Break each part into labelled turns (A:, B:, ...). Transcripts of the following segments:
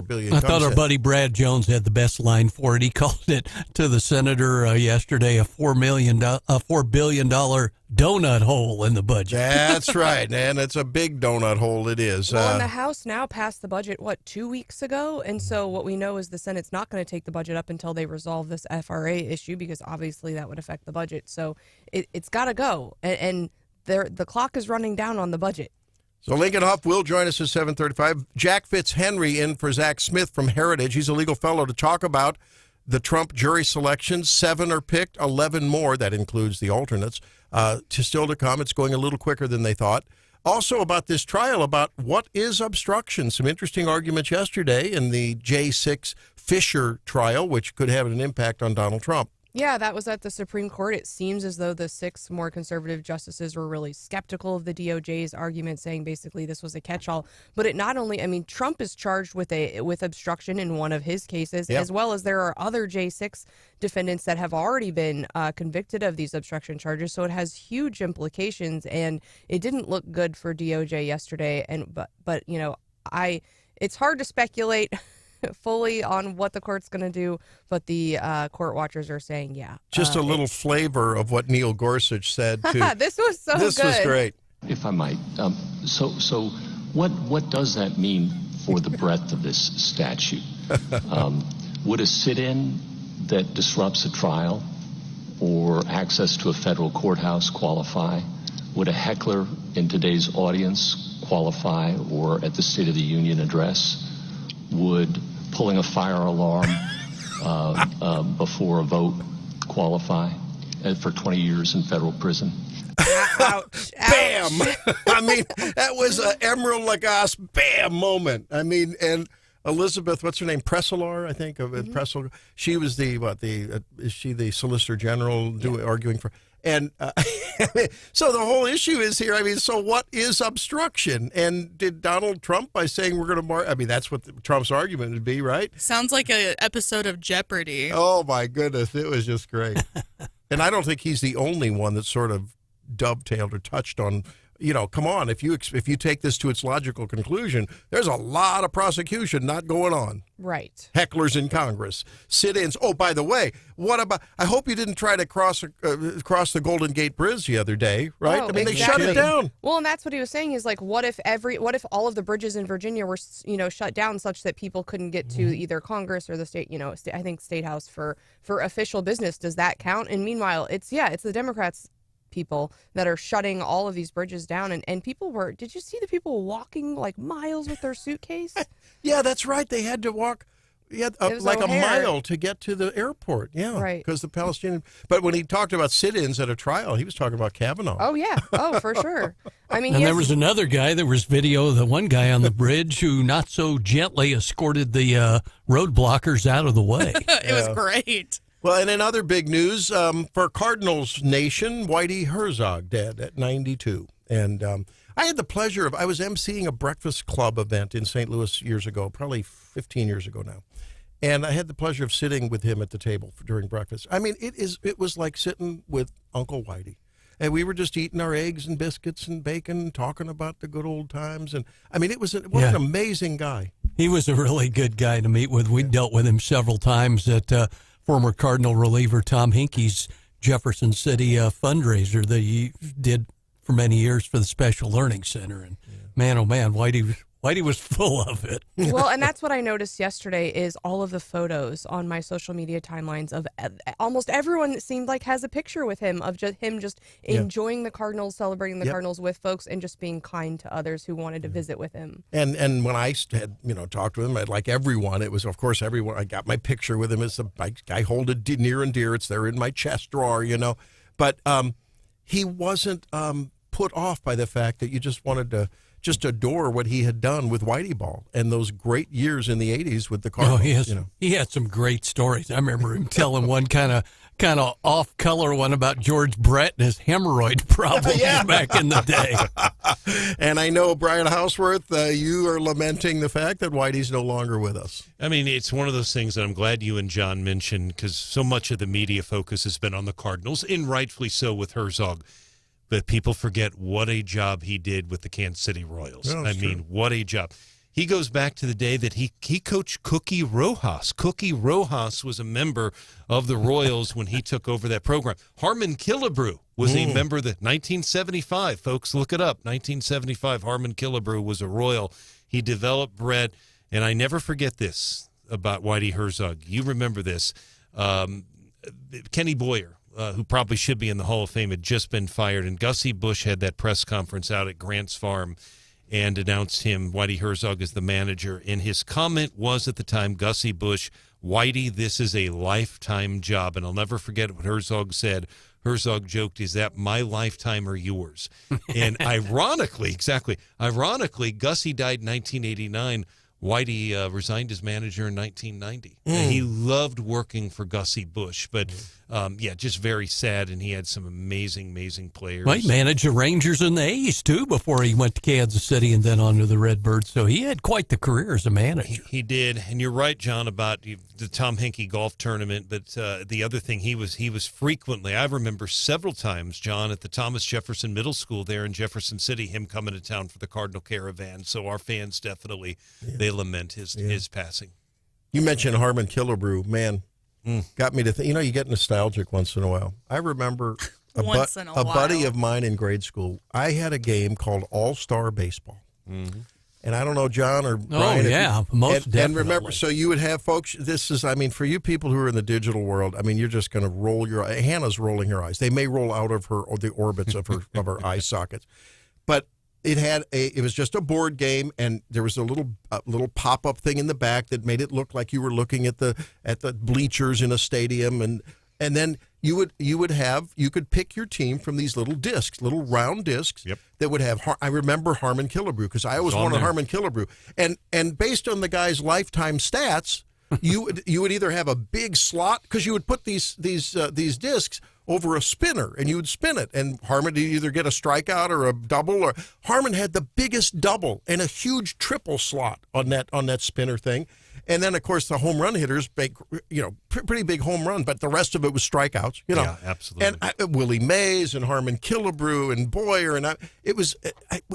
A: billion.
B: I thought our buddy Brad Jones had the best line for it. He called it to the senator yesterday a $4 billion donut hole in the budget.
A: That's right, man. It's a big donut hole. It is.
C: Well, and the House now passed the budget, 2 weeks ago? And so what we know is the Senate's not going to take the budget up until they resolve this FRA issue, because obviously that would affect the budget. So it's got to go. And the clock is running down on the budget.
A: So Lincoln Hough will join us at 7:35. Jack Fitzhenry in for Zach Smith from Heritage. He's a legal fellow to talk about the Trump jury selection. 7 are picked, 11 more, that includes the alternates, still to come. It's going a little quicker than they thought. Also about this trial, about what is obstruction. Some interesting arguments yesterday in the J6 Fisher trial, which could have an impact on Donald Trump.
C: Yeah, that was at the Supreme Court. It seems as though the 6 more conservative justices were really skeptical of the DOJ's argument, saying basically this was a catch-all. But it not only, Trump is charged with obstruction in one of his cases, as well as there are other J6 defendants that have already been convicted of these obstruction charges. So it has huge implications, and it didn't look good for DOJ yesterday. But it's hard to speculate fully on what the court's going to do, but the court watchers are saying,
A: just a little flavor of what Neil Gorsuch said too.
C: This was so good.
A: This was great.
D: If I might, so what does that mean for the breadth of this statute? Would a sit-in that disrupts a trial or access to a federal courthouse qualify? Would a heckler in today's audience qualify, or at the State of the Union address? Would pulling a fire alarm before a vote qualify for 20 years in federal prison?
C: Ouch.
A: Bam! That was an Emerald Lagasse bam moment. And Elizabeth, what's her name? Presselar, I think, of Pressel. She was is she the Solicitor General arguing for? And so the whole issue is here. So what is obstruction? And did Donald Trump, by saying we're going to that's what Trump's argument would be, right?
E: Sounds like an episode of Jeopardy.
A: Oh, my goodness. It was just great. And I don't think he's the only one that sort of dovetailed or touched on, come on, if you take this to its logical conclusion, there's a lot of prosecution not going on.
C: Right.
A: Hecklers in Congress, sit-ins. Oh, by the way, what about? I hope you didn't try to cross the Golden Gate Bridge the other day, right?
C: Oh,
A: they shut it down.
C: Well, and that's what he was saying is what if all of the bridges in Virginia were shut down such that people couldn't get to either Congress or the state, I think State House for official business. Does that count? And meanwhile, it's the Democrats people that are shutting all of these bridges down, and people did you see the people walking like miles with their suitcase?
A: Yeah, that's right. They had to walk like a mile to get to the airport. Yeah,
C: right.
A: Because the Palestinian. But when he talked about sit-ins at a trial, he was talking about Kavanaugh.
C: Oh yeah, for sure.
B: And there was another guy. There was video of the one guy on the bridge who not so gently escorted the road blockers out of the way.
E: It was great.
A: Well, and in other big news, for Cardinals Nation, Whitey Herzog dead at 92. And I had the pleasure I was emceeing a Breakfast Club event in St. Louis years ago, probably 15 years ago now. And I had the pleasure of sitting with him at the table during breakfast. It was like sitting with Uncle Whitey. And we were just eating our eggs and biscuits and bacon, talking about the good old times. And it was an amazing guy.
B: He was a really good guy to meet with. We dealt with him several times at former Cardinal reliever Tom Hinkey's Jefferson City fundraiser that he did for many years for the Special Learning Center. And man, oh man, Whitey was full of it.
C: Well, and that's what I noticed yesterday is all of the photos on my social media timelines of almost everyone it seemed like has a picture with him of just enjoying the Cardinals, celebrating the Cardinals with folks, and just being kind to others who wanted to visit with him.
A: And when I had talked to him, like everyone, it was of course everyone. I got my picture with him. I hold it near and dear. It's there in my chest drawer, But he wasn't put off by the fact that you just wanted to just adore what he had done with Whitey Ball and those great years in the 80s with the Cardinals.
B: He had some great stories. I remember him telling one kind of off-color one about George Brett and his hemorrhoid problems back in the day.
A: And I know, Brian Hauswirth, you are lamenting the fact that Whitey's no longer with us.
F: It's one of those things that I'm glad you and John mentioned, because so much of the media focus has been on the Cardinals, and rightfully so with Herzog. But people forget what a job he did with the Kansas City Royals.
A: No,
F: what a job. he goes back to the day that he coached Cookie Rojas. Cookie Rojas was a member of the Royals when he took over that program. Harmon Killebrew was a member of the 1975. Folks, look it up. 1975, Harmon Killebrew was a Royal. He developed Brett, and I never forget this about Whitey Herzog. You remember this. Kenny Boyer, who probably should be in the Hall of Fame, had just been fired, and Gussie Busch had that press conference out at Grant's Farm and announced him, Whitey Herzog, as the manager. And his comment was at the time, Gussie Busch, Whitey, this is a lifetime job. And I'll never forget what Herzog said. Herzog joked, is that my lifetime or yours? And ironically, Gussie died in 1989. Whitey resigned as manager in 1990. He loved working for Gussie Busch, but just very sad. And he had some amazing players.
B: He managed the Rangers and the A's too before he went to Kansas City and then on to the Redbirds. So he had quite the career as a manager.
F: He did, and you're right, John, about the Tom Henke golf tournament. But the other thing, he was frequently. I remember several times, John, at the Thomas Jefferson Middle School there in Jefferson City, him coming to town for the Cardinal Caravan. So our fans definitely they lament his passing.
A: You mentioned Harmon Killebrew, man. Got me to think. You get nostalgic once in a while. I remember a buddy of mine in grade school. I had a game called All-Star Baseball. Mm-hmm. And I don't know, John or Brian.
B: Oh, yeah, most definitely.
A: And remember, so you would have folks, for you people who are in the digital world, you're just going to roll your eyes. Hannah's rolling her eyes. They may roll out of her, or the orbits of her eye sockets. But it was just a board game, and there was a little pop-up thing in the back that made it look like you were looking at the bleachers in a stadium, and then you could pick your team from these little discs, little round discs that would have. I remember Harmon Killebrew because I always wanted Harmon Killebrew, and based on the guy's lifetime stats, you would either have a big slot because you would put these discs over a spinner, and you would spin it, and Harmon would either get a strikeout or a double, or Harmon had the biggest double and a huge triple slot on that spinner thing. And then, of course, the home run hitters, pretty big home run, but the rest of it was strikeouts.
F: Yeah, absolutely.
A: And Willie Mays and Harmon Killebrew and Boyer, and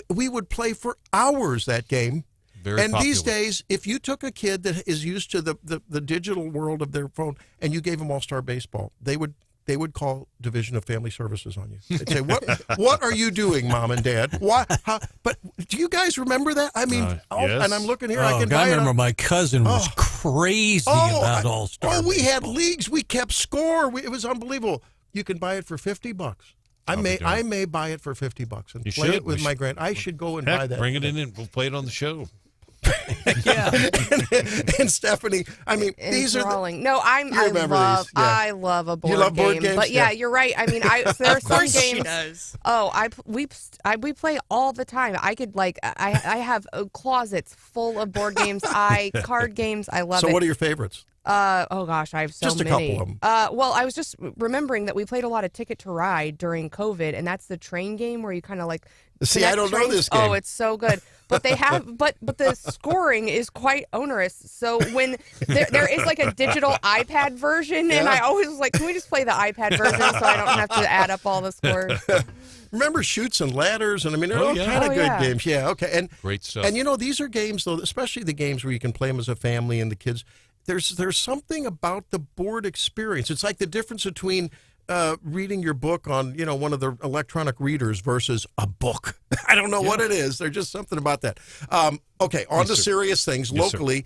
A: we would play for hours that game.
F: Very popular.
A: These days, if you took a kid that is used to the digital world of their phone and you gave them All-Star Baseball, they would call Division of Family Services on you. They'd say, "What are you doing, Mom and Dad? Why? How?" But do you guys remember that?
F: Yes.
A: And I'm looking here.
B: I remember my cousin was crazy about All-Star.
A: We had leagues. We kept score. It was unbelievable. You can buy it for $50. I may buy it for $50 and play it with my grand. I should go and buy that.
F: Bring it in and we'll play it on the show.
B: Yeah.
A: and Stephanie, these are
C: no, I love a board game.
A: You love board games?
C: But yeah, you're right. There are some games.
E: She does.
C: Oh, we play all the time. I could I have closets full of board games. Card games. I love it.
A: So what are your favorites?
C: Oh gosh, I have so
A: just
C: many.
A: Just a couple of them.
C: Well, I was just remembering that we played a lot of Ticket to Ride during COVID, and that's the train game where you kind of
A: See, I don't know this game.
C: Oh, it's so good. But they have, but the scoring is quite onerous. So when there is a digital iPad version, and I always was like, can we just play the iPad version so I don't have to add up all the scores?
A: Remember Chutes and Ladders, and there are all kind of good games. Yeah, okay, and
F: great stuff.
A: And these are games though, especially the games where you can play them as a family and the kids. There's something about the board experience. It's like the difference between reading your book on one of the electronic readers versus a book. I don't know what it is. There's just something about that. Okay, on to serious things. Locally,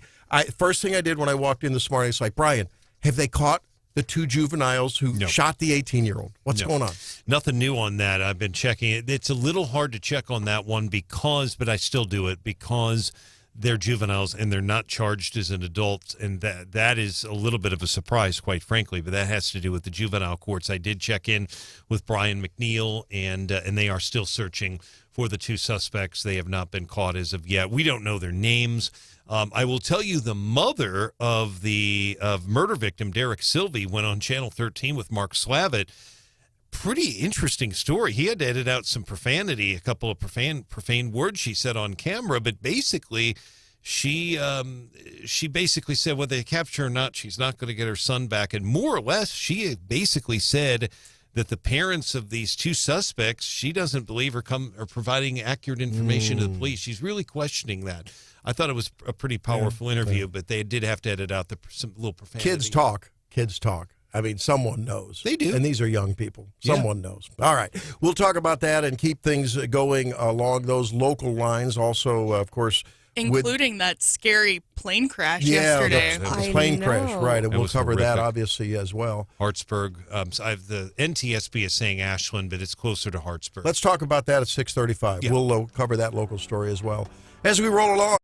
A: first thing I did when I walked in this morning, it's like, Brian, have they caught the two juveniles who shot the 18-year-old? What's going on?
F: Nothing new on that. I've been checking it. It's a little hard to check on that one but I still do it because they're juveniles and they're not charged as an adult, and that is a little bit of a surprise, quite frankly, but that has to do with the juvenile courts. I did check in with Brian McNeil, and they are still searching for the two suspects. They have not been caught as of yet. We don't know their names. I will tell you, the mother of murder victim Derek Sylvie went on Channel 13 with Mark Slavitt. Pretty interesting story. He had to edit out some profanity, a couple of profane words she said on camera, but basically she basically said whether they capture her or not, she's not going to get her son back. And more or less, she basically said that the parents of these two suspects, she doesn't believe are providing accurate information to the police. She's really questioning that. I thought it was a pretty powerful interview, but they did have to edit out some little profanity.
A: Kids talk. Kids talk. I mean, someone knows.
F: They do.
A: And these are young people. Someone knows. All right. We'll talk about that and keep things going along those local lines. Also, of course,
E: including that scary plane crash yesterday.
A: The plane crash, right. And we'll cover that,
F: horrific.
A: obviously, as well.
F: Hartsburg. The NTSB is saying Ashland, but it's closer to Hartsburg.
A: Let's talk about that at 6:35.
F: Yeah.
A: We'll cover that local story as well as we roll along.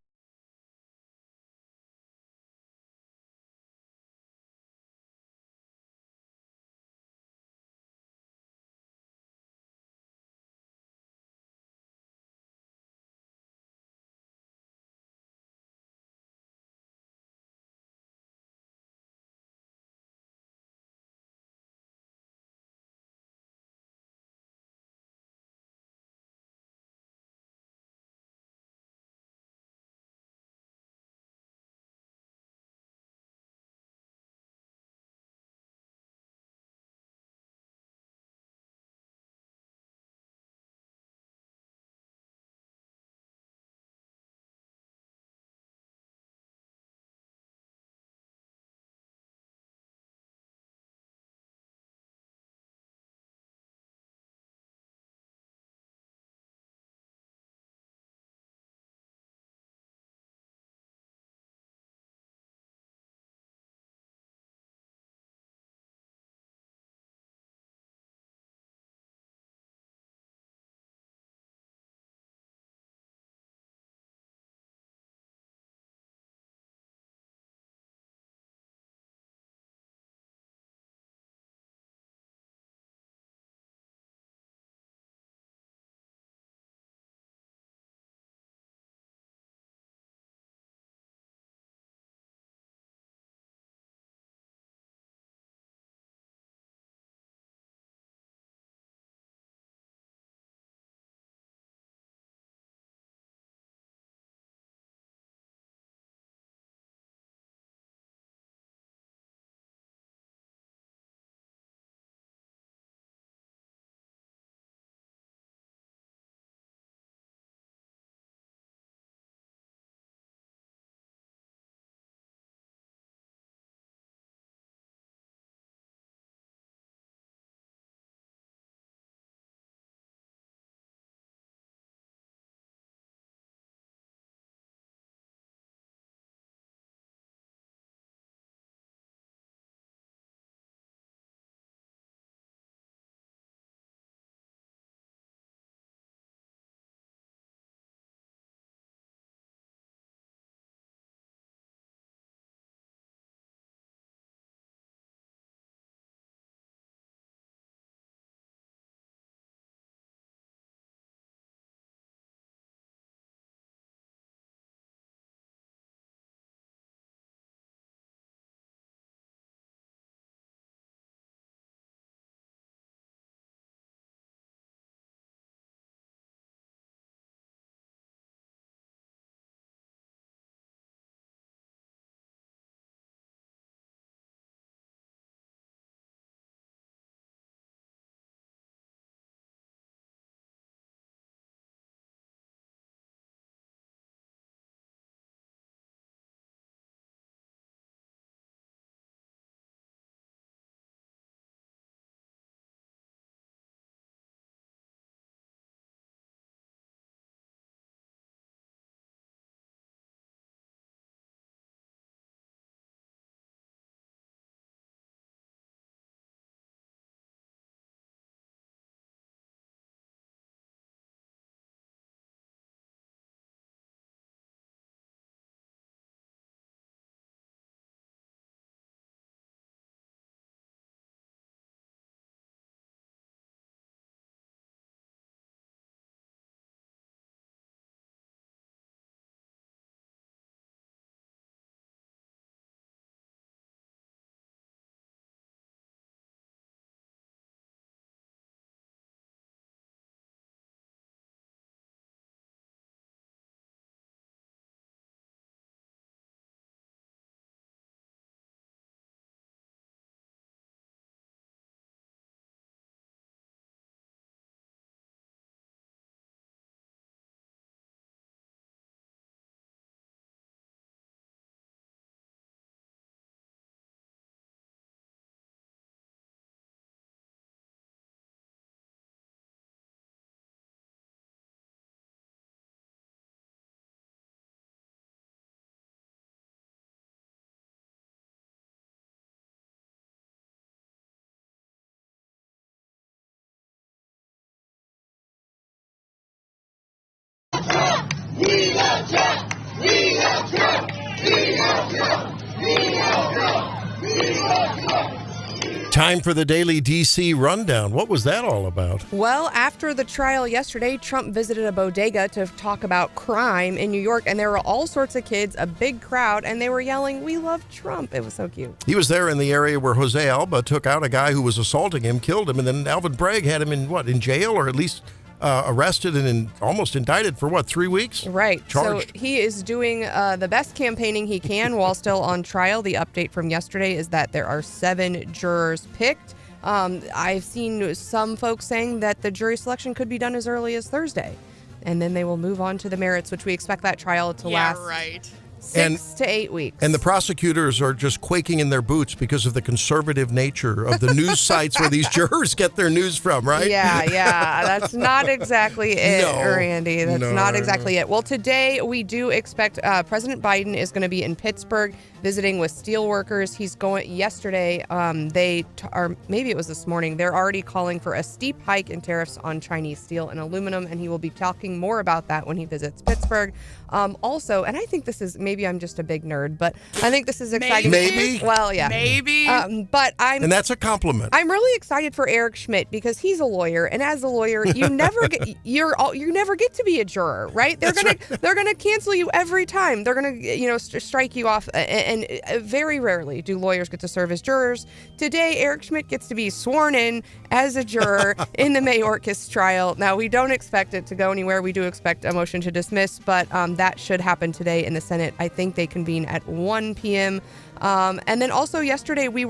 A: Time for the daily DC rundown. What was that all about?
C: Well, after the trial yesterday, Trump visited a bodega to talk about crime in New York, and there were all sorts of kids, a big crowd, and they were yelling, "We love Trump." It was so cute.
A: He was there in the area where Jose Alba took out a guy who was assaulting him, killed him, and then Alvin Bragg had him in jail, or at least arrested and almost indicted for 3 weeks?
C: Right.
A: Charged.
C: So he is doing the best campaigning he can while still on trial. The update from yesterday is that there are 7 jurors picked. I've seen some folks saying that the jury selection could be done as early as Thursday, and then they will move on to the merits, which we expect that trial to last
E: right.
C: 6 to 8 weeks.
A: And the prosecutors are just quaking in their boots because of the conservative nature of the news sites where these jurors get their news from, right?
C: Yeah, that's not exactly it,
A: No.
C: Randy. That's not exactly it. Well, today we do expect President Biden is going to be in Pittsburgh visiting with steelworkers. He's going yesterday. Or maybe it was this morning. They're already calling for a steep hike in tariffs on Chinese steel and aluminum, and he will be talking more about that when he visits Pittsburgh. Also, and I think this is, maybe I'm just a big nerd, but I think this is exciting.
A: Maybe.
C: Well, yeah.
E: Maybe.
C: But
A: And that's a compliment.
C: I'm really excited for Eric Schmidt because he's a lawyer, and as a lawyer, you never get you never get to be a juror, right? They're gonna cancel you every time. They're gonna strike you off, and very rarely do lawyers get to serve as jurors. Today, Eric Schmidt gets to be sworn in as a juror in the Mayorkas trial. Now, we don't expect it to go anywhere. We do expect a motion to dismiss, but that should happen today in the Senate. I think they convene at 1 p.m. And then also yesterday we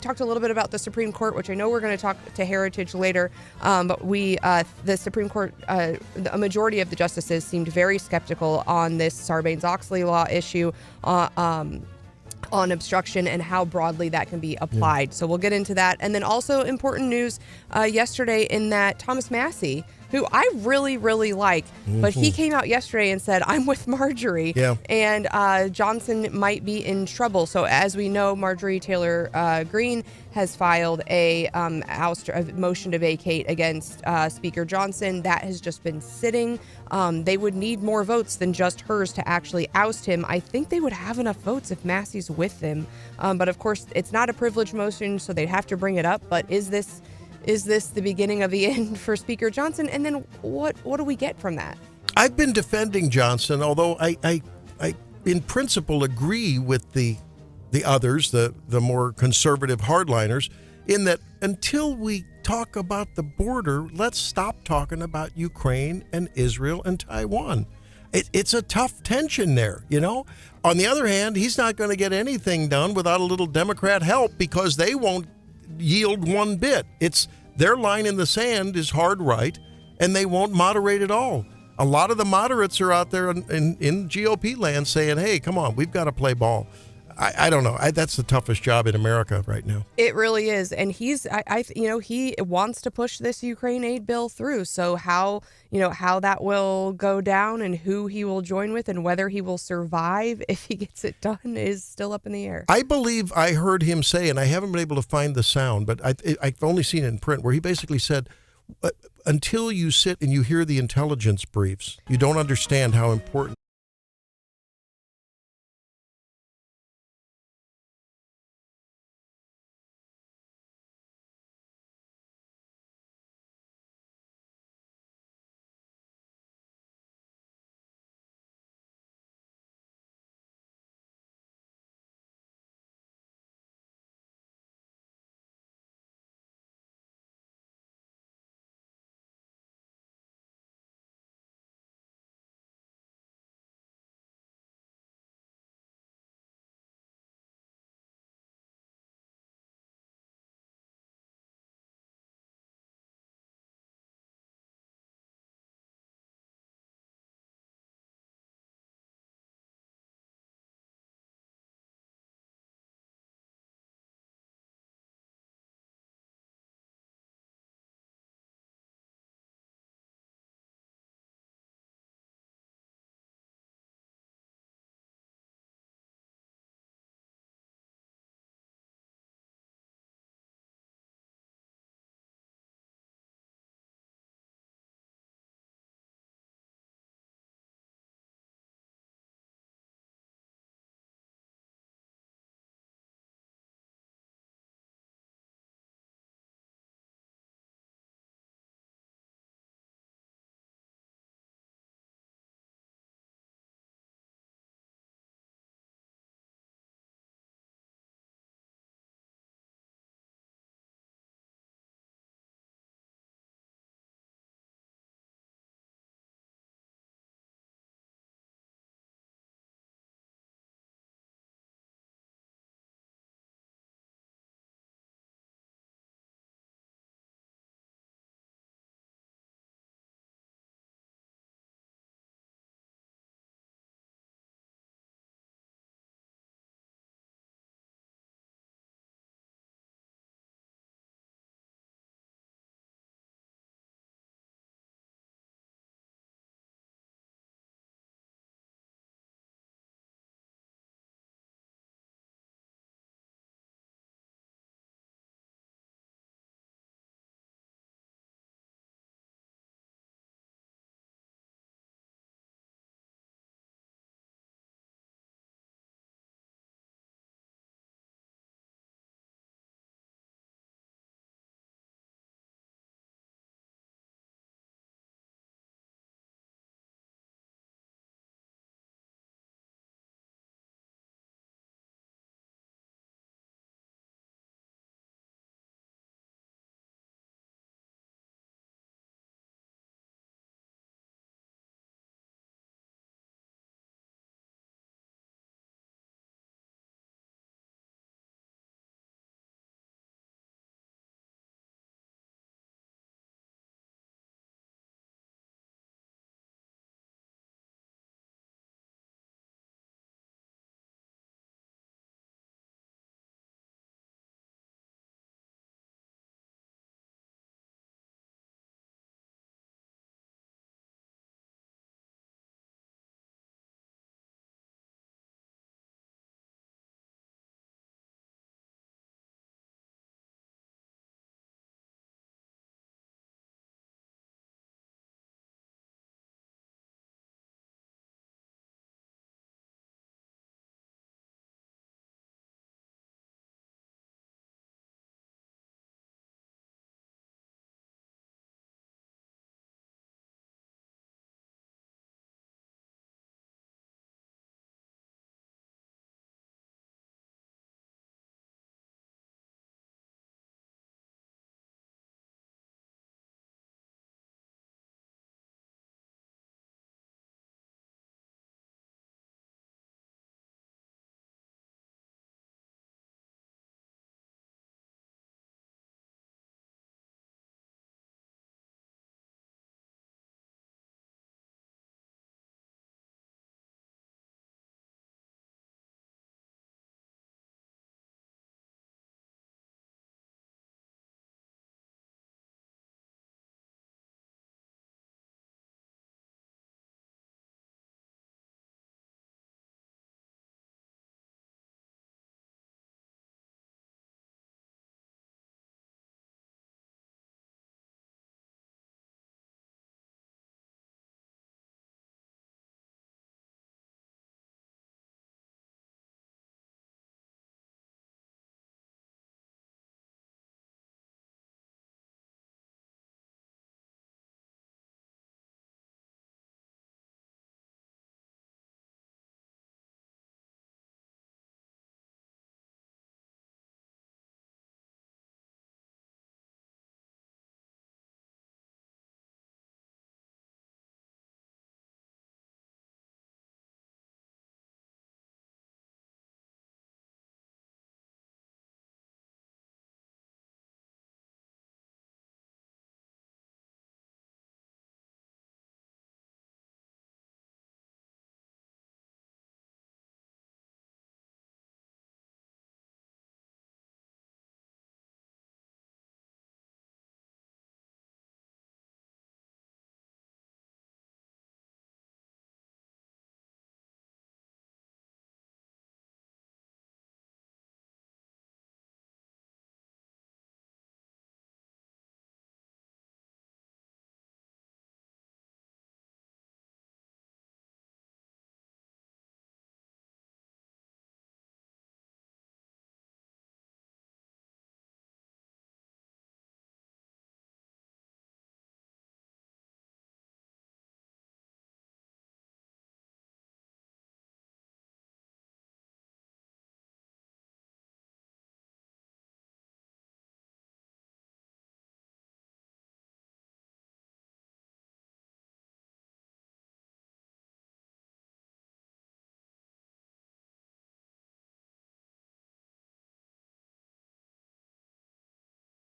C: talked a little bit about the Supreme Court, which I know we're going to talk to Heritage later. But the Supreme Court, a majority of the justices seemed very skeptical on this Sarbanes-Oxley law issue on obstruction and how broadly that can be applied. So we'll get into that. And then also important news yesterday in that Thomas Massey, who I really, really like, but he came out yesterday and said, "I'm with Marjorie," and Johnson might be in trouble. So as we know, Marjorie Taylor Greene has filed a motion to vacate against Speaker Johnson. That has just been sitting. They would need more votes than just hers to actually oust him. I think they would have enough votes if Massey's with them. But of course, it's not a privilege motion, so they'd have to bring it up. But is this the beginning of the end for Speaker Johnson? And then what do we get from that?
A: I've been defending Johnson, although I in principle agree with the others, the more conservative hardliners, in that until we talk about the border, let's stop talking about Ukraine and Israel and Taiwan. It's a tough tension there, On the other hand, he's not going to get anything done without a little Democrat help because they won't yield one bit. It's their line in the sand is hard right, and they won't moderate at all. A lot of the moderates are out there in GOP land saying, "Hey, come on, we've got to play ball." I don't know. That's the toughest job in America right now.
C: It really is, and he wants to push this Ukraine aid bill through. So how that will go down and who he will join with and whether he will survive if he gets it done is still up in the air.
A: I believe I heard him say, and I haven't been able to find the sound, but I've only seen it in print, where he basically said, until you sit and you hear the intelligence briefs, you don't understand how important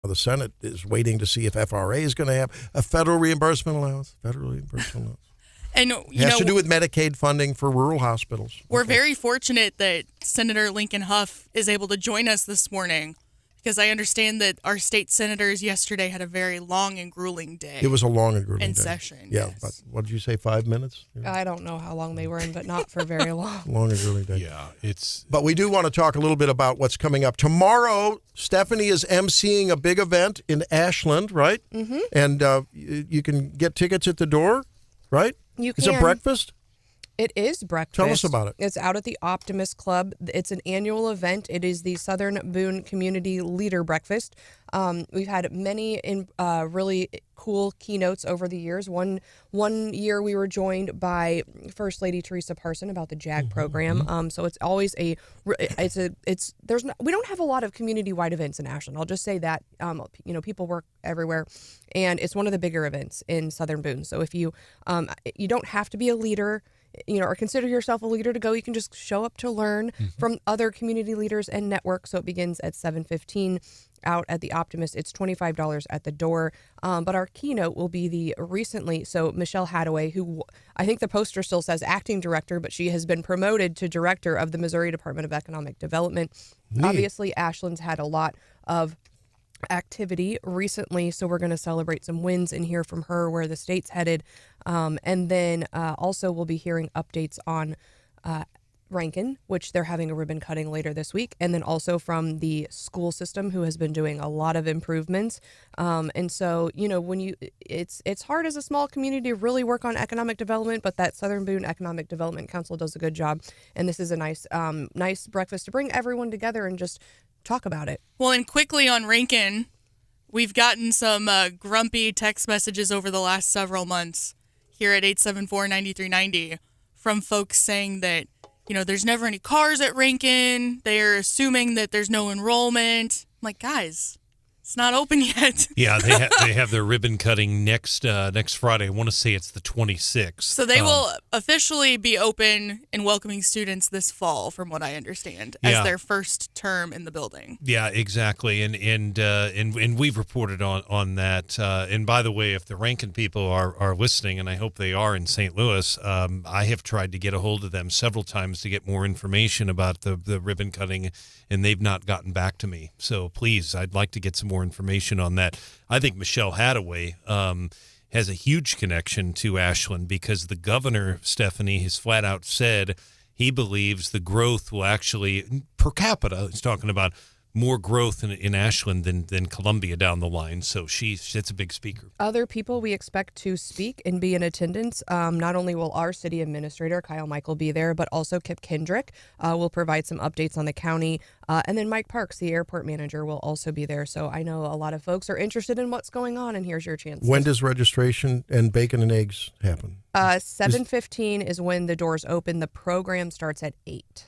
A: The Senate is waiting to see if FRA is going to have a federal reimbursement allowance.
E: And
A: It has to do with Medicaid funding for rural hospitals.
E: we're very fortunate that Senator Lincoln Hough is able to join us this morning, because I understand that our state senators yesterday had a very long and grueling day.
A: It was a long and grueling
E: in
A: day.
E: session.
A: Yeah,
E: yes.
A: but what did you say, 5 minutes?
C: I don't know how long they were in, but not for very long.
A: Long and grueling day.
F: Yeah, it's
A: But we do want to talk a little bit about what's coming up. Tomorrow, Stephanie is emceeing a big event in Ashland, right? Mm-hmm. And you can get tickets at the door, right?
C: You
A: Is it
C: can.
A: breakfast?
C: It is breakfast.
A: Tell us about it.
C: It's out at the Optimist Club. It's an annual event. It is the Southern Boone Community Leader Breakfast. We've had many really cool keynotes over the years. One year we were joined by First Lady Teresa Parson about the JAG program. So it's always we don't have a lot of community-wide events in Ashland. I'll just say that. People work everywhere, and it's one of the bigger events in Southern Boone. So if you don't have to be a leader, or consider yourself a leader to go. You can just show up to learn from other community leaders and network. So it begins at 7:15 out at the Optimist. It's $25 at the door. But our keynote will be Michelle Hadaway, who I think the poster still says acting director, but she has been promoted to director of the Missouri Department of Economic Development.
A: Neat.
C: Obviously, Ashland's had a lot of activity recently, so we're going to celebrate some wins and hear from her where the state's headed, and then also we'll be hearing updates on Rankin, which they're having a ribbon cutting later this week, and then also from the school system, who has been doing a lot of improvements. And so, when it's hard as a small community to really work on economic development, but that Southern Boone Economic Development Council does a good job, and this is a nice breakfast to bring everyone together and just talk about it.
E: Well, and quickly on Rankin, we've gotten some grumpy text messages over the last several months here at 874-9390 from folks saying that, there's never any cars at Rankin. They're assuming that there's no enrollment. I'm like, guys, it's not open yet.
F: Yeah, they have their ribbon cutting next Friday. I want to say it's the 26th.
E: So they will officially be open and welcoming students this fall, from what I understand, as their first term in the building. Yeah,
F: exactly. And we've reported on that. And by the way, if the Rankin people are listening, and I hope they are in St. Louis, I have tried to get a hold of them several times to get more information about the ribbon cutting, and they've not gotten back to me. So please, I'd like to get some more information on that. I think Michelle Hadaway has a huge connection to Ashland, because the governor, Stephanie, has flat out said he believes the growth will actually, per capita, he's talking about more growth in Ashland than Columbia down the line. So that's a big speaker.
C: Other people we expect to speak and be in attendance. Not only will our city administrator, Kyle Michael, be there, but also Kip Kendrick will provide some updates on the county. And then Mike Parks, the airport manager, will also be there. So I know a lot of folks are interested in what's going on, and here's your chance.
A: When does registration and bacon and eggs happen?
C: 7:15 is when the doors open. The program starts at 8.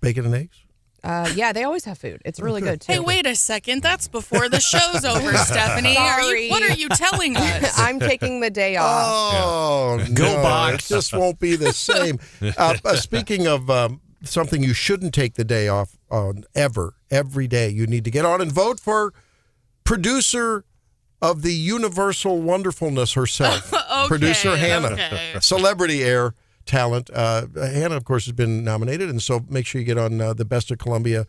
A: Bacon and eggs?
C: Yeah, they always have food. It's really good, too.
E: Hey, wait a second. That's before the show's over, Stephanie.
C: Sorry.
E: What are you telling us?
C: I'm taking the day off.
A: Oh,
F: Go
A: no,
F: Box.
A: It just won't be the same. Speaking of something you shouldn't take the day off on every day, you need to get on and vote for producer of the Universal Wonderfulness herself, producer Hannah, celebrity air talent. Hannah, of course, has been nominated, and so make sure you get on the Best of Columbia,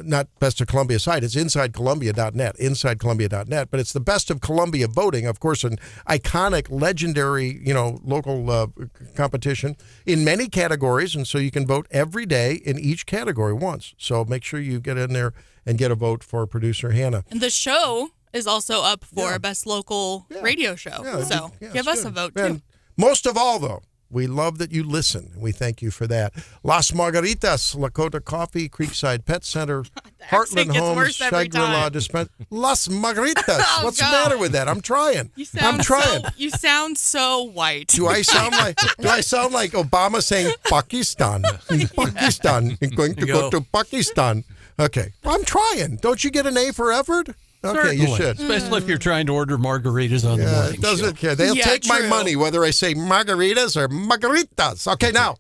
A: not Best of Columbia site. It's InsideColumbia.net, but it's the Best of Columbia voting, of course, an iconic, legendary, local competition in many categories, and so you can vote every day in each category once. So make sure you get in there and get a vote for producer Hannah.
E: And the show is also up for Best Local Radio Show. So give us a vote, too.
A: And most of all, though, we love that you listen, and we thank you for that. Las Margaritas, Lakota Coffee, Creekside Pet Center, Heartland Homes, Shangri-La Dispense. Las Margaritas. What's the matter with that? I'm trying. I'm trying.
E: You sound so white.
A: Do I sound like Obama saying Pakistan? Pakistan. I'm going to go to Pakistan. Okay. I'm trying. Don't you get an A for effort? Okay,
B: Certainly.
A: you should.
B: Especially if you're trying to order margaritas on the morning
A: it doesn't
B: show.
A: care. They'll take my
E: true.
A: money whether I say margaritas or margaritas. Okay, now,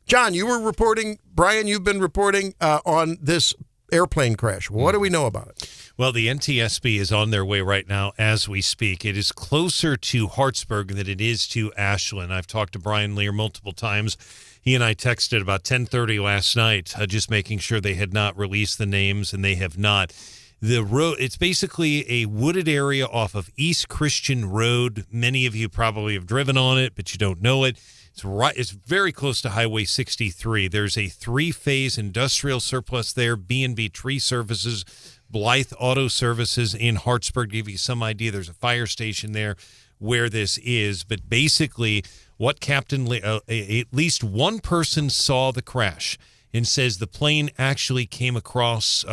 A: John, you were reporting. Brian, you've been reporting on this airplane crash. What do we know about it?
F: Well, the NTSB is on their way right now as we speak. It is closer to Hartsburg than it is to Ashland. I've talked to Brian Lear multiple times. He and I texted about 10:30 last night, just making sure they had not released the names, and they have not. The road, it's basically a wooded area off of East Christian Road. Many of you probably have driven on it, but you don't know it. It's very close to Highway 63. There's a 3-phase industrial surplus there, B&B Tree Services, Blythe Auto Services in Hartsburg. To give you some idea, there's a fire station there where this is. But basically, what Captain at least one person saw the crash and says the plane actually came apart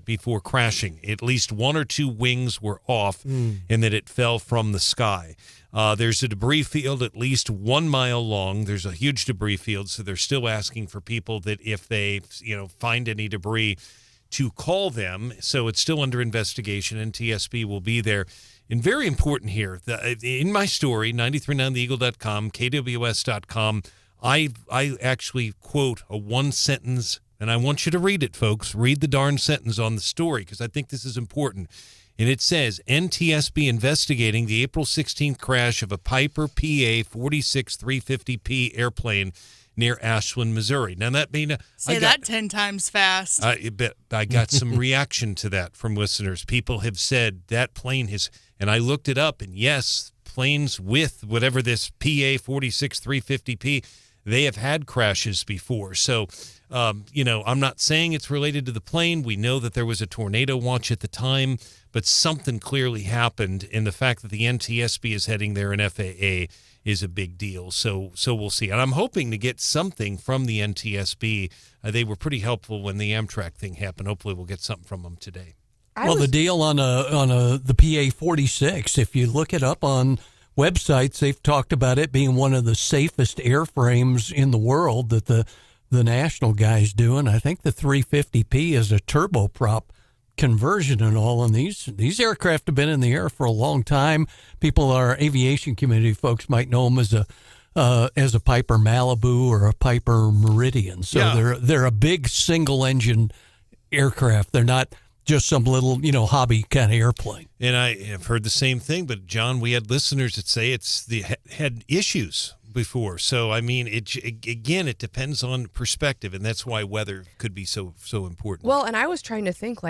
F: before crashing. At least one or two wings were off, and that it fell from the sky. There's a debris field at least 1 mile long. There's a huge debris field, so they're still asking for people that if they find any debris to call them. So it's still under investigation. NTSB will be there. And very important here, in my story, 939theeagle.com, KWS.com, I actually quote a one sentence, and I want you to read it, folks. Read the darn sentence on the story, because I think this is important. And it says, NTSB investigating the April 16th crash of a Piper PA 46350P airplane near Ashland, Missouri. Now, that may not...
E: Say that 10 times fast.
F: I got some reaction to that from listeners. People have said that plane has... And I looked it up, and yes, planes with whatever this PA 46350P, they have had crashes before. So, I'm not saying it's related to the plane. We know that there was a tornado watch at the time, but something clearly happened, and the fact that the NTSB is heading there and FAA is a big deal. So we'll see. And I'm hoping to get something from the NTSB. They were pretty helpful when the Amtrak thing happened. Hopefully we'll get something from them today.
B: The deal on the PA-46, if you look it up on websites, they've talked about it being one of the safest airframes in the world that the national guys do. And I think the 350P is a turboprop conversion and all. And these aircraft have been in the air for a long time. People, our aviation community folks, might know them as a Piper Malibu or a Piper Meridian. So
F: Yeah.
B: they're a big single engine aircraft. They're not just some little, hobby kind of airplane.
F: And I have heard the same thing, but John, we had listeners that say had issues before. So, I mean, it depends on perspective, and that's why weather could be so important.
C: Well, and I was trying to think,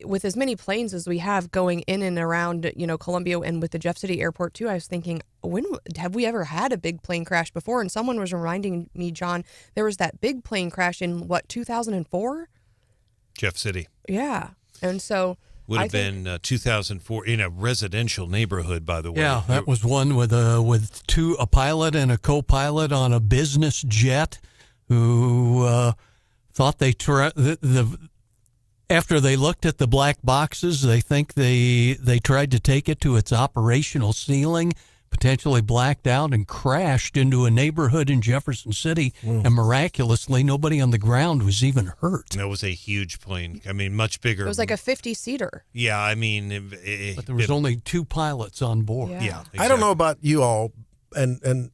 C: with as many planes as we have going in and around, Columbia, and with the Jeff City Airport too, I was thinking, when have we ever had a big plane crash before? And someone was reminding me, John, there was that big plane crash in 2004?
F: Jeff City.
C: Yeah. And so
F: would have been 2004 in a residential neighborhood, by the way.
B: Yeah, that was one with a pilot and a co-pilot on a business jet who thought after they looked at the black boxes, they think they tried to take it to its operational ceiling, potentially blacked out and crashed into a neighborhood in Jefferson City, and miraculously nobody on the ground was even hurt.
F: That was a huge plane. I mean, much bigger.
C: It was like a 50-seater.
F: Yeah, I mean...
B: but there was only 2 pilots on board.
C: Yeah.
F: Exactly.
A: I don't know about you all and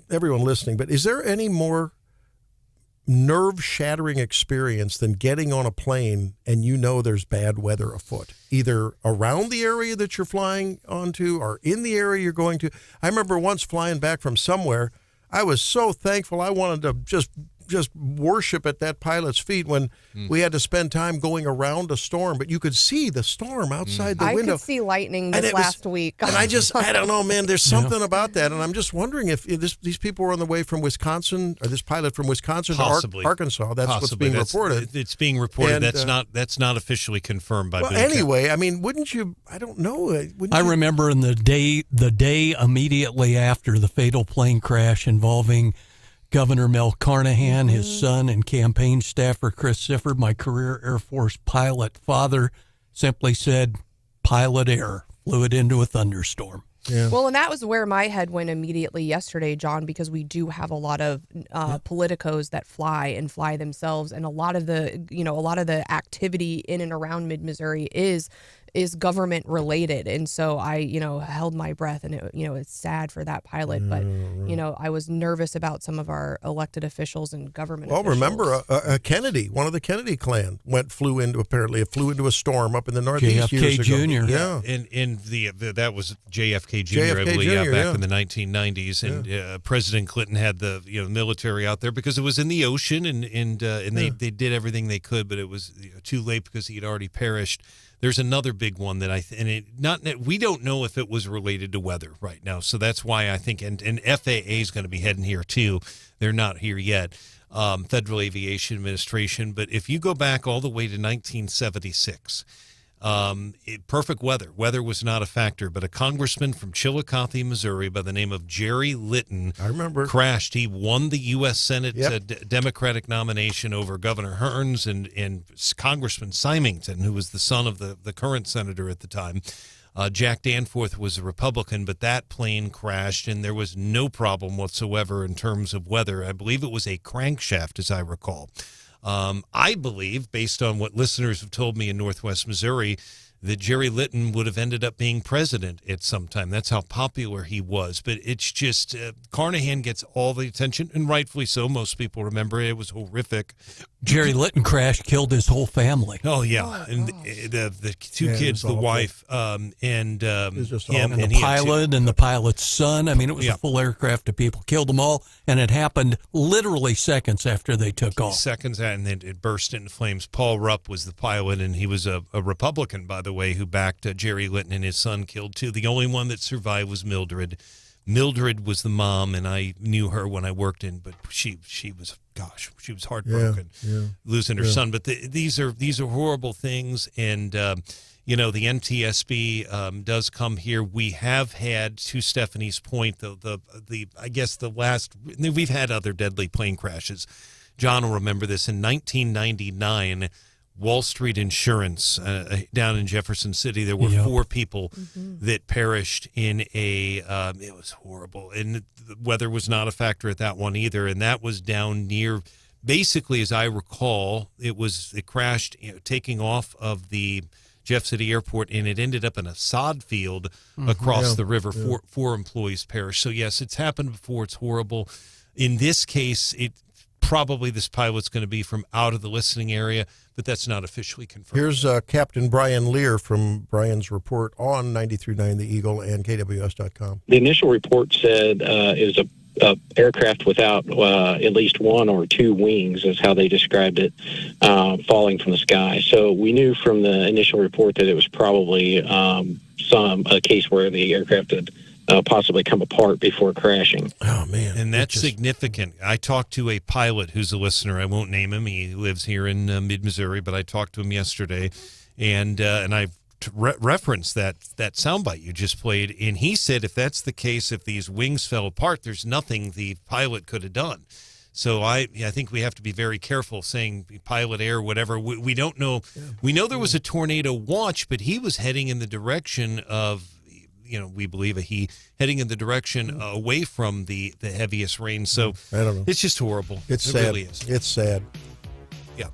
A: everyone listening, but is there any more nerve-shattering experience than getting on a plane and there's bad weather afoot, either around the area that you're flying onto or in the area you're going to? I remember once flying back from somewhere, I was so thankful. I wanted to just worship at that pilot's feet when we had to spend time going around a storm, but you could see the storm outside the window.
C: I could see lightning this last week.
A: And I don't know, man, there's something about that. And I'm just wondering if these people were on the way from Wisconsin, or this pilot from Wisconsin to Arkansas. That's what's being reported.
F: It's being reported.
A: And,
F: that's not officially confirmed by Boone
A: anyway, I mean, wouldn't you, I don't know.
B: I remember in the day immediately after the fatal plane crash involving Governor Mel Carnahan, his son, and campaign staffer Chris Sifford, my career Air Force pilot father, simply said, pilot error, flew it into a thunderstorm.
A: Yeah.
C: Well, and that was where my head went immediately yesterday, John, because we do have a lot of politicos that fly themselves, and a lot of the activity in and around mid-Missouri is is government related. And so I, held my breath, and it's sad for that pilot, but I was nervous about some of our elected officials and government officials.
A: Remember Kennedy, one of the Kennedy clan flew into a storm up in the Northeast years ago.
B: JFK Jr.
A: Yeah.
F: And that was JFK Jr.
A: JFK
F: I believe,
A: Jr.,
F: back in the 1990s, and President Clinton had the military out there because it was in the ocean, and they did everything they could, but it was too late because he had already perished. There's another big one that we don't know if it was related to weather right now, so that's why I think and FAA is going to be heading here too. They're not here yet, Federal Aviation Administration, but if you go back all the way to 1976. Perfect weather. Weather was not a factor, but a congressman from Chillicothe, Missouri, by the name of Jerry Litton,
A: I remember,
F: crashed. He won the U.S. Senate Democratic nomination over Governor Hearns and Congressman Symington, who was the son of the current senator at the time. Jack Danforth was a Republican, but that plane crashed, and there was no problem whatsoever in terms of weather. I believe it was a crankshaft, as I recall. I believe, based on what listeners have told me in Northwest Missouri, that Jerry Litton would have ended up being president at some time. That's how popular he was. But it's just Carnahan gets all the attention, and rightfully so. Most people remember it. It was horrific.
B: Jerry Litton crashed, killed his whole family.
F: Oh, yeah. And the two kids, the wife, and him.
B: And the pilot and the pilot's son. I mean, it was a full aircraft of people. Killed them all, and it happened literally seconds after they took off.
F: Seconds, and then it burst into flames. Paul Rupp was the pilot, and he was a Republican, by the way, who backed Jerry Litton, and his son killed too. The only one that survived was Mildred. Mildred was the mom, and I knew her when I worked in, but she was heartbroken losing her son. But these are horrible things, and the NTSB does come here. We have had, to Stephanie's point, we've had other deadly plane crashes. John will remember this in 1999. Wall Street Insurance down in Jefferson City. There were 4 people that perished in it was horrible. And the weather was not a factor at that one either. And that was down near, basically, as I recall, it crashed taking off of the Jeff City Airport, and it ended up in a sod field across the river. 4 employees perished. So, yes, it's happened before. It's horrible. In this case, probably this pilot's going to be from out of the listening area, but that's not officially confirmed.
A: Here's Captain Brian Lear from Brian's report on 93.9 The Eagle and KWS.com.
G: The initial report said it was a aircraft without at least 1 or 2 wings, is how they described it, falling from the sky. So we knew from the initial report that it was probably a case where the aircraft had possibly come apart before crashing.
A: Oh, man.
F: And that's significant. I talked to a pilot who's a listener. I won't name him. He lives here in mid-Missouri, but I talked to him yesterday, and I referenced that soundbite you just played, and he said if that's the case, if these wings fell apart, there's nothing the pilot could have done. So I think we have to be very careful saying pilot error, whatever. We don't know. Yeah. We know there was a tornado watch, but he was heading in the direction of, we believe heading in the direction away from the heaviest rain. So
A: I don't know.
F: It's just horrible.
A: It's sad.
F: Really is.
A: It's sad.
F: Yeah.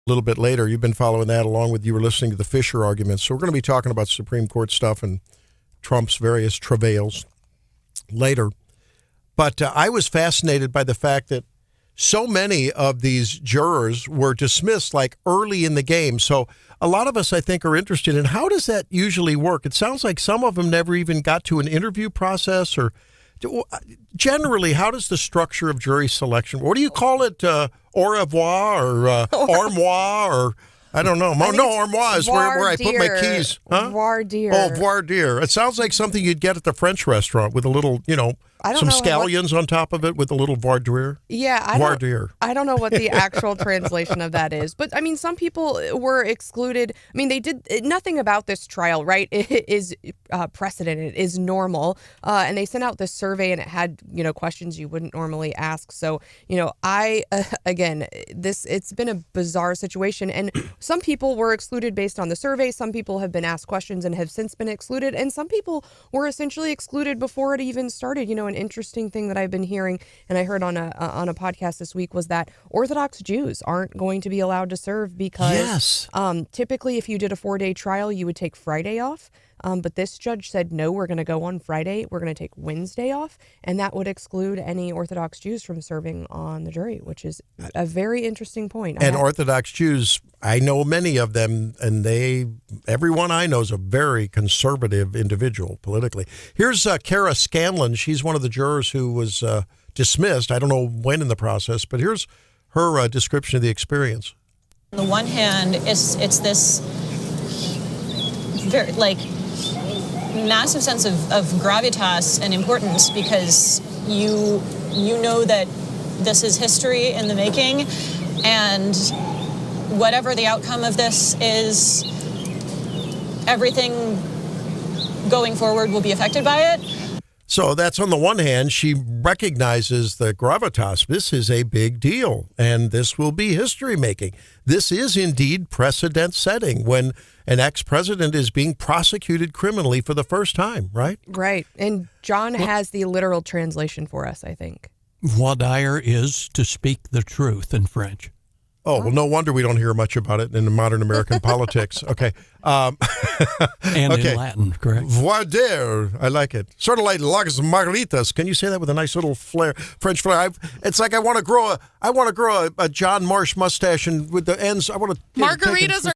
A: little bit later. You've been following that along with you were listening to the Fisher arguments. So we're going to be talking about Supreme Court stuff and Trump's various travails later. But I was fascinated by the fact that so many of these jurors were dismissed like early in the game. So a lot of us, I think, are interested in how does that usually work? It sounds like some of them never even got to an interview process, or generally, how does the structure of jury selection, what do you call it? Au revoir or armoire or I don't know. No, armoire is where I put my keys. Huh?
C: Voir dire.
A: Oh, voir dire. It sounds like something you'd get at the French restaurant with a little, some scallions on top of it with a little voir dire.
C: Yeah, I don't know what the actual translation of that is. But, I mean, some people were excluded. I mean, they did nothing about this trial, right? It is precedent. It is normal. And they sent out this survey, and it had, questions you wouldn't normally ask. So, it's been a bizarre situation. And some people were excluded based on the survey. Some people have been asked questions and have since been excluded. And some people were essentially excluded before it even started. An interesting thing that I've been hearing, and I heard on a podcast this week, was that Orthodox Jews aren't going to be allowed to serve because typically if you did a 4-day trial, you would take Friday off. But this judge said, no, we're going to go on Friday. We're going to take Wednesday off. And that would exclude any Orthodox Jews from serving on the jury, which is a very interesting point.
A: And Orthodox Jews, I know many of them, and everyone I know is a very conservative individual politically. Here's Kara Scanlon. She's one of the jurors who was dismissed. I don't know when in the process, but here's her description of the experience.
H: On the one hand, it's this very, massive sense of gravitas and importance because you know that this is history in the making, and whatever the outcome of this is, everything going forward will be affected by it.
A: So that's on the one hand, she recognizes the gravitas. This is a big deal, and this will be history making. This is indeed precedent setting when an ex-president is being prosecuted criminally for the first time, right?
C: Right. And John has the literal translation for us, I think.
B: Voir dire is to speak the truth in French.
A: Oh, well, no wonder we don't hear much about it in modern American politics. Okay.
B: And in Latin, correct?
A: Voir dire. I like it. Sort of like Lagos Margaritas. Can you say that with a nice little flair, French flair? It's like I want to grow a John Marsh mustache, and with the ends, I want to.
E: Margaritas are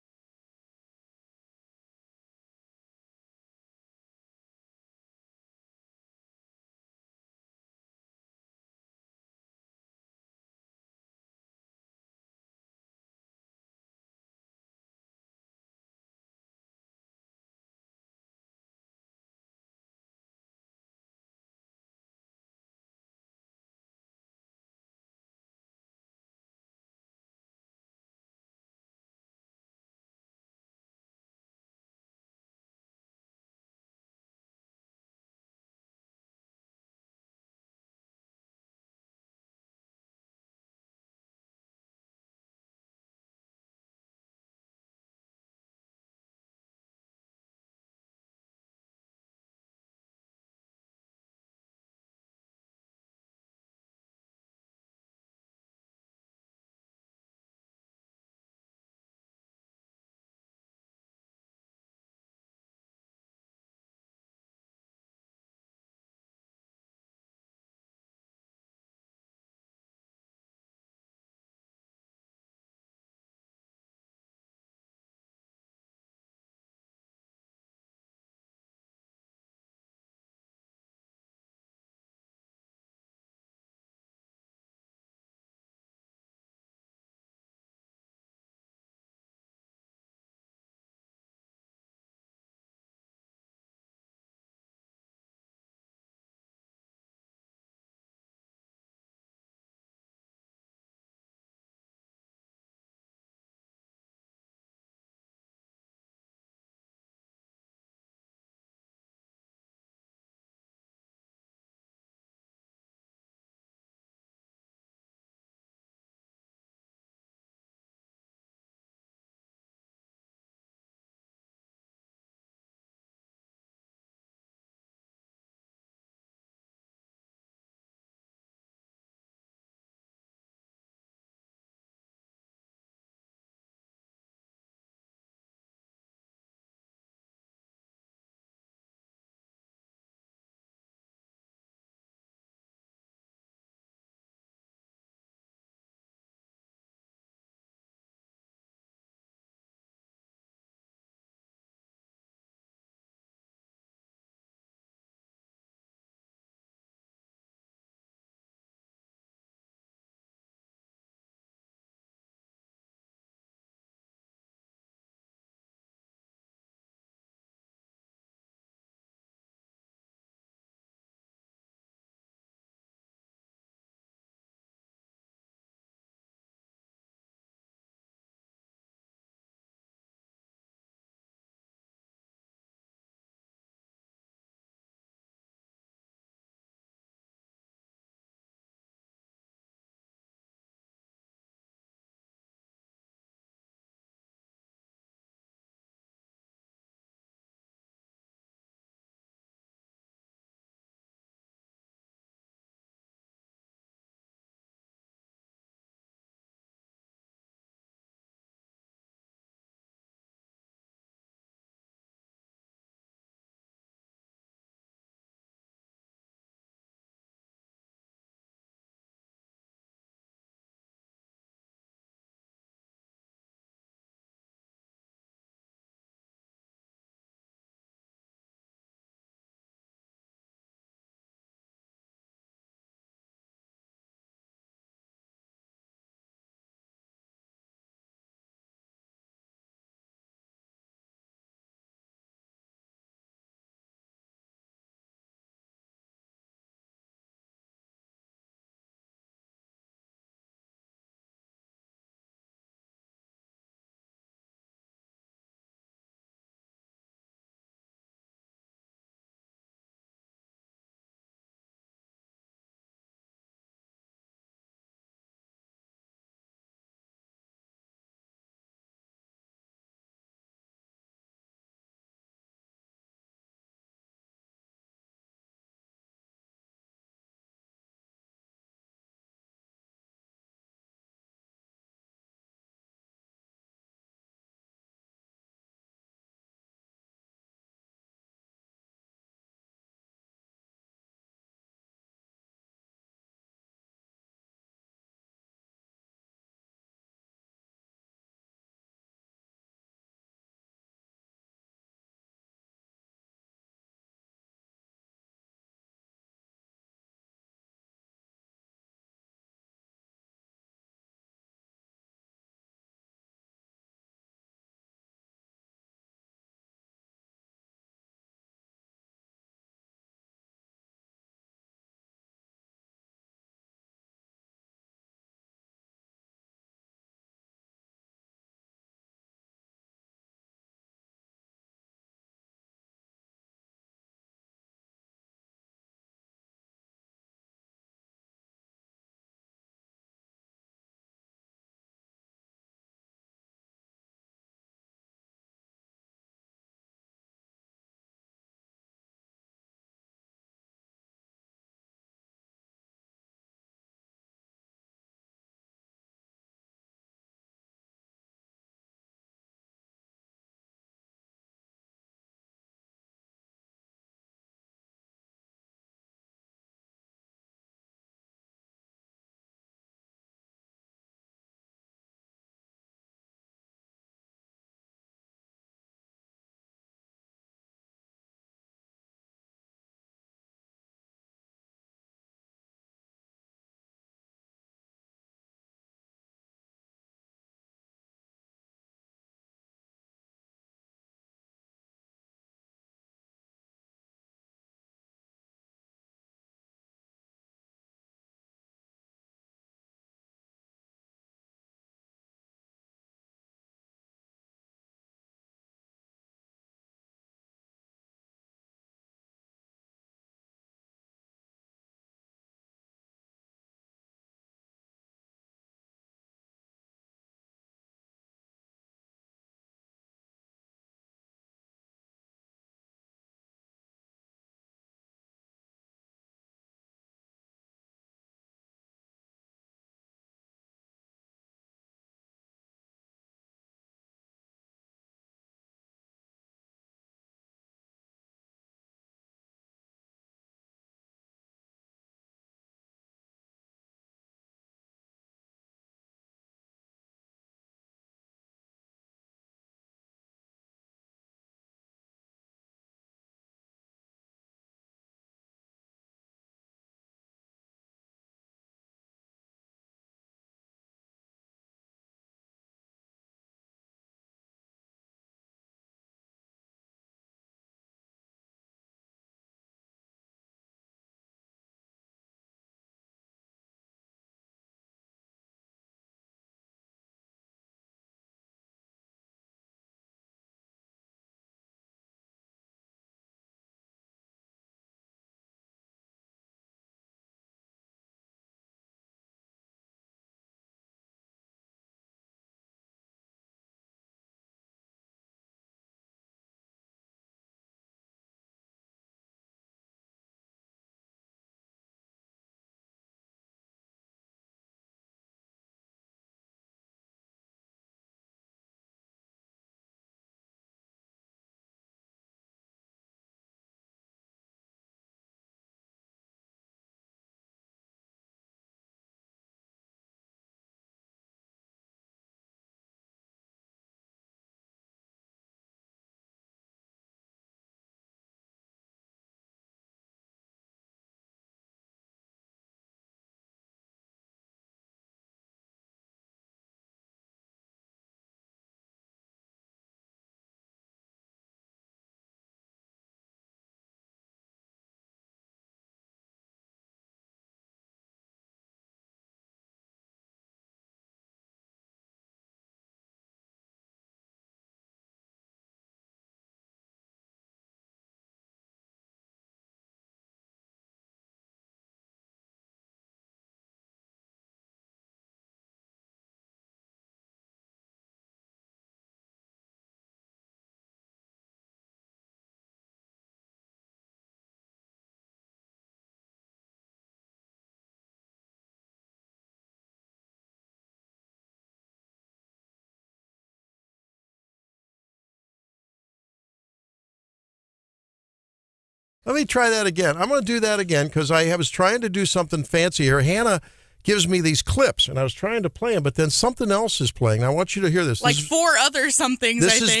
A: Let me try that again. I'm going to do that again because I was trying to do something fancy here. Hannah gives me these clips, and I was trying to play them, but then something else is playing. I want you to hear this.
E: Like four other somethings,
A: This
E: I
A: is
E: think.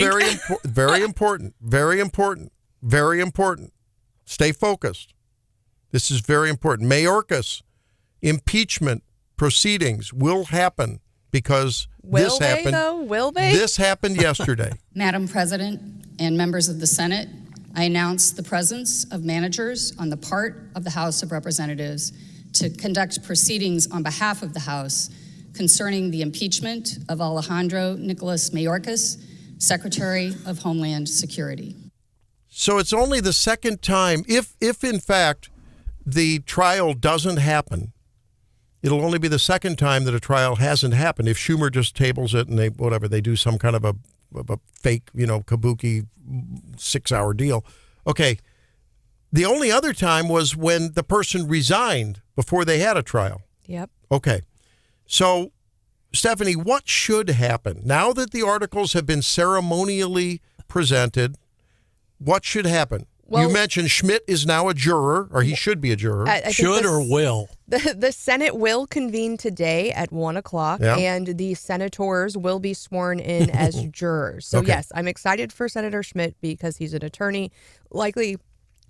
A: very important, very important, very important. Stay focused. This is very important. Mayorkas impeachment proceedings will happen because this happened.
C: Will they?
A: This happened yesterday.
I: Madam President and members of the Senate, I announce the presence of managers on the part of the House of Representatives to conduct proceedings on behalf of the House concerning the impeachment of Alejandro Nicolas Mayorkas, Secretary of Homeland Security.
A: So it's only the second time, if in fact the trial doesn't happen, it'll only be the second time that a trial hasn't happened. If Schumer just tables it and they do some kind of a fake, kabuki 6-hour deal. Okay. The only other time was when the person resigned before they had a trial.
C: Yep.
A: Okay. So, Stephanie, what should happen? Now that the articles have been ceremonially presented, what should happen?
C: Well,
A: you mentioned Schmidt is now a juror, or he should be a juror.
C: I
B: Should or will?
C: The Senate will convene today at 1:00, and the senators will be sworn in as jurors. So,
A: Okay.
C: yes, I'm excited for Senator Schmidt because he's an attorney, likely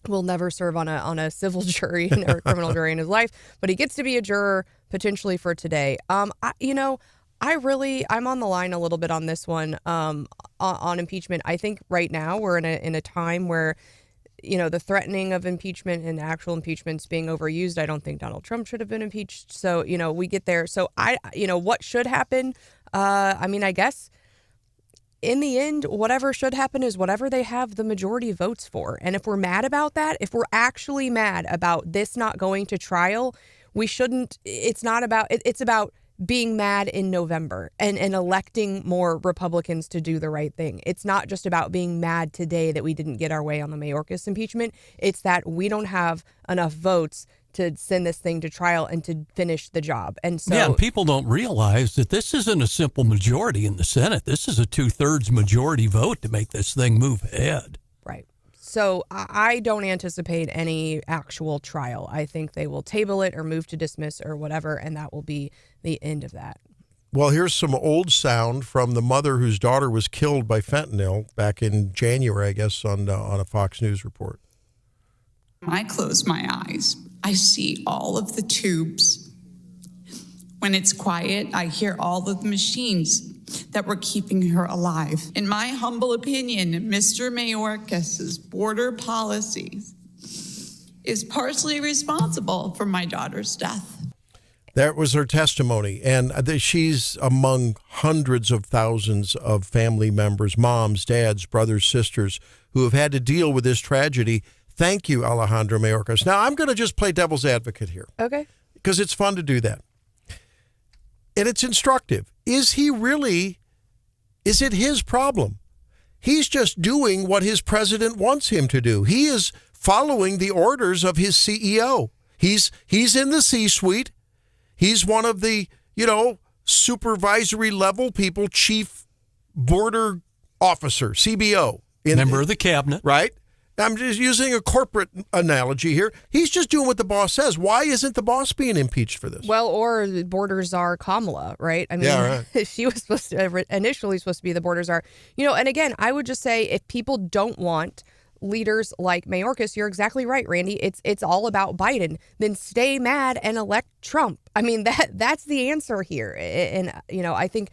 C: will never serve on a civil jury or criminal jury in his life, but he gets to be a juror potentially for today. I'm on the line a little bit on this one on impeachment. I think right now we're in a time where the threatening of impeachment and actual impeachments being overused. I don't think Donald Trump should have been impeached. So, we get there. So what should happen? I guess in the end, whatever should happen is whatever they have the majority votes for. And if we're mad about that, if we're actually mad about this not going to trial, we shouldn't. It's about being mad in November and electing more Republicans to do the right thing. It's not just about being mad today that we didn't get our way on the Mayorkas impeachment. It's that we don't have enough votes to send this thing to trial and to finish the job. And so,
B: and people don't realize that this isn't a simple majority in the Senate. This is a 2/3 majority vote to make this thing move ahead.
C: Right. So I don't anticipate any actual trial. I think they will table it or move to dismiss or whatever, and that will be the end of that.
A: Well, here's some old sound from the mother whose daughter was killed by fentanyl back in January, I guess, on a Fox News report.
J: I close my eyes. I see all of the tubes. When it's quiet, I hear all of the machines that were keeping her alive. In my humble opinion, Mr. Mayorkas's border policies is partially responsible for my daughter's death.
A: That was her testimony, and she's among hundreds of thousands of family members, moms, dads, brothers, sisters, who have had to deal with this tragedy. Thank you, Alejandro Mayorkas. Now, I'm going to just play devil's advocate here.
C: Okay.
A: Because it's fun to do that. And it's instructive. Is it his problem? He's just doing what his president wants him to do. He is following the orders of his CEO. He's in the C-suite. He's one of the, supervisory level people, chief border officer, CBO.
B: Member of the cabinet.
A: Right? I'm just using a corporate analogy here. He's just doing what the boss says. Why isn't the boss being impeached for this?
C: Well, or the border czar Kamala, right? I mean,
A: right.
C: She was initially supposed to be the border czar. And again, I would just say if people don't want leaders like Mayorkas, you're exactly right, Randy. It's all about Biden. Then stay mad and elect Trump. I mean, that's the answer here. And I think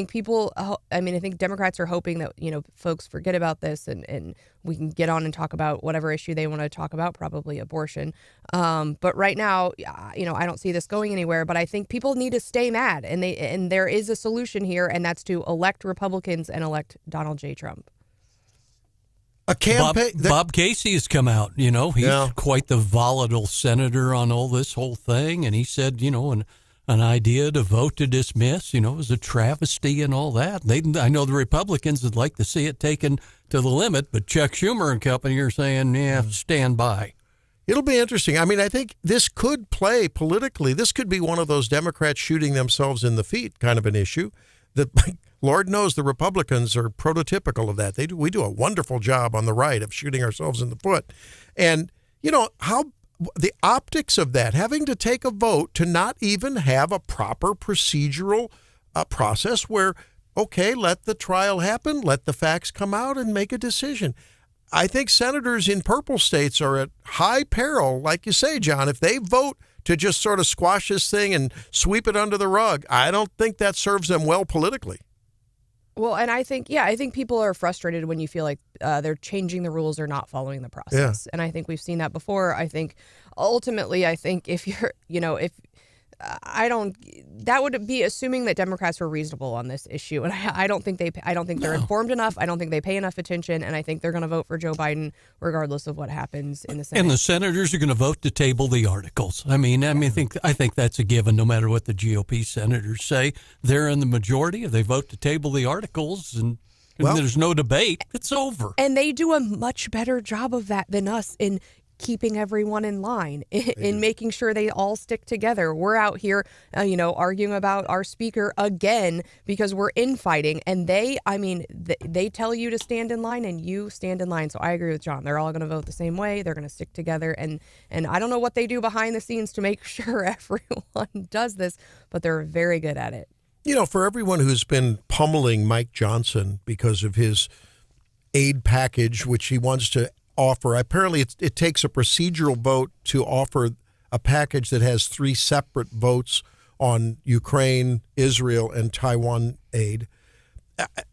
C: people. I think Democrats are hoping that folks forget about this and we can get on and talk about whatever issue they want to talk about, probably abortion. But right now, I don't see this going anywhere. But I think people need to stay mad, and there is a solution here, and that's to elect Republicans and elect Donald J. Trump.
A: A campaign.
B: Bob Casey has come out. He's quite the volatile senator on all this whole thing, and he said, an idea to vote to dismiss, is a travesty and all that. I know the Republicans would like to see it taken to the limit, but Chuck Schumer and company are saying, stand by.
A: It'll be interesting. I mean, I think this could play politically. This could be one of those Democrats shooting themselves in the feet kind of an issue that, Lord knows, the Republicans are prototypical of that. We do a wonderful job on the right of shooting ourselves in the foot. And, how the optics of that, having to take a vote to not even have a proper procedural process where, okay, let the trial happen, let the facts come out and make a decision. I think senators in purple states are at high peril, like you say, John. If they vote to just sort of squash this thing and sweep it under the rug, I don't think that serves them well politically.
C: Well, and I think people are frustrated when you feel like they're changing the rules or not following the process. And I think we've seen that before. I think ultimately, if you're, that would be assuming that Democrats were reasonable on this issue. And I don't think they're informed enough. I don't think they pay enough attention. And I think they're going to vote for Joe Biden regardless of what happens in the Senate.
B: And the senators are going to vote to table the articles. I think that's a given. No matter what the GOP senators say, they're in the majority. If they vote to table the articles and there's no debate, it's over.
C: And they do a much better job of that than us in keeping everyone in line, in making sure they all stick together. We're out here, arguing about our speaker again because we're infighting, and they tell you to stand in line, and you stand in line. So I agree with John. They're all going to vote the same way. They're going to stick together, and I don't know what they do behind the scenes to make sure everyone does this, but they're very good at it.
A: For everyone who's been pummeling Mike Johnson because of his aid package, which he wants to offer. Apparently, it takes a procedural vote to offer a package that has 3 separate votes on Ukraine, Israel, and Taiwan aid.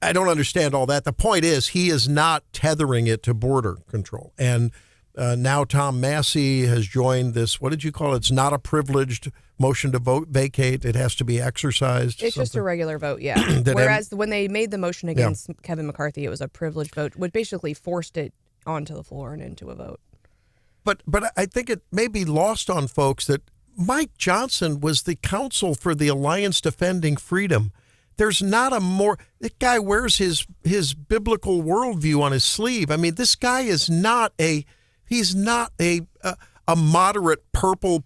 A: I don't understand all that. The point is he is not tethering it to border control. And now Tom Massey has joined this, what did you call it? It's not a privileged motion to vote vacate. It has to be exercised.
C: It's just a regular vote, yeah. Whereas when they made the motion against Kevin McCarthy, it was a privileged vote, which basically forced it onto the floor and into a vote.
A: But I think it may be lost on folks that Mike Johnson was the counsel for the Alliance Defending Freedom. There's not a more, that guy wears his biblical worldview on his sleeve. I mean, this guy is not he's not a moderate purple,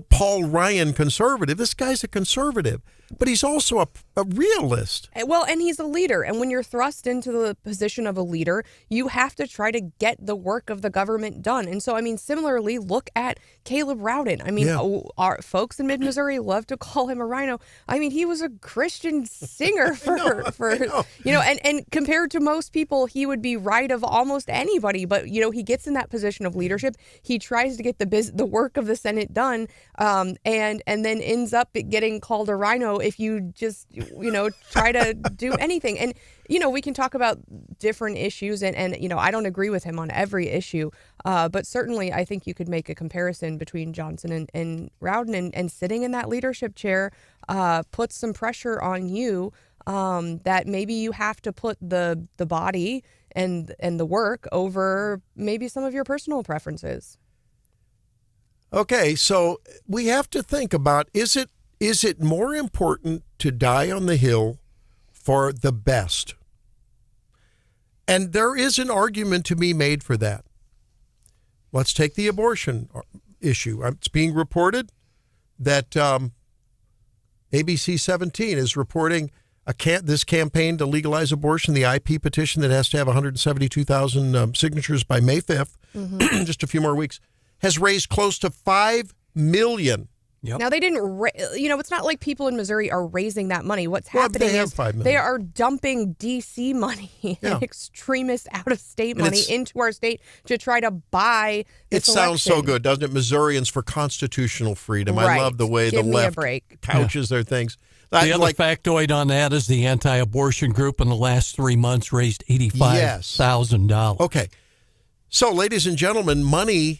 A: Paul Ryan conservative. This guy's a conservative, but he's also a realist.
C: Well, and he's a leader. And when you're thrust into the position of a leader, you have to try to get the work of the government done. And so, similarly, look at Caleb Rowden. Our folks in mid-Missouri love to call him a rhino. He was a Christian singer and compared to most people, he would be right of almost anybody. But, he gets in that position of leadership. He tries to get the work of the Senate done, and then ends up getting called a rhino if you just, try to do anything. And, we can talk about different issues and I don't agree with him on every issue. But certainly I think you could make a comparison between Johnson and Rowden and sitting in that leadership chair puts some pressure on you that maybe you have to put the body and the work over maybe some of your personal preferences.
A: Okay, so we have to think about, is it more important to die on the Hill for the best? And there is an argument to be made for that. Let's take the abortion issue. It's being reported that ABC 17 is reporting this campaign to legalize abortion, the IP petition that has to have 172,000 signatures by May 5th, just a few more weeks, has raised close to $5 million.
B: Yep.
C: Now, they didn't, it's not like people in Missouri are raising that money. What's happening is they are dumping D.C. money and extremist out-of-state money into our state to try to buy this election.
A: Sounds so good, doesn't it? Missourians for constitutional freedom. Right. I love the way the left couches their things.
B: The other factoid on that is the anti-abortion group in the last 3 months raised $85,000.
A: Okay. So, ladies and gentlemen, money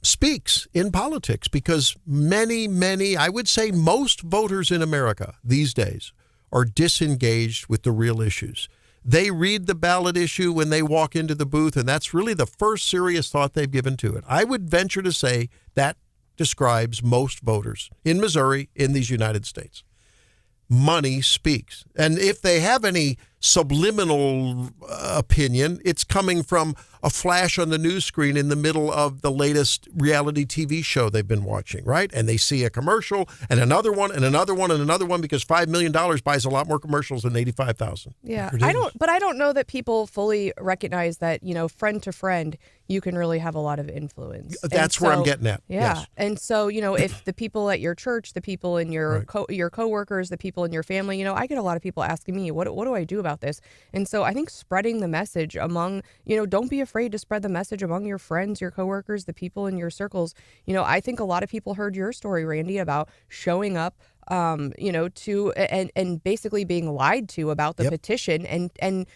A: speaks in politics because many, I would say most voters in America these days are disengaged with the real issues. They read the ballot issue when they walk into the booth, and that's really the first serious thought they've given to it. I would venture to say that describes most voters in Missouri, in these United States. Money speaks. And if they have any subliminal opinion. It's coming from a flash on the news screen in the middle of the latest reality TV show they've been watching, right? And they see a commercial and another one and another one and another one because $5 million buys a lot more commercials than 85,000.
C: Yeah, I don't know that people fully recognize that, friend to friend, you can really have a lot of influence.
A: That's where I'm getting at.
C: Yeah.
A: Yes.
C: And so, if the people at your church, the people in your your coworkers, the people in your family, I get a lot of people asking me, what do I do about this? And so I think spreading the message among, don't be afraid to spread the message among your friends, your coworkers, the people in your circles. I think a lot of people heard your story, Randy, about showing up to and basically being lied to about the petition and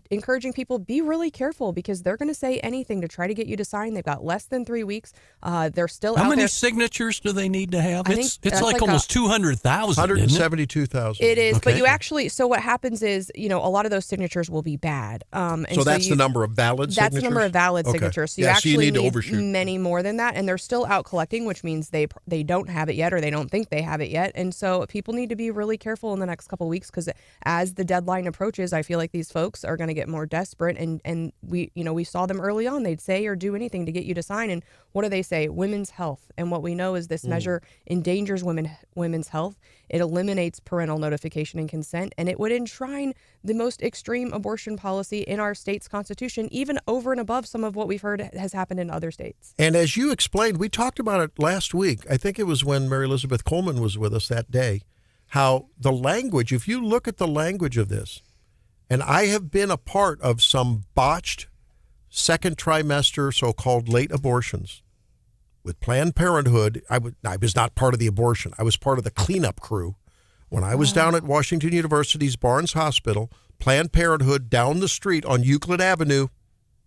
C: encouraging people, be really careful because they're going to say anything to try to get you to sign. They've got less than 3 weeks. They're still
B: How
C: out
B: many
C: there.
B: signatures do they need to have?
C: I
B: It's
C: think
B: like almost 200,000.
A: 172,000.
C: It is,
B: Okay.
C: but you actually, so what happens is, a lot of those signatures will be bad. And
A: So that's the number of valid signatures?
C: That's the number of valid
A: Okay.
C: signatures. So
A: Yeah,
C: you
A: so
C: actually
A: need to
C: need
A: overshoot.
C: many more than that, and they're still out collecting, which means they don't have it yet or they don't think they have it yet. And so people need to be really careful in the next couple of weeks because as the deadline approaches, I feel like these folks are going to get more desperate. And we saw them early on. They'd say or do anything to get you to sign. And what do they say? Women's health. And what we know is this measure endangers women's health. It eliminates parental notification and consent, and it would enshrine the most extreme abortion policy in our state's constitution, even over and above some of what we've heard has happened in other states.
A: And as you explained, we talked about it last week. I think it was when Mary Elizabeth Coleman was with us that day, how the language, if you look at the language of this, and I have been a part of some botched second trimester, so-called late abortions. With Planned Parenthood, I was not part of the abortion. I was part of the cleanup crew. When I was down at Washington University's Barnes Hospital, Planned Parenthood down the street on Euclid Avenue,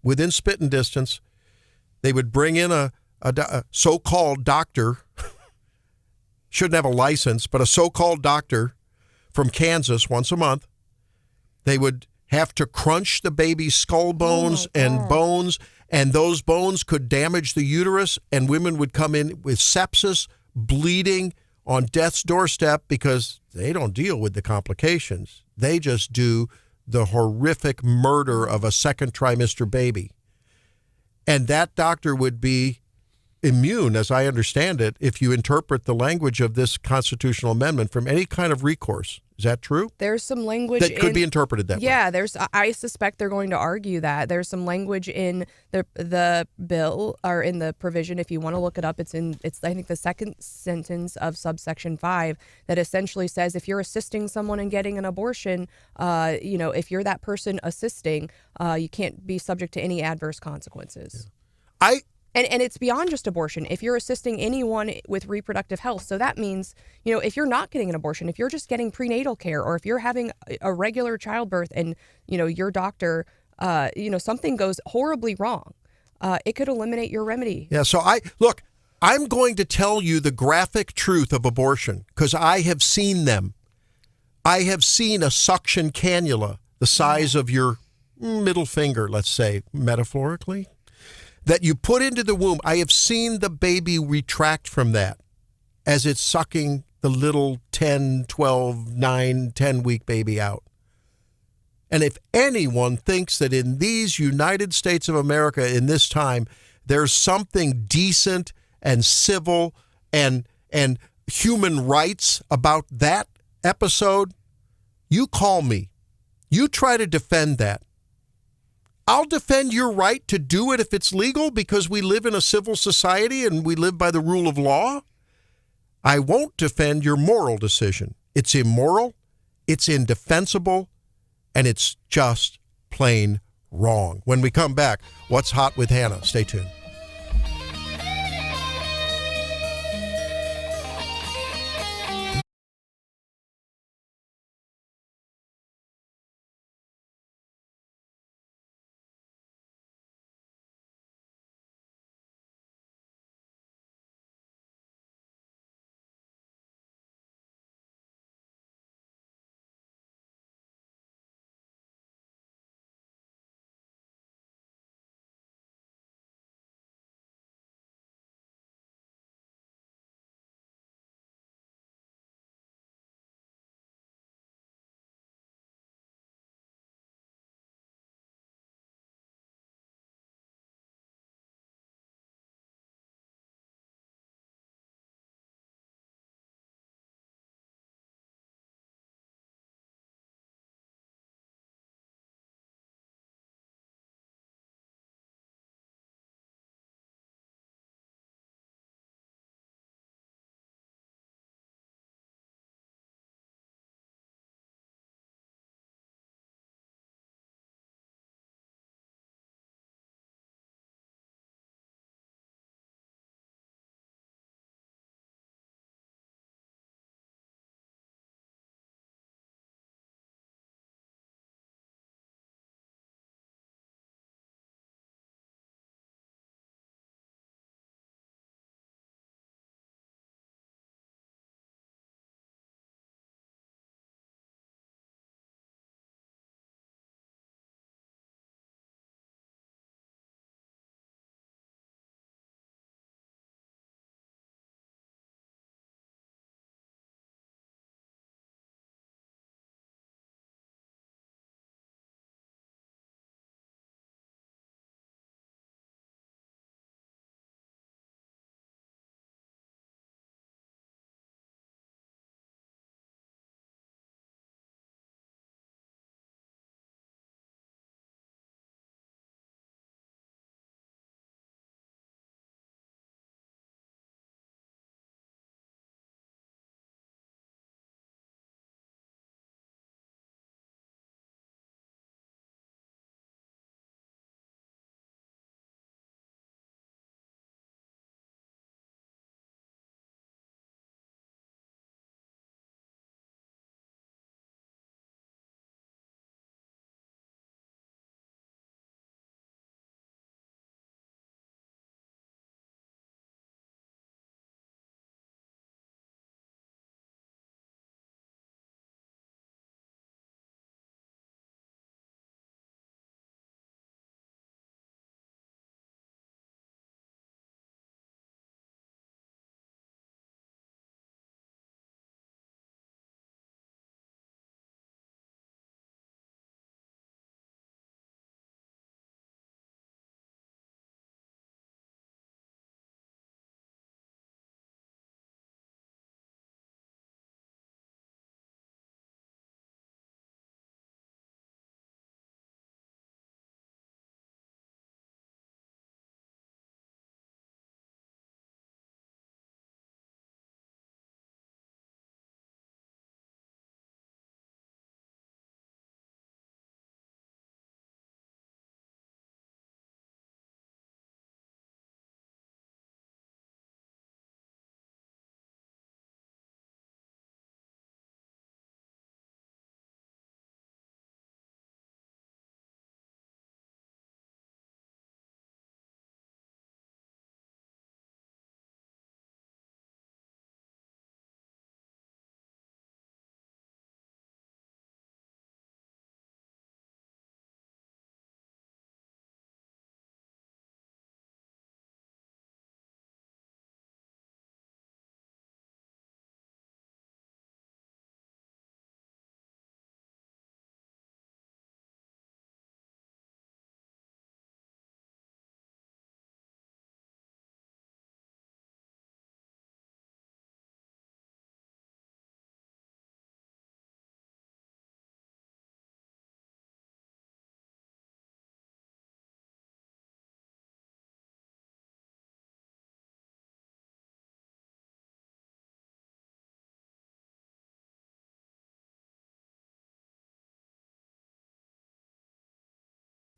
A: within spitting distance, they would bring in a so-called doctor, shouldn't have a license, but a so-called doctor from Kansas once a month. They would have to crunch the baby's skull bones and bones, and those bones could damage the uterus, and women would come in with sepsis, bleeding, on death's doorstep because they don't deal with the complications. They just do the horrific murder of a second trimester baby. And that doctor would be immune, as I understand it, if you interpret the language of this constitutional amendment from any kind of recourse. Is that true?
C: There's some language
A: that could be interpreted that way.
C: Yeah, I suspect they're going to argue that. There's some language in the bill or in the provision. If you want to look it up, it's I think the second sentence of subsection 5 that essentially says if you're assisting someone in getting an abortion, if you're that person assisting, you can't be subject to any adverse consequences.
A: Yeah.
C: And it's beyond just abortion. If you're assisting anyone with reproductive health, so that means, if you're not getting an abortion, if you're just getting prenatal care, or if you're having a regular childbirth and, your doctor, something goes horribly wrong, it could eliminate your remedy.
A: Yeah, so I'm going to tell you the graphic truth of abortion because I have seen them. I have seen a suction cannula the size of your middle finger, let's say, metaphorically, that you put into the womb. I have seen the baby retract from that as it's sucking the little 10, 12, 9, 10-week baby out. And if anyone thinks that in these United States of America in this time, there's something decent and civil and human rights about that episode, you call me. You try to defend that. I'll defend your right to do it if it's legal because we live in a civil society and we live by the rule of law. I won't defend your moral decision. It's immoral, it's indefensible, and it's just plain wrong. When we come back, what's hot with Hannah? Stay tuned.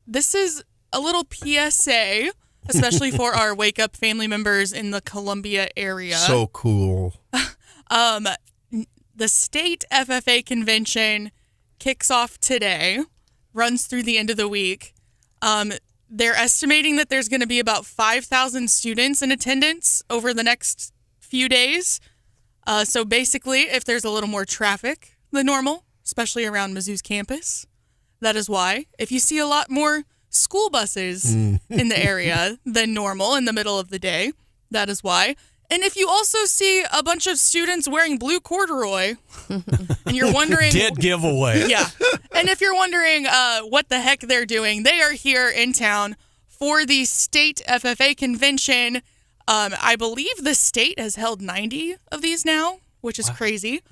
E: this is a little PSA, especially for our Wake Up family members in the Columbia area.
A: So cool.
E: The state FFA convention kicks off today, runs through the end of the week. They're estimating that there's going to be about 5,000 students in attendance over the next few days. So basically, if there's a little more traffic than normal, especially around Mizzou's campus, that is why. If you see a lot more school buses in the area than normal in the middle of the day, that is why. And if you also see a bunch of students wearing blue corduroy, and you're wondering...
B: Dead giveaway.
E: Yeah. And if you're wondering what the heck they're doing, they are here in town for the state FFA convention. I believe the state has held 90 of these now, which is crazy.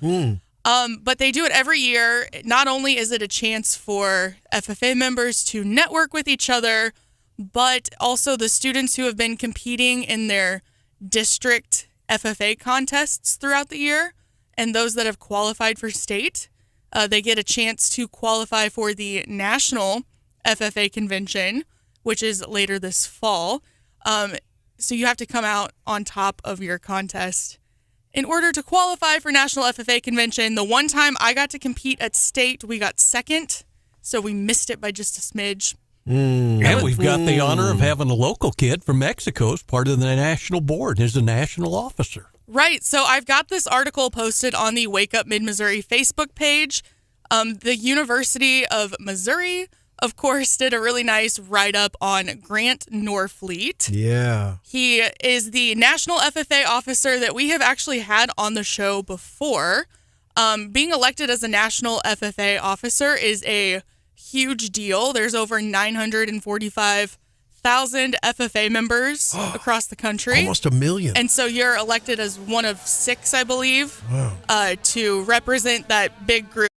E: But they do it every year. Not only is it a chance for FFA members to network with each other, but also the students who have been competing in their district FFA contests throughout the year, and those that have qualified for state, they get a chance to qualify for the national FFA convention, which is later this fall. So you have to come out on top of your contest in order to qualify for national FFA convention. The one time I got to compete at state, we got second, so we missed it by just a smidge.
B: And we've got the honor of having a local kid from Mexico as part of the national board as a national officer.
E: Right. So I've got this article posted on the Wake Up Mid-Missouri Facebook page. The University of Missouri, of course, did a really nice write-up on Grant Norfleet.
A: Yeah.
E: He is the national FFA officer that we have actually had on the show before. Being elected as a national FFA officer is a huge deal. There's over 945,000 FFA members across the country.
A: Almost a million.
E: And so you're elected as one of 6, I believe, to represent that big group.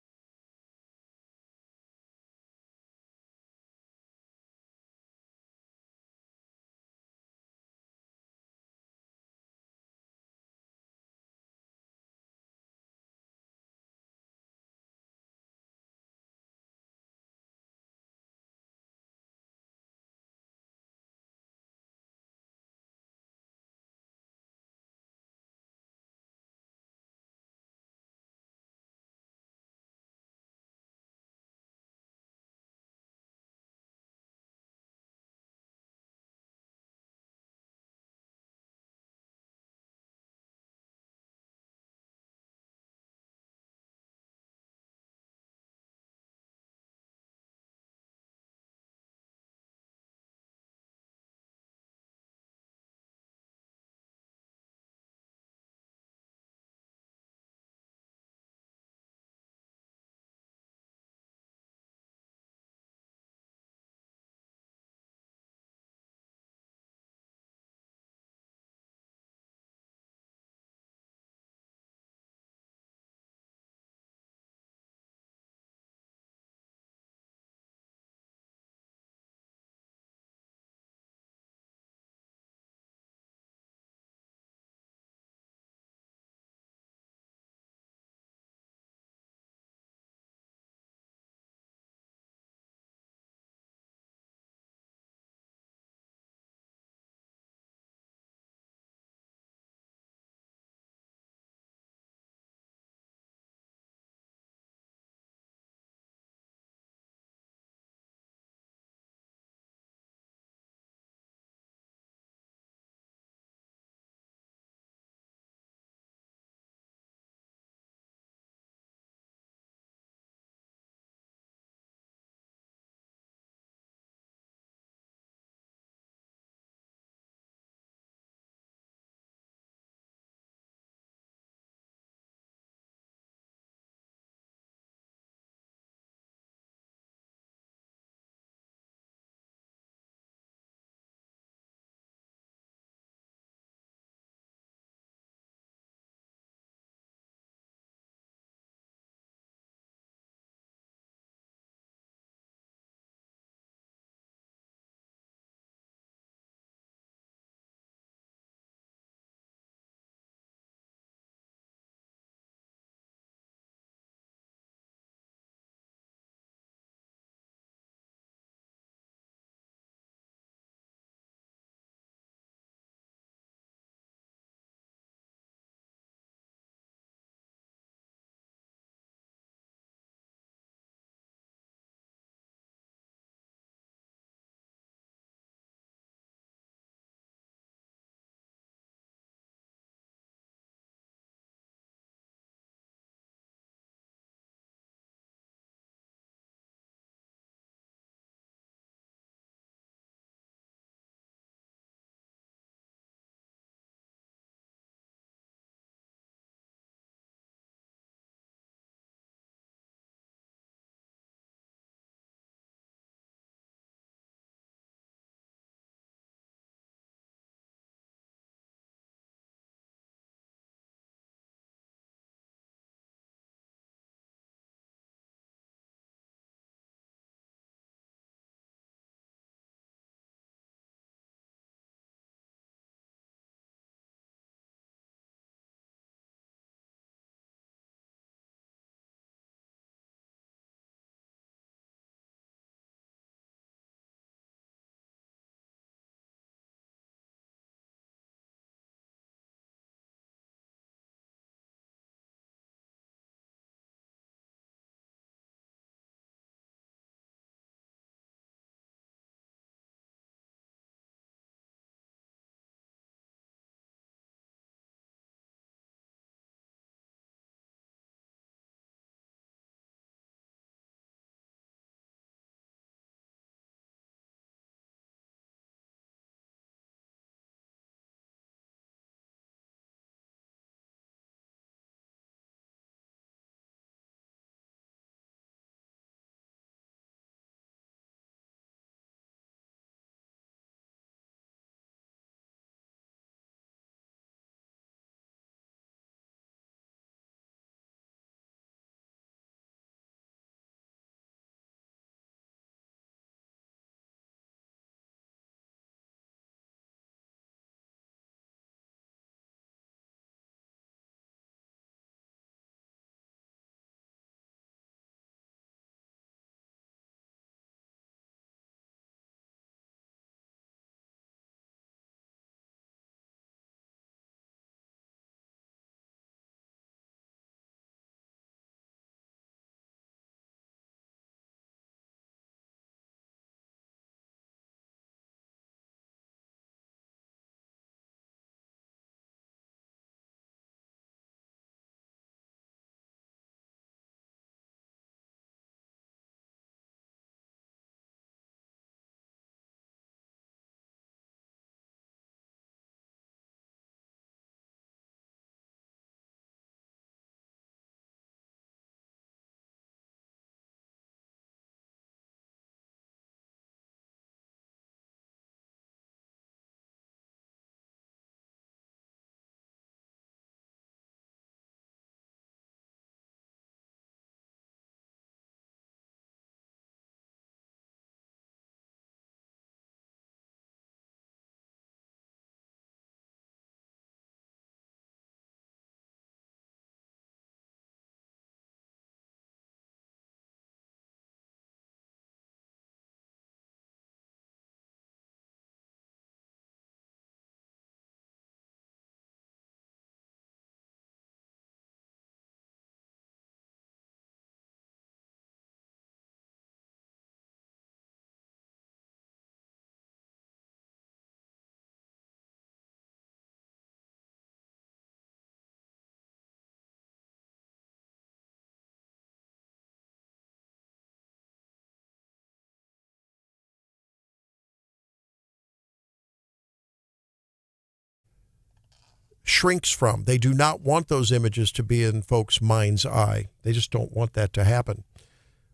A: shrinks from. They do not want those images to be in folks' mind's eye. They just don't want that to happen.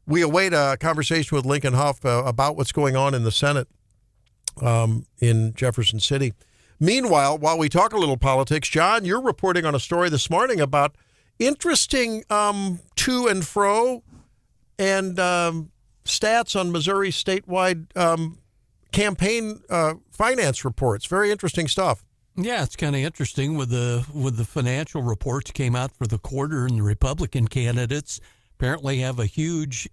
A: We await a conversation with Lincoln Hough about what's going on in the Senate in Jefferson City. Meanwhile, while we talk a little politics, John, you're reporting on a story this morning about interesting to and fro and stats on Missouri statewide campaign finance reports. Very interesting stuff.
B: Yeah, it's kind of interesting with the financial reports came out for the quarter, and the Republican candidates apparently have a huge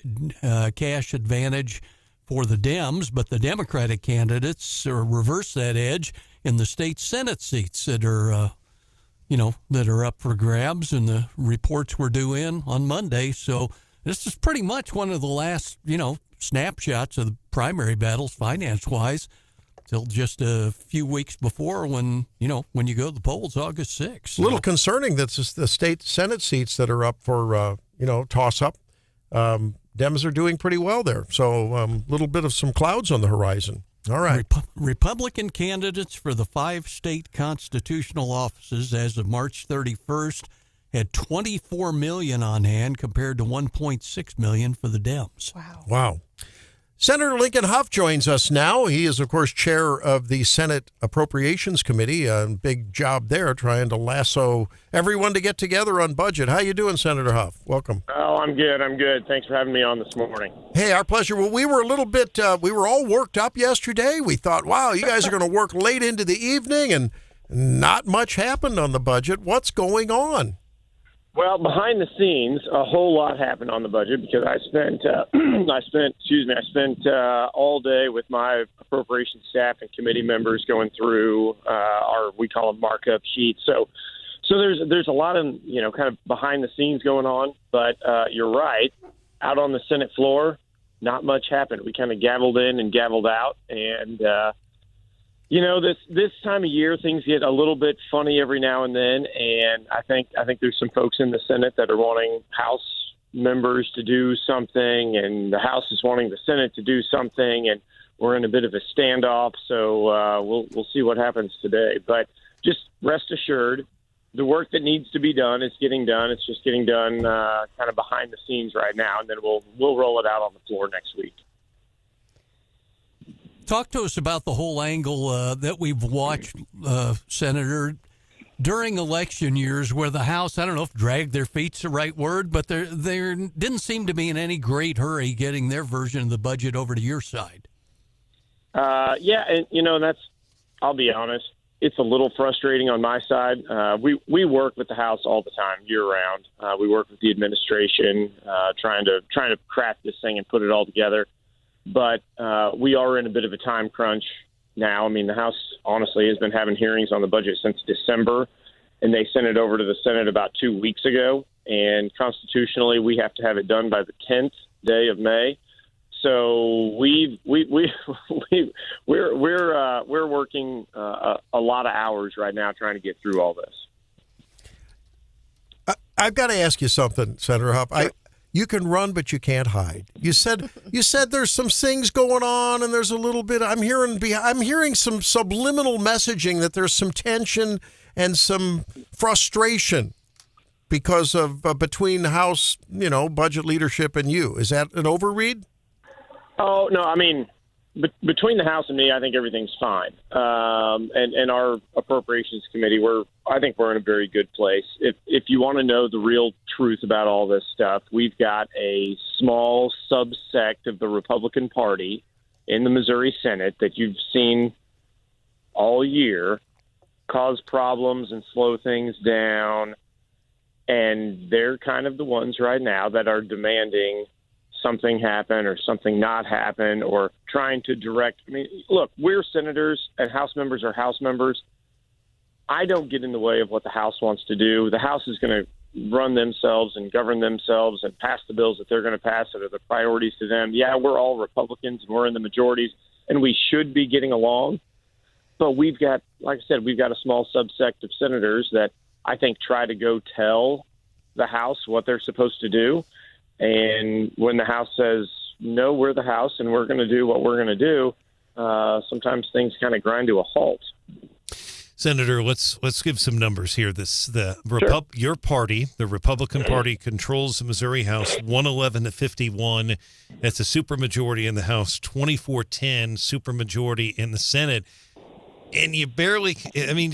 B: cash advantage for the Dems, but the Democratic candidates reverse that edge in the state Senate seats that are that are up for grabs, and the reports were due in on Monday. So this is pretty much one of the last snapshots of the primary battles finance-wise till just a few weeks before when you go to the polls August 6th.
A: A little concerning that the state Senate seats that are up for toss-up. Dems are doing pretty well there. So a little bit of some clouds on the horizon. All right.
B: Republican candidates for the 5 state constitutional offices as of March 31st had $24 million on hand compared to $1.6 million for the Dems.
A: Wow. Senator Lincoln Hough joins us now. He is, of course, chair of the Senate Appropriations Committee. A big job there trying to lasso everyone to get together on budget. How you doing, Senator Hough? Welcome.
K: Oh, I'm good. Thanks for having me on this morning.
A: Hey, our pleasure. Well, we were a little bit, we were all worked up yesterday. We thought, wow, you guys are going to work late into the evening, and not much happened on the budget. What's going on?
K: Well, behind the scenes, a whole lot happened on the budget because I spent all day with my appropriations staff and committee members going through we call them markup sheets. So there's a lot of kind of behind the scenes going on. But you're right, out on the Senate floor, not much happened. We kind of gavelled in and gavelled out, and this time of year, things get a little bit funny every now and then, and I think there's some folks in the Senate that are wanting House members to do something, and the House is wanting the Senate to do something, and we're in a bit of a standoff. So we'll see what happens today. But just rest assured, the work that needs to be done is getting done. It's just getting done kind of behind the scenes right now, and then we'll roll it out on the floor next week.
B: Talk to us about the whole angle that we've watched, Senator, during election years where the House, I don't know if dragged their feet's the right word, but there didn't seem to be in any great hurry getting their version of the budget over to your side.
K: Yeah, and that's, I'll be honest, it's a little frustrating on my side. We work with the House all the time, year round. We work with the administration, trying to craft this thing and put it all together. But we are in a bit of a time crunch now. I mean, the House, honestly, has been having hearings on the budget since December, and they sent it over to the Senate about 2 weeks ago. And constitutionally, we have to have it done by the 10th day of May. So we're working a lot of hours right now trying to get through all this.
A: I've got to ask you something, Senator Hough. You can run, but you can't hide. You said there's some things going on, and there's a little bit. I'm hearing some subliminal messaging that there's some tension and some frustration because of between House, budget leadership and you. Is that an overread?
K: Oh no, I mean, between the House and me, I think everything's fine. And our appropriations committee, I think we're in a very good place. If you want to know the real truth about all this stuff, we've got a small subsect of the Republican Party in the Missouri Senate that you've seen all year cause problems and slow things down. And they're kind of the ones right now that are demanding something happen or something not happen, or trying to direct. I mean, look, we're senators and House members are House members. I don't get in the way of what the House wants to do. The House is going to run themselves and govern themselves and pass the bills that they're going to pass that are the priorities to them. Yeah, we're all Republicans and we're in the majorities, and we should be getting along. But we've got, like I said, we've got a small subsect of senators that I think try to go tell the House what they're supposed to do. And when the House says, no, we're the House and we're going to do what we're going to do, sometimes things kind of grind to a halt.
F: Senator, let's give some numbers here. Your party, the Republican Party, controls the Missouri House 111-51. That's a supermajority in the House, 24-10 supermajority in the Senate. And you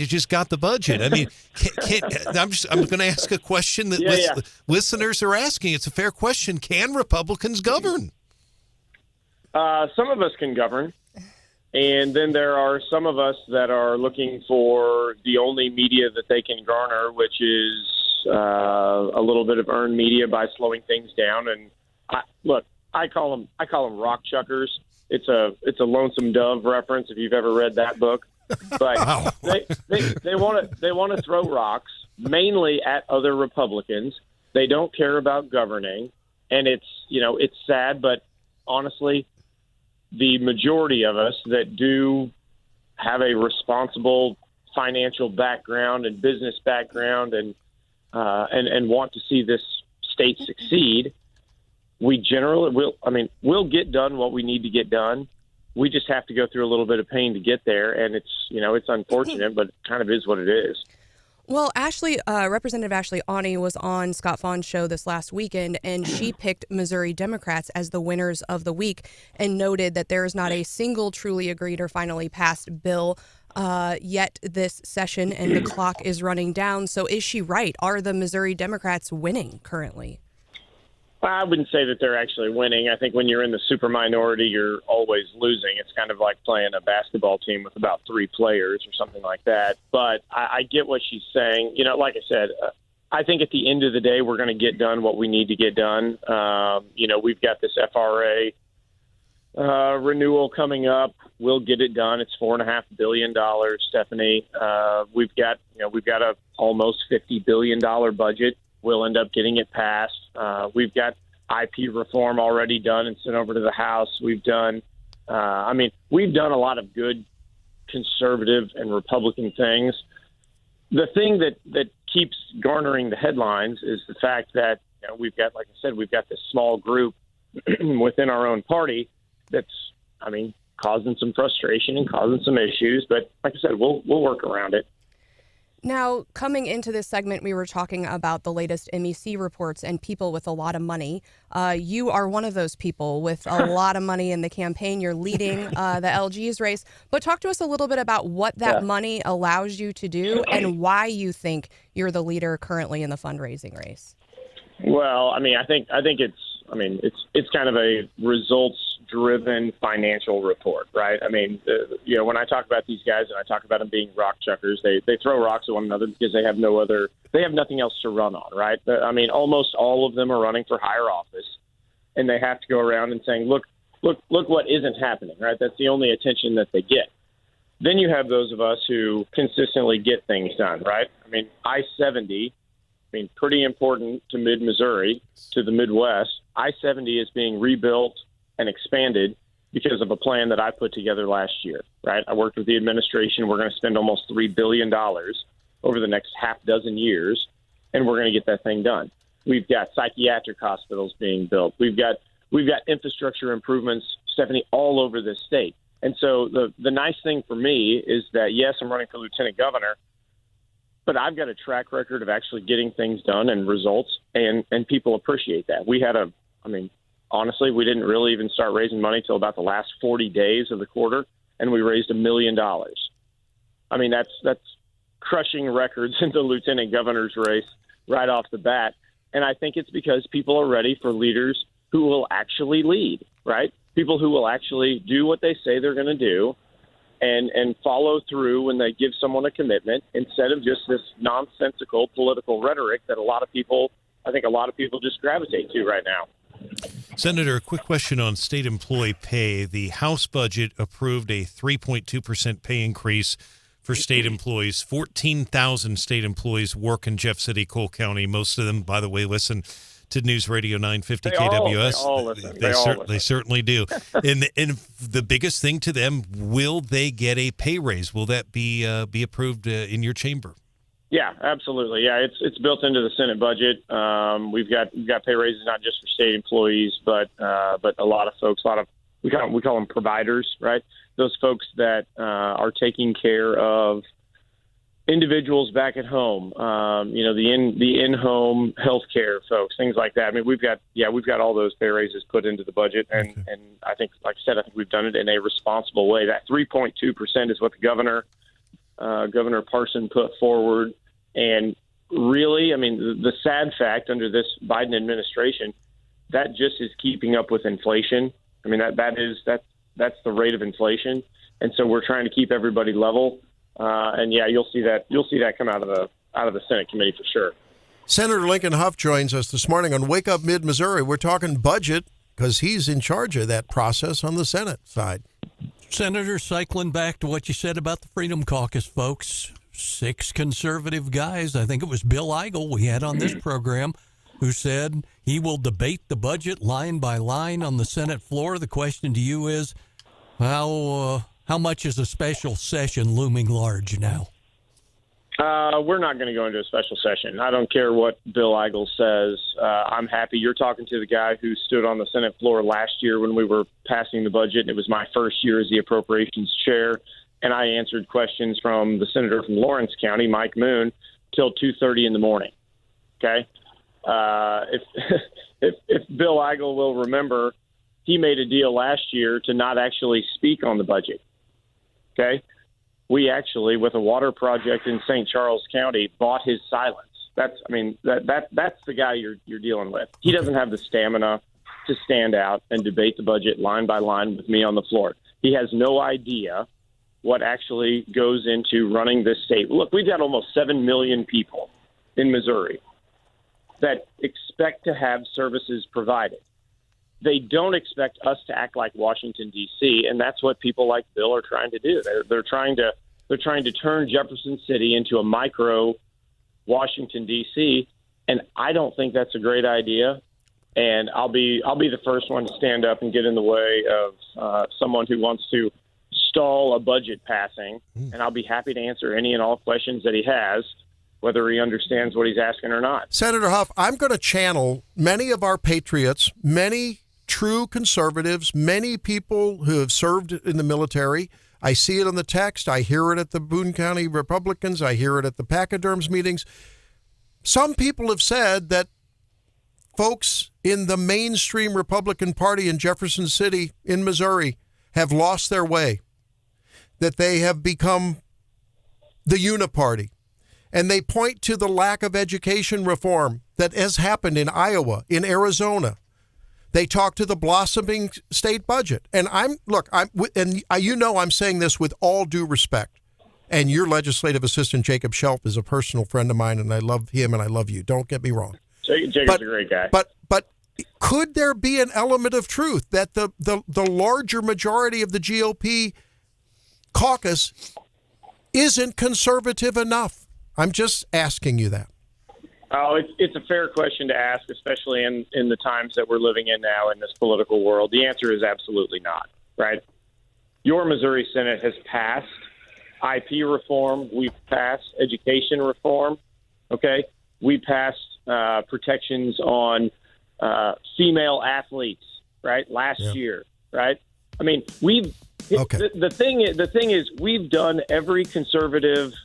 F: just got the budget. I mean, I'm going to ask a question that listeners are asking. It's a fair question. Can Republicans govern?
K: Some of us can govern. And then there are some of us that are looking for the only media that they can garner, which is a little bit of earned media by slowing things down. And I call them rock chuckers. It's a Lonesome Dove reference if you've ever read that book. But
F: wow.
K: they want to throw rocks mainly at other Republicans. They don't care about governing, and it's sad, but honestly, the majority of us that do have a responsible financial background and business background and want to see this state succeed, we generally we'll get done what we need to get done. We just have to go through a little bit of pain to get there, and it's unfortunate, but it kind of is what it is.
C: Well, Representative Ashley Awney was on Scott Fawn's show this last weekend, and she picked Missouri Democrats as the winners of the week and noted that there is not a single truly agreed or finally passed bill yet this session, and the clock is running down. So is she right? Are the Missouri Democrats winning currently?
K: I wouldn't say that they're actually winning. I think when you're in the super minority, you're always losing. It's kind of like playing a basketball team with about 3 players or something like that. But I get what she's saying. Like I said, I think at the end of the day, we're going to get done what we need to get done. We've got this FRA renewal coming up. We'll get it done. It's $4.5 billion, Stephanie. We've got a almost $50 billion budget. We'll end up getting it passed. We've got IP reform already done and sent over to the House. We've done a lot of good conservative and Republican things. The thing that keeps garnering the headlines is the fact that we've got, like I said, we've got this small group within our own party that's, causing some frustration and causing some issues. But like I said, we'll work around it.
C: Now, coming into this segment, we were talking about the latest MEC reports and people with a lot of money. You are one of those people with a lot of money in the campaign. You're leading the LG's race. But talk to us a little bit about what that money allows you to do and why you think you're the leader currently in the fundraising race.
K: Well, I think it's kind of a results-driven financial report, right? When I talk about these guys and I talk about them being rock chuckers, they throw rocks at one another because they have nothing else to run on, right? Almost all of them are running for higher office, and they have to go around and saying, look what isn't happening, right? That's the only attention that they get. Then you have those of us who consistently get things done, right? I-70. Pretty important to mid-Missouri, to the Midwest. I-70 is being rebuilt and expanded because of a plan that I put together last year, right? I worked with the administration. We're going to spend almost $3 billion over the next half dozen years, and we're going to get that thing done. We've got psychiatric hospitals being built. We've got infrastructure improvements, Stephanie, all over this state. And so the nice thing for me is that, yes, I'm running for lieutenant governor, but I've got a track record of actually getting things done and results, and people appreciate that. Honestly, we didn't really even start raising money till about the last 40 days of the quarter, and we raised $1 million. That's crushing records in the lieutenant governor's race right off the bat. And I think it's because people are ready for leaders who will actually lead, right? People who will actually do what they say they're going to do and follow through when they give someone a commitment instead of just this nonsensical political rhetoric that I think a lot of people just gravitate to right now.
F: Senator, a quick question on state employee pay. The House budget approved a 3.2% pay increase for state employees. 14,000 state employees work in Jeff City, Cole County. Most of them, by the way, listen to News Radio 950 KWS. They certainly do. and the biggest thing to them, will they get a pay raise? Will that be approved in your chamber?
K: Yeah, absolutely. Yeah, it's built into the Senate budget. We've got pay raises not just for state employees, but a lot of folks. We call them providers, right? Those folks that are taking care of individuals back at home, the in-home healthcare folks, things like that. I mean, we've got all those pay raises put into the budget, and I think, like I said, I think we've done it in a responsible way. That 3.2% is what the Governor Parson put forward, and really, I mean, the sad fact under this Biden administration, that just is keeping up with inflation. I mean, that's the rate of inflation, and so we're trying to keep everybody level. And you'll see that come out of the Senate committee for sure.
A: Senator Lincoln Hough joins us this morning on Wake Up Mid-Missouri. We're talking budget because he's in charge of that process on the Senate side.
B: Senator, cycling back to what you said about the Freedom Caucus, folks, 6 conservative guys, I think it was Bill Eigel we had on this program, who said he will debate the budget line by line on the Senate floor. The question to you is, how much is a special session looming large now?
K: We're not going to go into a special session. I don't care what Bill Eigel says. I'm happy you're talking to the guy who stood on the Senate floor last year when we were passing the budget, and it was my first year as the appropriations chair, and I answered questions from the senator from Lawrence County, Mike Moon, till 2:30 in the morning. Okay? If Bill Eigel will remember, he made a deal last year to not actually speak on the budget. Okay, we actually, with a water project in St. Charles County, bought his silence. That's the guy you're dealing with. He doesn't have the stamina to stand out and debate the budget line by line with me on the floor. He has no idea what actually goes into running this state. Look, we've got almost 7 million people in Missouri that expect to have services provided. They don't expect us to act like Washington, D.C., and that's what people like Bill are trying to do. They're trying to turn Jefferson City into a micro Washington, D.C., and I don't think that's a great idea. And I'll be the first one to stand up and get in the way of someone who wants to stall a budget passing, and I'll be happy to answer any and all questions that he has, whether he understands what he's asking or not.
A: Senator Hough, I'm going to channel many of our patriots, many true conservatives, many people who have served in the military. I see it on the text. I hear it at the Boone County Republicans. I hear it at the pachyderms meetings. Some people have said that folks in the mainstream Republican Party in Jefferson City in Missouri have lost their way, that they have become the uniparty. And they point to the lack of education reform that has happened in Iowa, in Arizona. They talk to the blossoming state budget. And I'm saying this with all due respect. And your legislative assistant, Jacob Shelf, is a personal friend of mine, and I love him and I love you. Don't get me wrong.
K: Jacob's a great guy.
A: But could there be an element of truth that the larger majority of the GOP caucus isn't conservative enough? I'm just asking you that.
K: Oh, it's a fair question to ask, especially in the times that we're living in now in this political world. The answer is absolutely not, right? Your Missouri Senate has passed IP reform. We've passed education reform, okay? We passed protections on female athletes, right, last year, right? I mean, the thing is we've done every conservative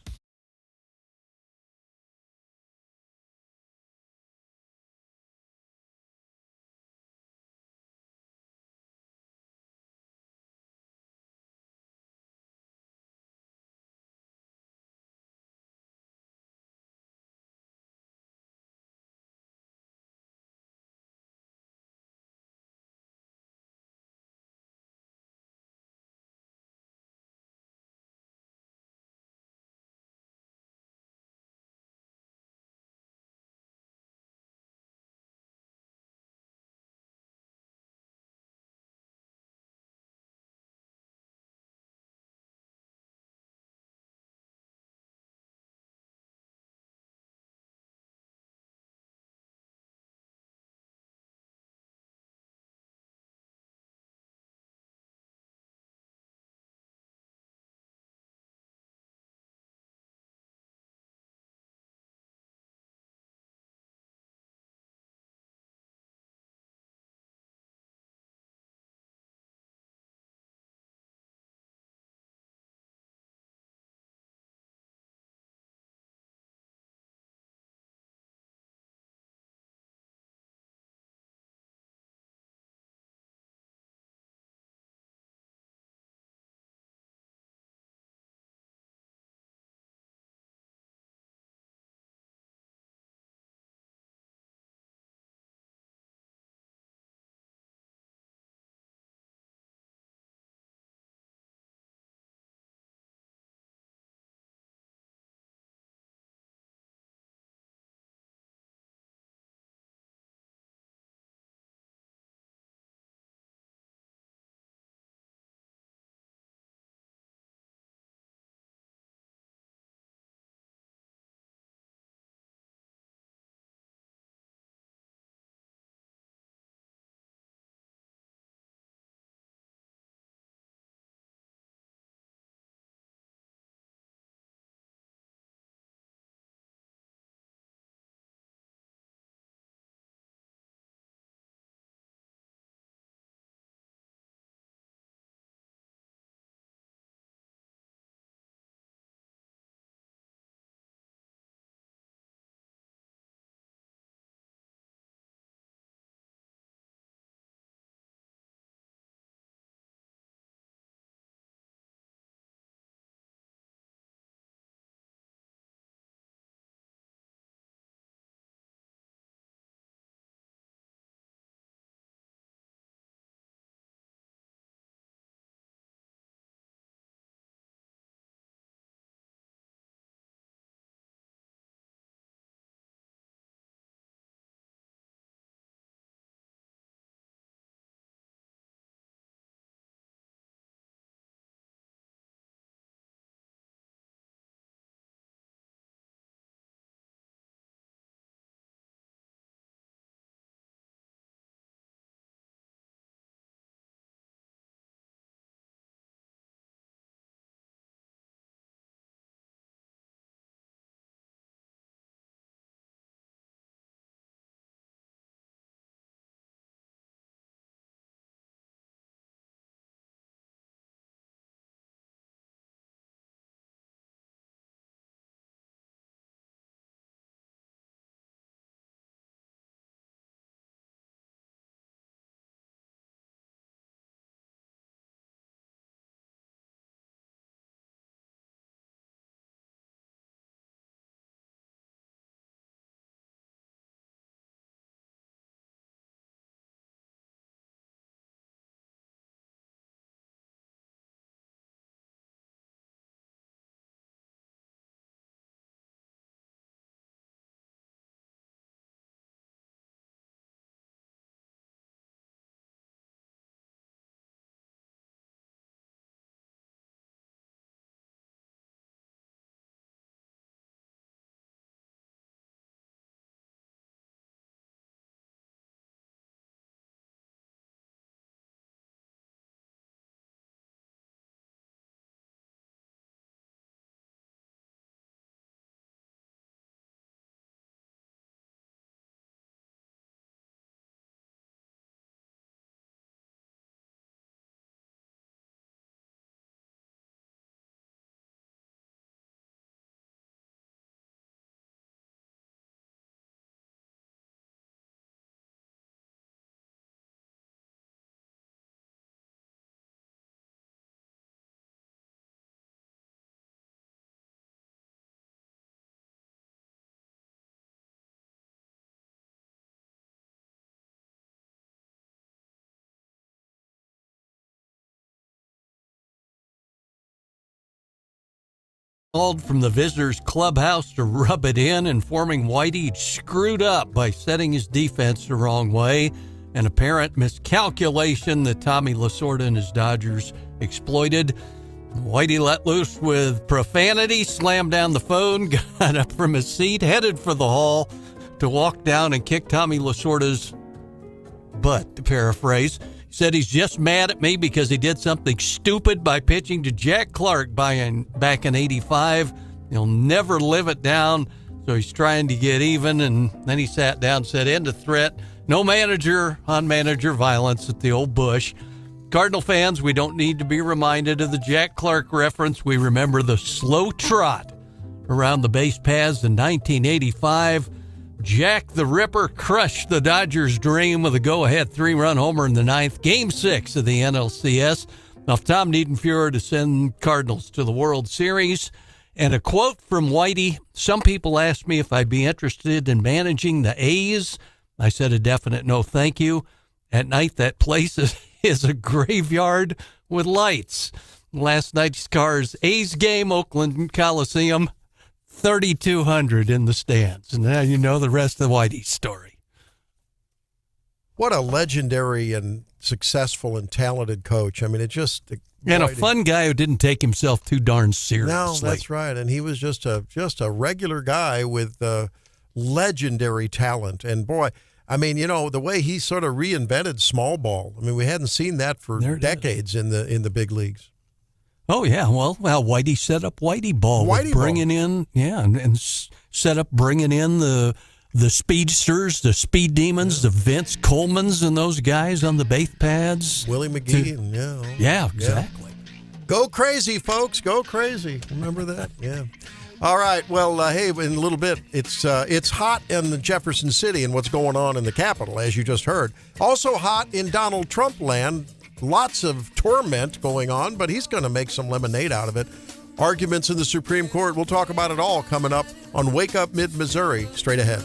B: called from the visitors' clubhouse to rub it in, informing Whitey he'd screwed up by setting his defense the wrong way. An apparent miscalculation that Tommy Lasorda and his Dodgers exploited. Whitey let loose with profanity, slammed down the phone, got up from his seat, headed for the hall to walk down and kick Tommy Lasorda's butt, to paraphrase. He said he's just mad at me because he did something stupid by pitching to Jack Clark back in 85. He'll never live it down, so he's trying to get even. And then he sat down and said, end of threat. No manager on manager violence at the old Busch. Cardinal fans, we don't need to be reminded of the Jack Clark reference. We remember the slow trot around the base paths in 1985. Jack the Ripper crushed the Dodgers' dream with a go-ahead 3-run homer in the ninth, Game 6 of the NLCS. Now, Tom Niedenfuer to send Cardinals to the World Series. And a quote from Whitey, some people asked me if I'd be interested in managing the A's. I said a definite no, thank you. At night, that place is a graveyard with lights. Last night's Cars A's game, Oakland Coliseum, 3,200 in the stands. And now you know the rest of Whitey's story.
A: What a legendary and successful and talented coach. I mean, it just...
B: And a fun guy who didn't take himself too darn seriously.
A: No, that's right. And he was just a regular guy with legendary talent. And boy, I mean, you know, the way he sort of reinvented small ball. I mean, we hadn't seen that for decades in the big leagues.
B: Oh yeah, well, Whitey set up Whitey Ball, bringing in set up bringing in the speedsters, the speed demons, the Vince Colemans, and those guys on the base pads.
A: Willie McGee,
B: yeah, exactly.
A: Go crazy, folks, go crazy. Remember that? Yeah. All right. Well, hey, in a little bit, it's hot in the Jefferson City and what's going on in the Capitol, as you just heard. Also hot in Donald Trump land. Lots of torment going on, but he's going to make some lemonade out of it. Arguments in the Supreme Court. We'll talk about it all coming up on Wake Up Mid-Missouri. Straight ahead.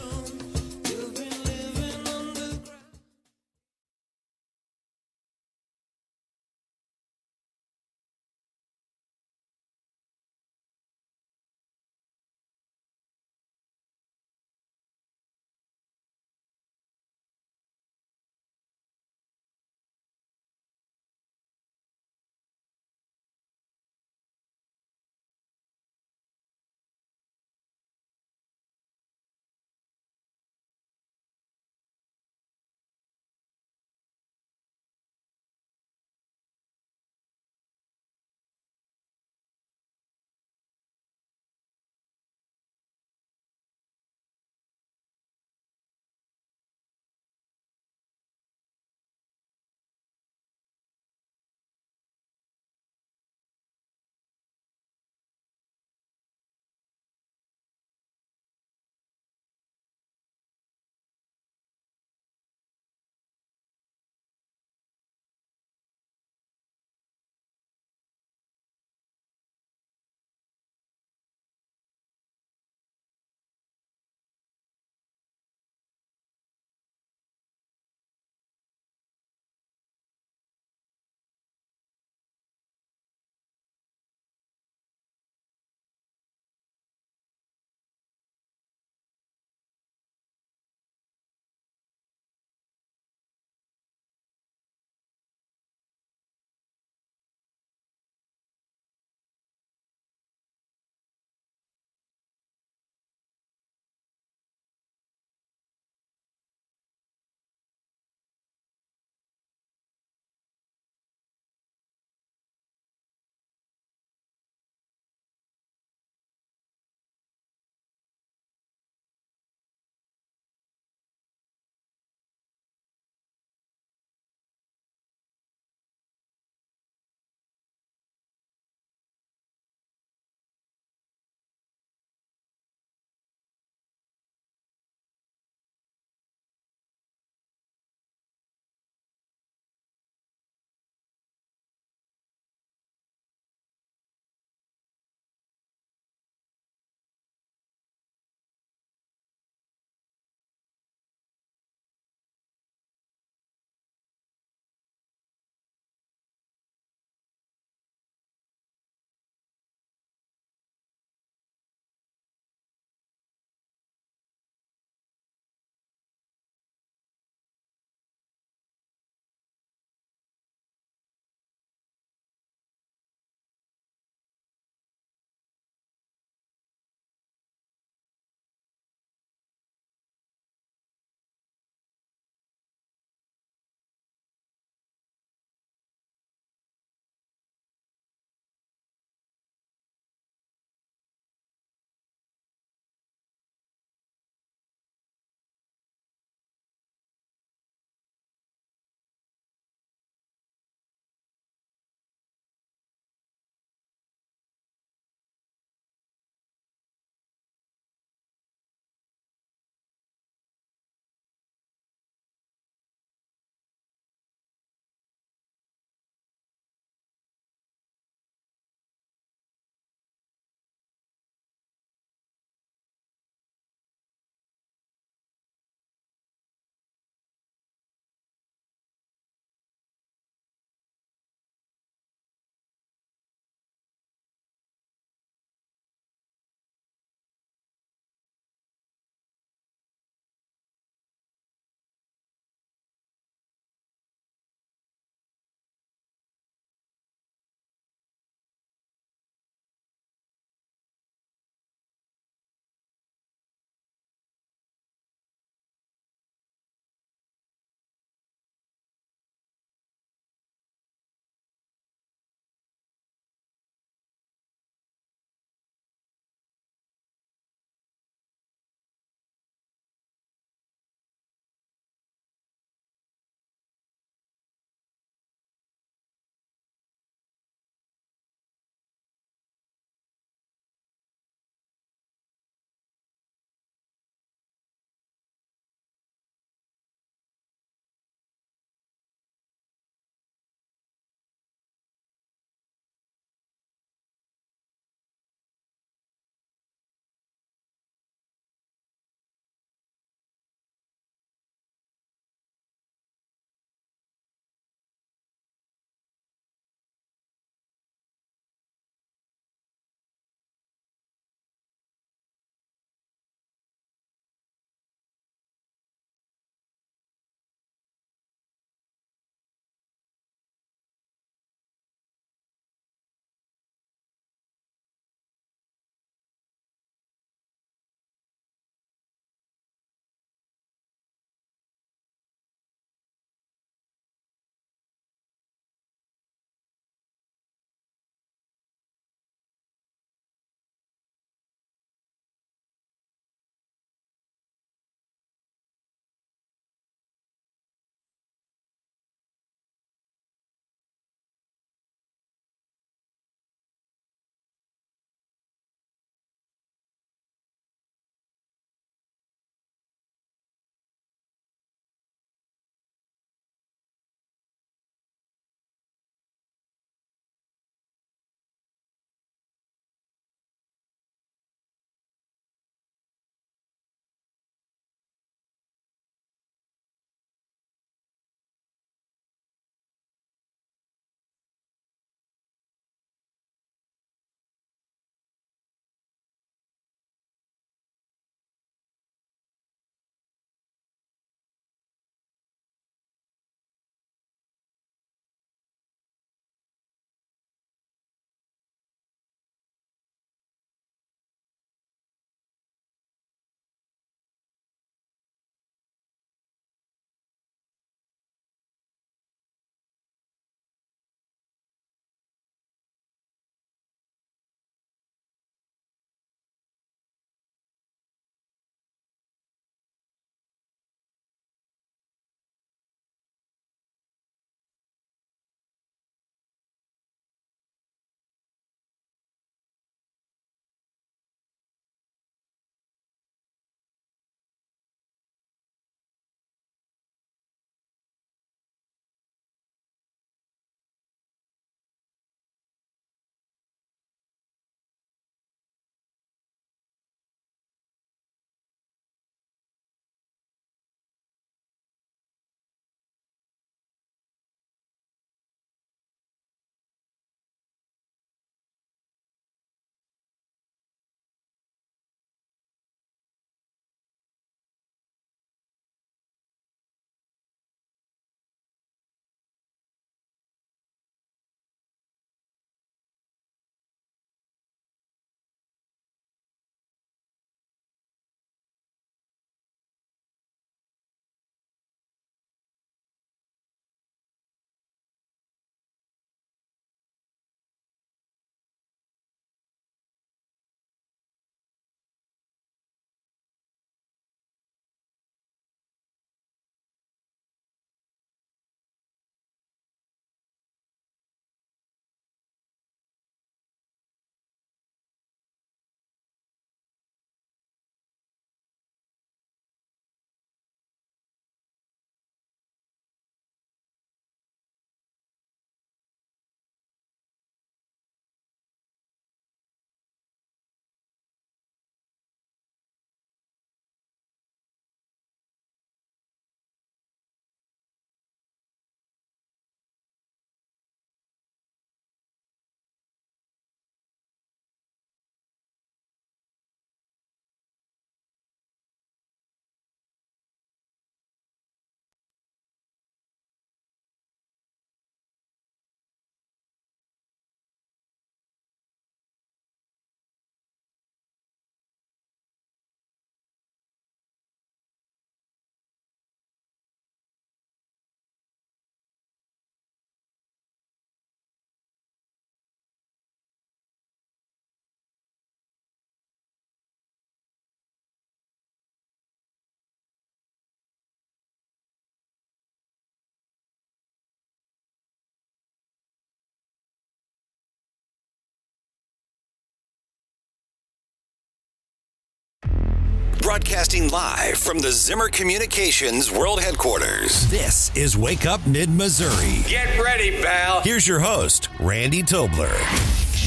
L: Broadcasting live from the Zimmer Communications World Headquarters. This is Wake Up Mid-Missouri.
M: Get ready, pal.
L: Here's your host, Randy Tobler.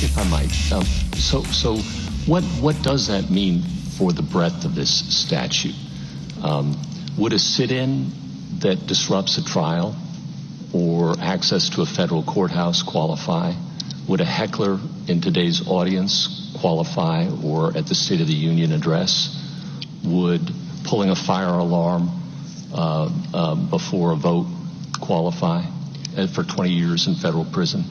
D: If I might, so what does that mean for the breadth of this statute? Would a sit-in that disrupts a trial or access to a federal courthouse qualify? Would a heckler in today's audience qualify, or at the State of the Union address? Would pulling a fire alarm before a vote qualify for 20 years in federal prison?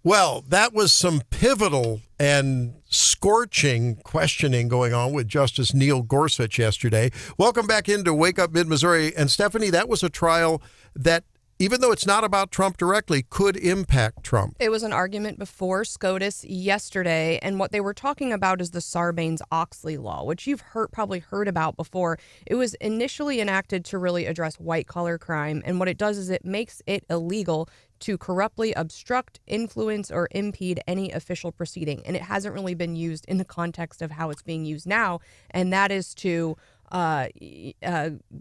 A: Well, that was some pivotal and scorching questioning going on with Justice Neil Gorsuch yesterday. Welcome back into Wake Up Mid-Missouri. And Stephanie, that was a trial that, even though it's not about Trump directly, could impact Trump.
C: It was an argument before SCOTUS yesterday, and what they were talking about is the Sarbanes-Oxley law, which you've probably heard about before. It was initially enacted to really address white-collar crime, and what it does is it makes it illegal to corruptly obstruct, influence, or impede any official proceeding. And it hasn't really been used in the context of how it's being used now, and that is to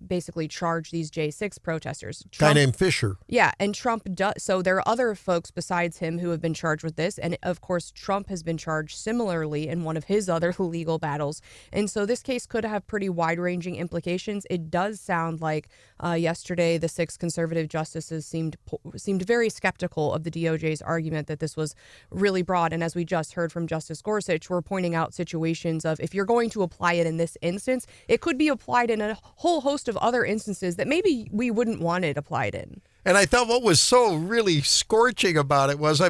C: basically charge these J6 protesters.
A: Guy named Fisher.
C: Yeah, and Trump does. So there are other folks besides him who have been charged with this. And of course, Trump has been charged similarly in one of his other legal battles. And so this case could have pretty wide-ranging implications. It does sound like yesterday the 6 conservative justices seemed very skeptical of the DOJ's argument that this was really broad. And as we just heard from Justice Gorsuch, we're pointing out situations of, if you're going to apply it in this instance, it could be applied in a whole host of other instances that maybe we wouldn't want it applied in.
A: And I thought what was so really scorching about it was,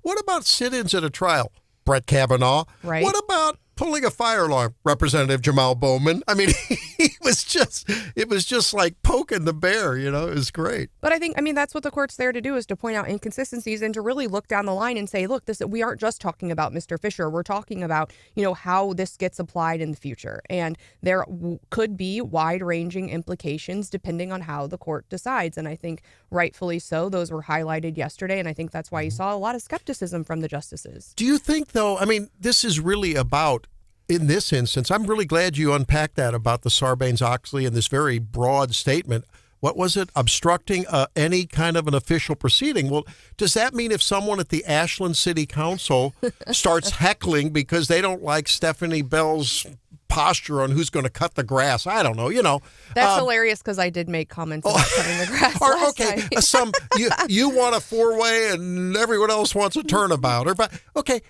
A: what about sit-ins at a trial? Brett Kavanaugh.
C: Right.
A: What about pulling a fire alarm? Representative Jamal Bowman. It was just like poking the bear, it was great.
C: But I think, that's what the court's there to do, is to point out inconsistencies and to really look down the line and say, look, we aren't just talking about Mr. Fisher. We're talking about, how this gets applied in the future. And there could be wide-ranging implications depending on how the court decides. And I think rightfully so, those were highlighted yesterday. And I think that's why you saw a lot of skepticism from the justices.
A: Do you think, though, this is really about, in this instance, I'm really glad you unpacked that about the Sarbanes-Oxley and this very broad statement. What was it? Obstructing any kind of an official proceeding. Well, does that mean if someone at the Ashland City Council starts heckling because they don't like Stephanie Bell's posture on who's going to cut the grass? I don't know,
C: That's hilarious, because I did make comments about cutting the grass last night.
A: You want a 4-way and everyone else wants a turnabout. Okay.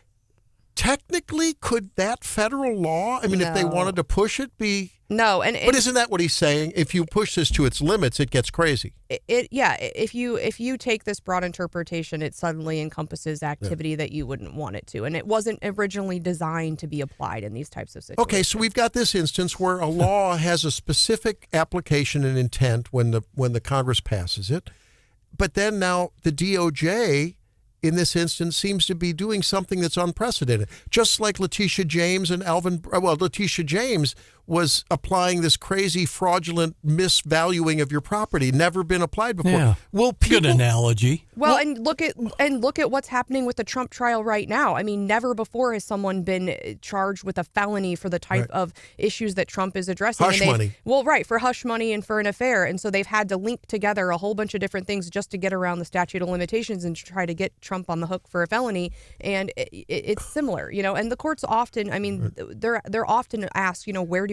A: Technically, could that federal law, if they wanted to push it, be...
C: No,
A: but isn't that what he's saying? If you push this to its limits, it gets crazy.
C: If you take this broad interpretation, it suddenly encompasses activity that you wouldn't want it to, and it wasn't originally designed to be applied in these types of situations.
A: Okay, so we've got this instance where a law has a specific application and intent when the Congress passes it, but then now the DOJ, in this instance, seems to be doing something that's unprecedented. Just like Letitia James and Letitia James was applying this crazy fraudulent misvaluing of your property, never been applied before.
B: Yeah. Good analogy.
C: Well, and look at what's happening with the Trump trial right now. Never before has someone been charged with a felony for the type of issues that Trump is addressing.
A: Hush money.
C: Well, right, for hush money and for an affair. And so they've had to link together a whole bunch of different things just to get around the statute of limitations and try to get Trump on the hook for a felony. And it's similar, and the courts often, they're often asked,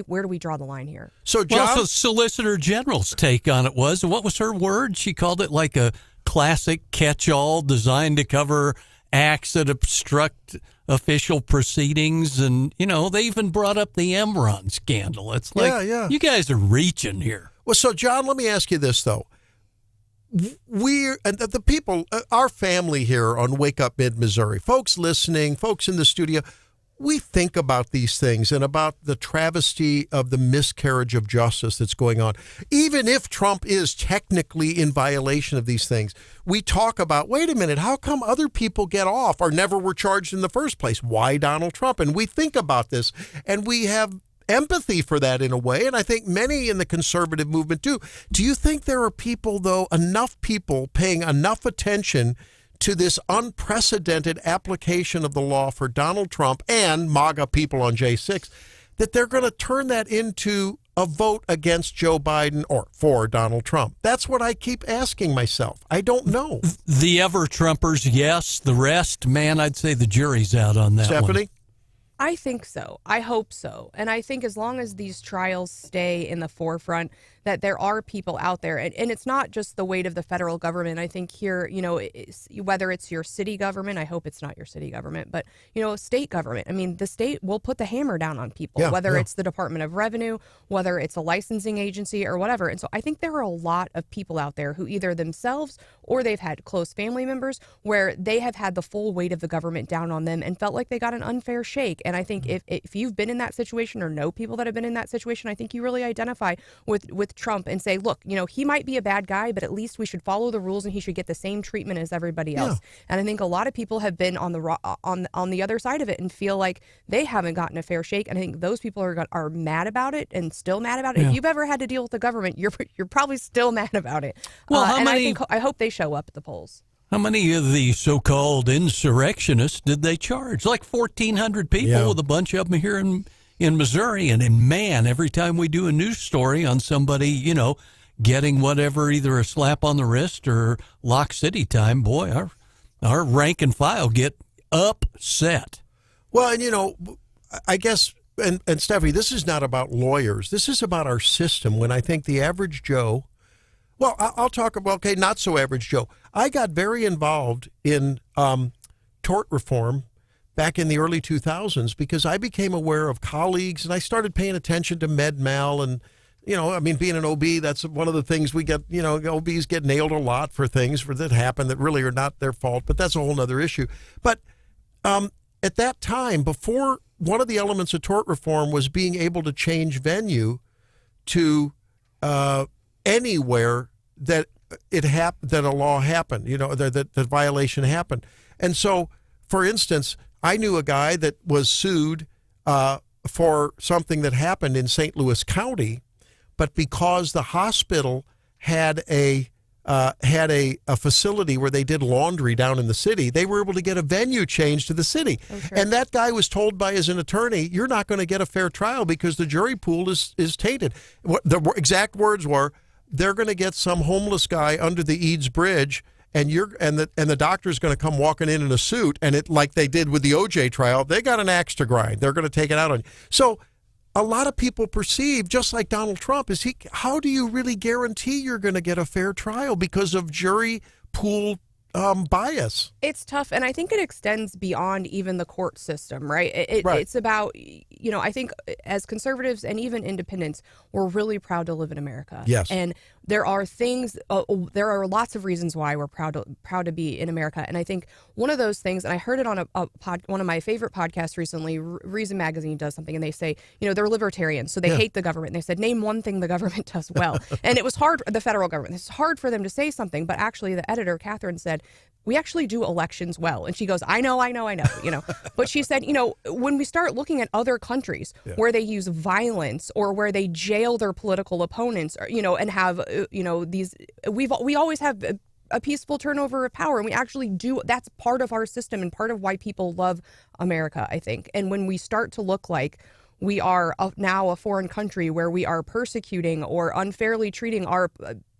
C: where do we draw the line here?
A: So, John,
B: Solicitor General's take on it was, what was her word? She called it like a classic catch-all designed to cover acts that obstruct official proceedings. And, they even brought up the Enron scandal. It's like, you guys are reaching here.
A: Well, so, John, let me ask you this, though. The people, our family here on Wake Up Mid-Missouri, folks listening, folks in the studio, we think about these things and about the travesty of the miscarriage of justice that's going on. Even if Trump is technically in violation of these things, we talk about, wait a minute, how come other people get off or never were charged in the first place? Why Donald Trump? And we think about this, and we have empathy for that in a way, and I think many in the conservative movement do. Do you think there are people, though, enough people paying enough attention to this unprecedented application of the law for Donald Trump and MAGA people on J6 that they're going to turn that into a vote against Joe Biden or for Donald Trump. That's what I keep asking myself. I don't know.
B: The ever-Trumpers, yes. The rest, man, I'd say the jury's out on that
A: Stephanie?
B: one.
C: I think so. I hope so. And I think as long as these trials stay in the forefront, that there are people out there. And it's not just the weight of the federal government. I think here, whether it's your city government, I hope it's not your city government, but, state government. I mean, the state will put the hammer down on people, whether it's the Department of Revenue, whether it's a licensing agency or whatever. And so I think there are a lot of people out there who either themselves or they've had close family members where they have had the full weight of the government down on them and felt like they got an unfair shake. And I think if you've been in that situation or know people that have been in that situation, I think you really identify with Trump and say, look, he might be a bad guy, but at least we should follow the rules and he should get the same treatment as everybody else. And I think a lot of people have been on the other side of it and feel like they haven't gotten a fair shake. And I think those people are mad about it and still mad about it. If you've ever had to deal with the government, you're probably still mad about it.
B: Well,
C: I hope they show up at the polls.
B: How many of the so-called insurrectionists did they charge? Like 1,400 people with a bunch of them here in Missouri. And man, every time we do a news story on somebody, getting whatever, either a slap on the wrist or lock city time, boy, our rank and file get upset.
A: Well, and I guess, and Stephanie, this is not about lawyers. This is about our system. When I think the average Joe, well, I'll talk about, not so average Joe. I got very involved in tort reform back in the early 2000s because I became aware of colleagues and I started paying attention to med mal and, being an OB, that's one of the things we get, OBs get nailed a lot for things that happen that really are not their fault, but that's a whole other issue. But at that time, before, one of the elements of tort reform was being able to change venue to anywhere that that a law happened, that the violation happened. And so, for instance, I knew a guy that was sued for something that happened in St. Louis County, but because the hospital had a facility where they did laundry down in the city, they were able to get a venue changed to the city. Oh, sure. And that guy was told by his attorney, you're not going to get a fair trial because the jury pool is tainted. What the exact words were, they're going to get some homeless guy under the Eads Bridge, and the doctor's going to come walking in a suit, and it, like they did with the OJ trial, they got an axe to grind. They're going to take it out on you. So a lot of people perceive, just like Donald Trump, how do you really guarantee you're going to get a fair trial because of jury pool bias?
C: It's tough, and I think it extends beyond even the court system, right? It's about, I think as conservatives and even independents, we're really proud to live in America.
A: Yes.
C: And there are there are lots of reasons why we're proud to be in America. And I think one of those things, and I heard it on one of my favorite podcasts recently, Reason Magazine does something, and they say, they're libertarians, so they hate the government. And they said, name one thing the government does well. And it was hard, the federal government, it's hard for them to say something, but actually the editor, Catherine, said, we actually do elections well. And she goes, I know. But she said, when we start looking at other countries where they use violence or where they jail their political opponents, or, and have, these, we always have a peaceful turnover of power. And we actually do. That's part of our system and part of why people love America, I think. And when we start to look like we are now a foreign country where we are persecuting or unfairly treating our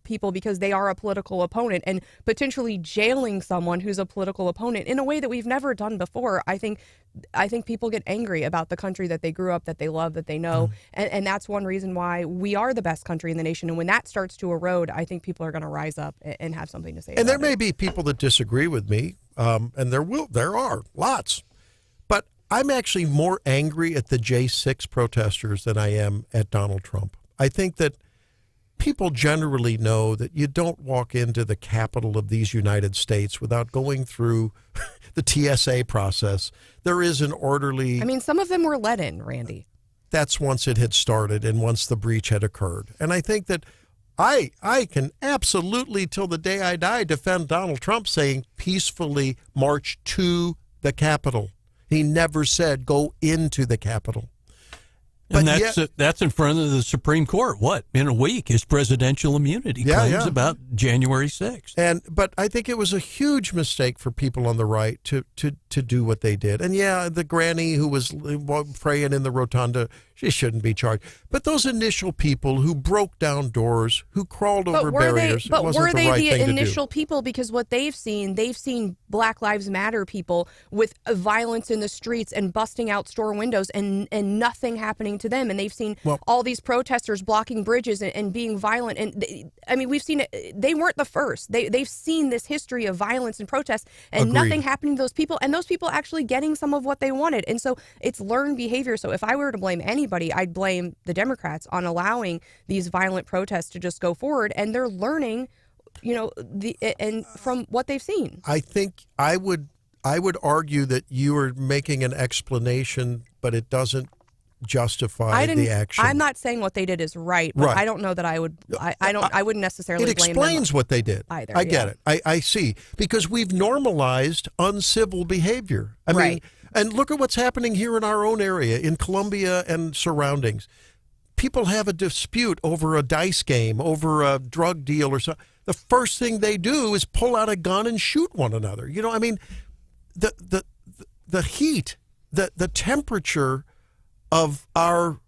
C: people because they are a political opponent and potentially jailing someone who's a political opponent in a way that we've never done before, I think people get angry about the country that they grew up, that they love, that they know. And that's one reason why we are the best country in the nation. And when that starts to erode, I think people are going to rise up and have something to say about it.
A: And there may be people that disagree with me, and there are lots. But I'm actually more angry at the J6 protesters than I am at Donald Trump. I think that people generally know that you don't walk into the capital of these United States without going through the TSA process. There is an orderly...
C: I mean, some of them were let in, Randy.
A: That's once it had started and once the breach had occurred. And I think that I can absolutely, till the day I die, defend Donald Trump saying peacefully march to the Capitol. He never said go into the Capitol.
B: And that's in front of the Supreme Court. What, in a week, his presidential immunity claims about January 6th.
A: But I think it was a huge mistake for people on the right to do what they did. And the granny who was praying in the rotunda, She shouldn't be charged. But those initial people who broke down doors, who crawled over barriers, it wasn't
C: were
A: the
C: they
A: right
C: the
A: thing to do.
C: initial people? Because what they've seen Black Lives Matter people with violence in the streets and busting out store windows and nothing happening to them. And they've seen all these protesters blocking bridges and being violent. And we've seen it. They weren't the first. They've seen this history of violence and protest and
A: Agreed.
C: nothing happening to those people. And those people actually getting some of what they wanted. And so it's learned behavior. So if I were to blame anybody, I'd blame the Democrats on allowing these violent protests to just go forward. And they're learning, and from what they've seen.
A: I think I would argue that you are making an explanation, but it doesn't justify the action.
C: I'm not saying what they did is right, but
A: Right.
C: I don't know that I would. I wouldn't necessarily
A: It
C: blame them
A: explains what they did.
C: either.
A: I get it. I see. Because we've normalized uncivil behavior. I mean,
C: Right.
A: and look at what's happening here in our own area, in Columbia and surroundings. People have a dispute over a dice game, over a drug deal or something. The first thing they do is pull out a gun and shoot one another. The heat, the temperature of our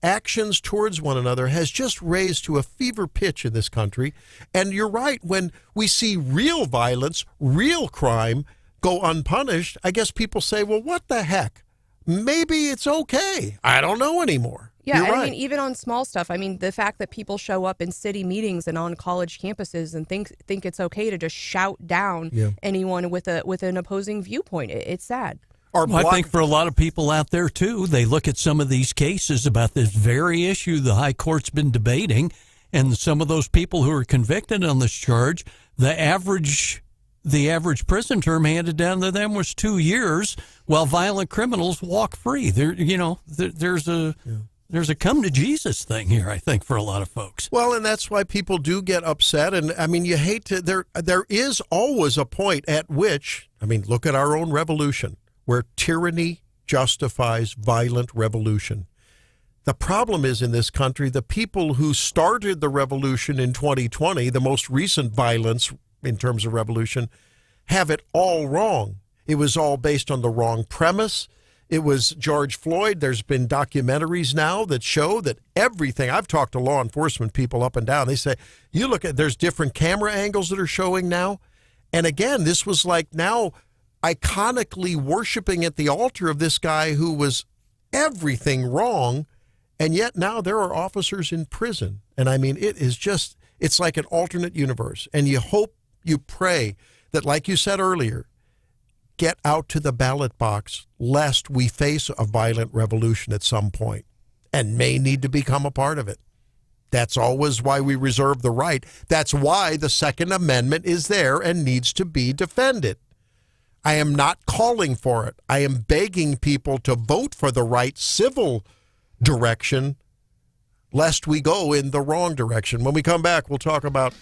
A: actions towards one another has just raised to a fever pitch in this country. And you're right, when we see real violence, real crime go unpunished, I guess people say, well, what the heck? Maybe it's okay. I don't know anymore.
C: Yeah,
A: You're
C: I
A: right.
C: mean, even on small stuff. I mean, the fact that people show up in city meetings and on college campuses and think it's okay to just shout down anyone with an opposing viewpoint. It's sad.
B: I think for a lot of people out there, too, they look at some of these cases about this very issue the high court's been debating, and some of those people who are convicted on this charge, the average prison term handed down to them was 2 years, while violent criminals walk free. There's a come to Jesus thing here, I think, for a lot of folks.
A: Well, and that's why people do get upset. And I mean, you hate to, there is always a point at which, look at our own revolution, where tyranny justifies violent revolution. The problem is in this country, the people who started the revolution in 2020, the most recent violence in terms of revolution, have it all wrong. It was all based on the wrong premise. It was George Floyd. There's been documentaries now that show that everything. I've talked to law enforcement people up and down. They say, you look at, there's different camera angles that are showing now. And again, this was like now iconically worshiping at the altar of this guy who was everything wrong. And yet now there are officers in prison. And it is just, it's like an alternate universe. And you hope, you pray that, like you said earlier, get out to the ballot box lest we face a violent revolution at some point and may need to become a part of it. That's always why we reserve the right. That's why the Second Amendment is there and needs to be defended. I am not calling for it. I am begging people to vote for the right civil direction lest we go in the wrong direction. When we come back, we'll talk about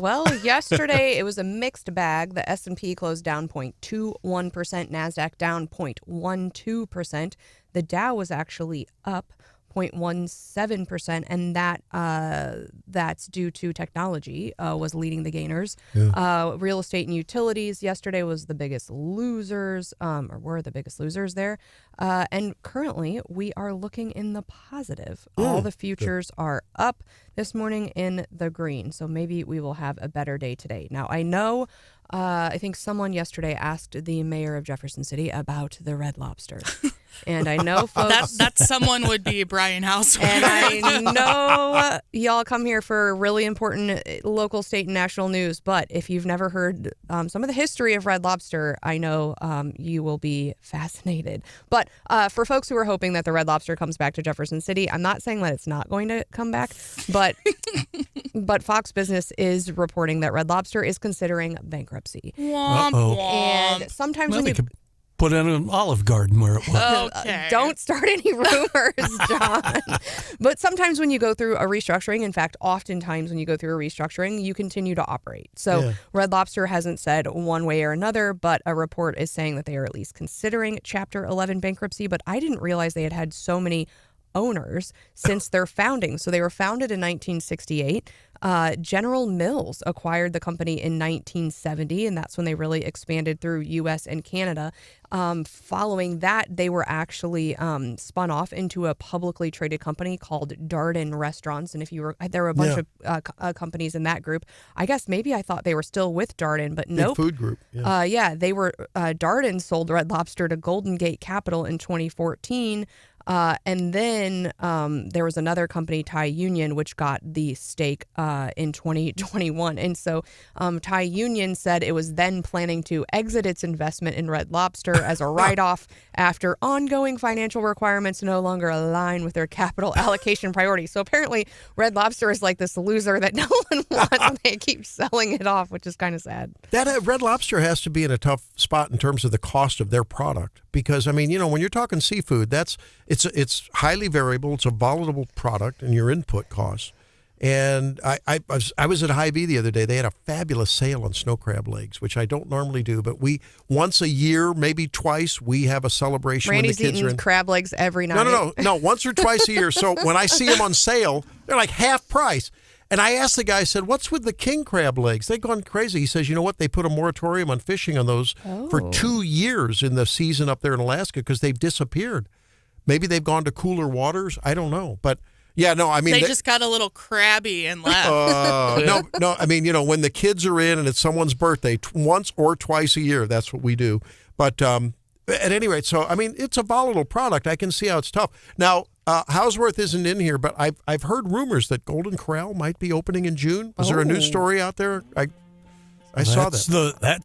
C: Well, yesterday it was a mixed bag. The S&P closed down 0.21%, NASDAQ down 0.12%. The Dow was actually up 0.17%, and that's due to technology was leading the gainers. Real estate and utilities yesterday was the biggest losers, or were the biggest losers there. And currently, we are looking in the positive. All the futures are up this morning in the green, so maybe we will have a better day today. Now, I know, I think someone yesterday asked the mayor of Jefferson City about the Red Lobster. And I know folks...
E: that someone would be Brian Hauswirth.
C: And I know y'all come here for really important local, state, and national news, but if you've never heard some of the history of Red Lobster, I know you will be fascinated. But for folks who are hoping that the Red Lobster comes back to Jefferson City, I'm not saying that it's not going to come back, but Fox Business is reporting that Red Lobster is considering bankruptcy.
E: Womp, womp.
C: And sometimes when you...
B: Put in an Olive Garden where it was.
E: Okay.
C: Don't start any rumors, John. But sometimes when you go through a restructuring, in fact, oftentimes when you go through a restructuring, you continue to operate. So Red Lobster hasn't said one way or another, but a report is saying that they are at least considering Chapter 11 bankruptcy. But I didn't realize they had had so many owners since their founding. So they were founded in 1968. General Mills acquired the company in 1970, and that's when they really expanded through U.S. and Canada. Following that, they were actually spun off into a publicly traded company called Darden Restaurants. And there were a bunch of companies in that group. I guess maybe I thought they were still with Darden, but nope.
A: Big food group.
C: They were. Darden sold Red Lobster to Golden Gate Capital in 2014. And then there was another company, Thai Union, which got the stake in 2021. And so Thai Union said it was then planning to exit its investment in Red Lobster as a write-off after ongoing financial requirements no longer align with their capital allocation priorities. So apparently Red Lobster is like this loser that no one wants, and they keep selling it off, which is kind of sad.
A: That Red Lobster has to be in a tough spot in terms of the cost of their product. Because, I mean, when you're talking seafood, it's highly variable. It's a volatile product and your input costs. And I was at Hy-Vee the other day. They had a fabulous sale on snow crab legs, which I don't normally do. But we, once a year, maybe twice, we have a celebration
C: Randy's
A: when the kids
C: eating
A: are in.
C: crab legs every night.
A: No, once or twice a year. So when I see them on sale, they're like half price. And I asked the guy, I said, what's with the king crab legs? They've gone crazy. He says, you know what? They put a moratorium on fishing on those for 2 years in the season up there in Alaska because they've disappeared. Maybe they've gone to cooler waters. I don't know. But, yeah, no, I mean.
E: They just got a little crabby and left.
A: No, I mean, when the kids are in and it's someone's birthday, once or twice a year, that's what we do. But at any rate, so, I mean, it's a volatile product. I can see how it's tough. Now, Hauswirth isn't in here, but I've heard rumors that Golden Corral might be opening in June. Is there a news story out there? I saw that.
B: That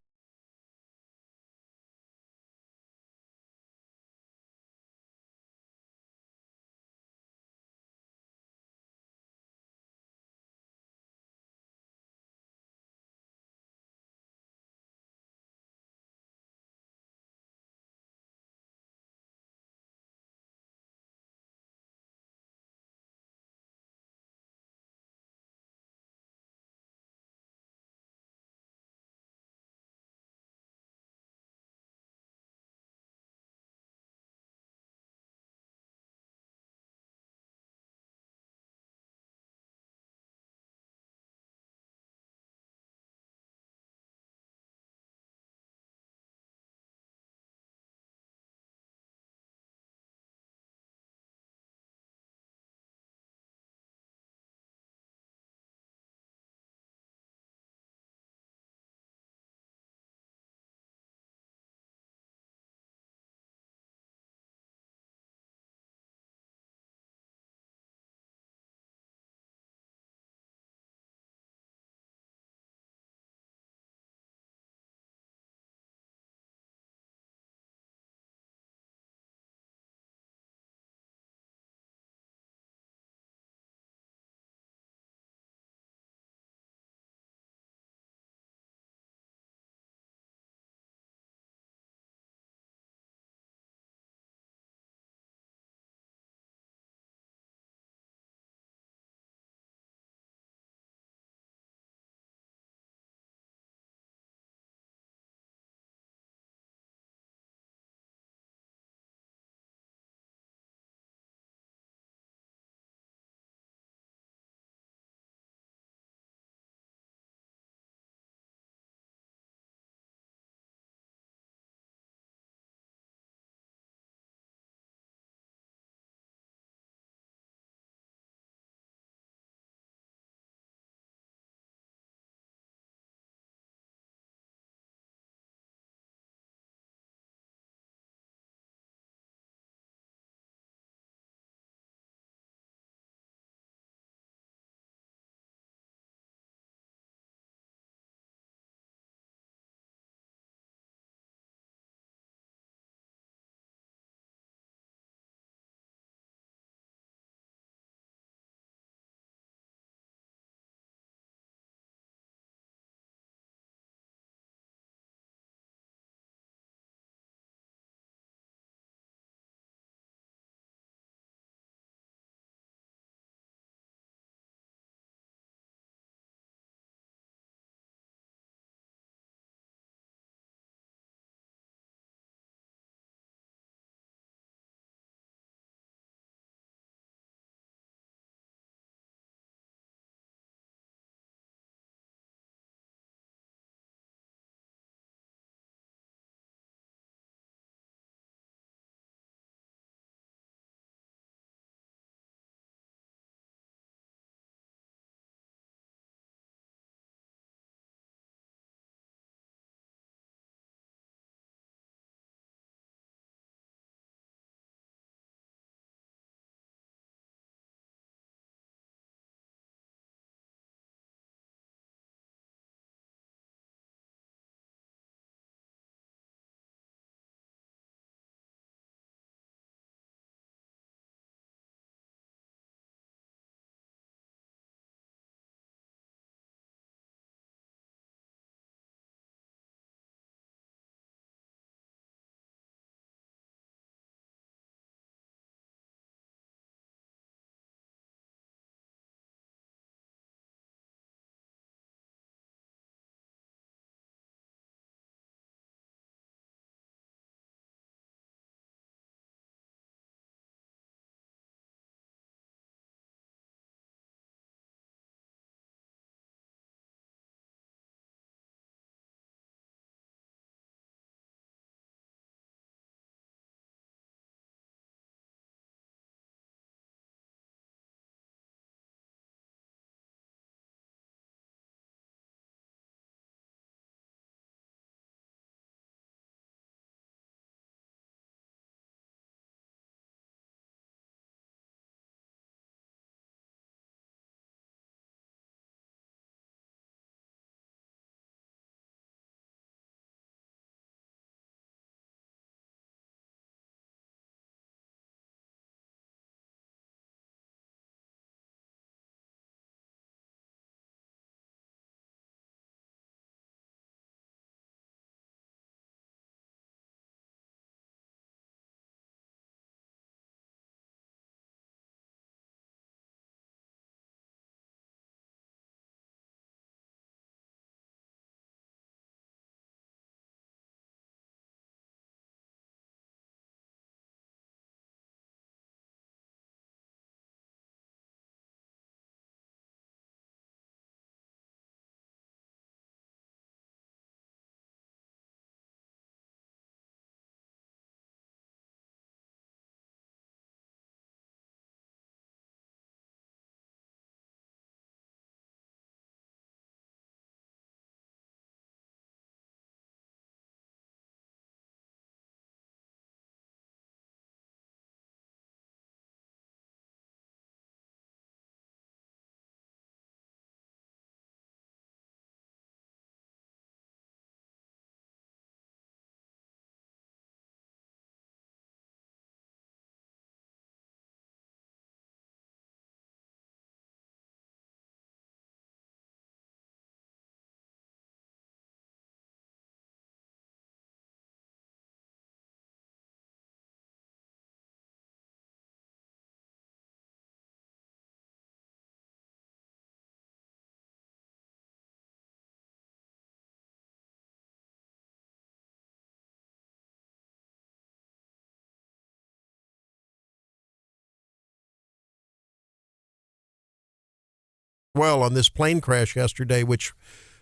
A: well on this plane crash yesterday, which,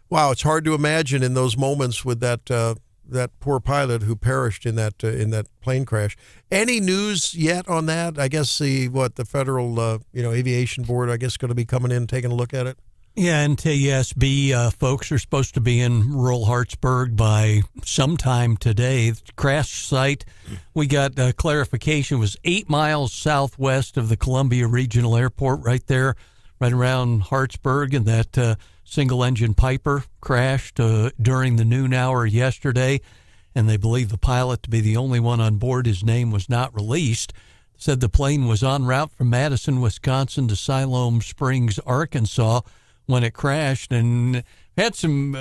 A: wow, it's hard to imagine in those moments with that poor pilot who perished in that plane crash. Any news yet on that? I guess the federal aviation board, I guess, going to be coming in and taking a look at it.
B: Yeah, NTSB folks are supposed to be in rural Hartsburg by sometime today. The crash site, we got clarification, was 8 miles southwest of the Columbia Regional Airport, right there, right around Hartsburg, and that single-engine Piper crashed during the noon hour yesterday, and they believe the pilot to be the only one on board. His name was not released. Said the plane was en route from Madison, Wisconsin to Siloam Springs, Arkansas, when it crashed, and had some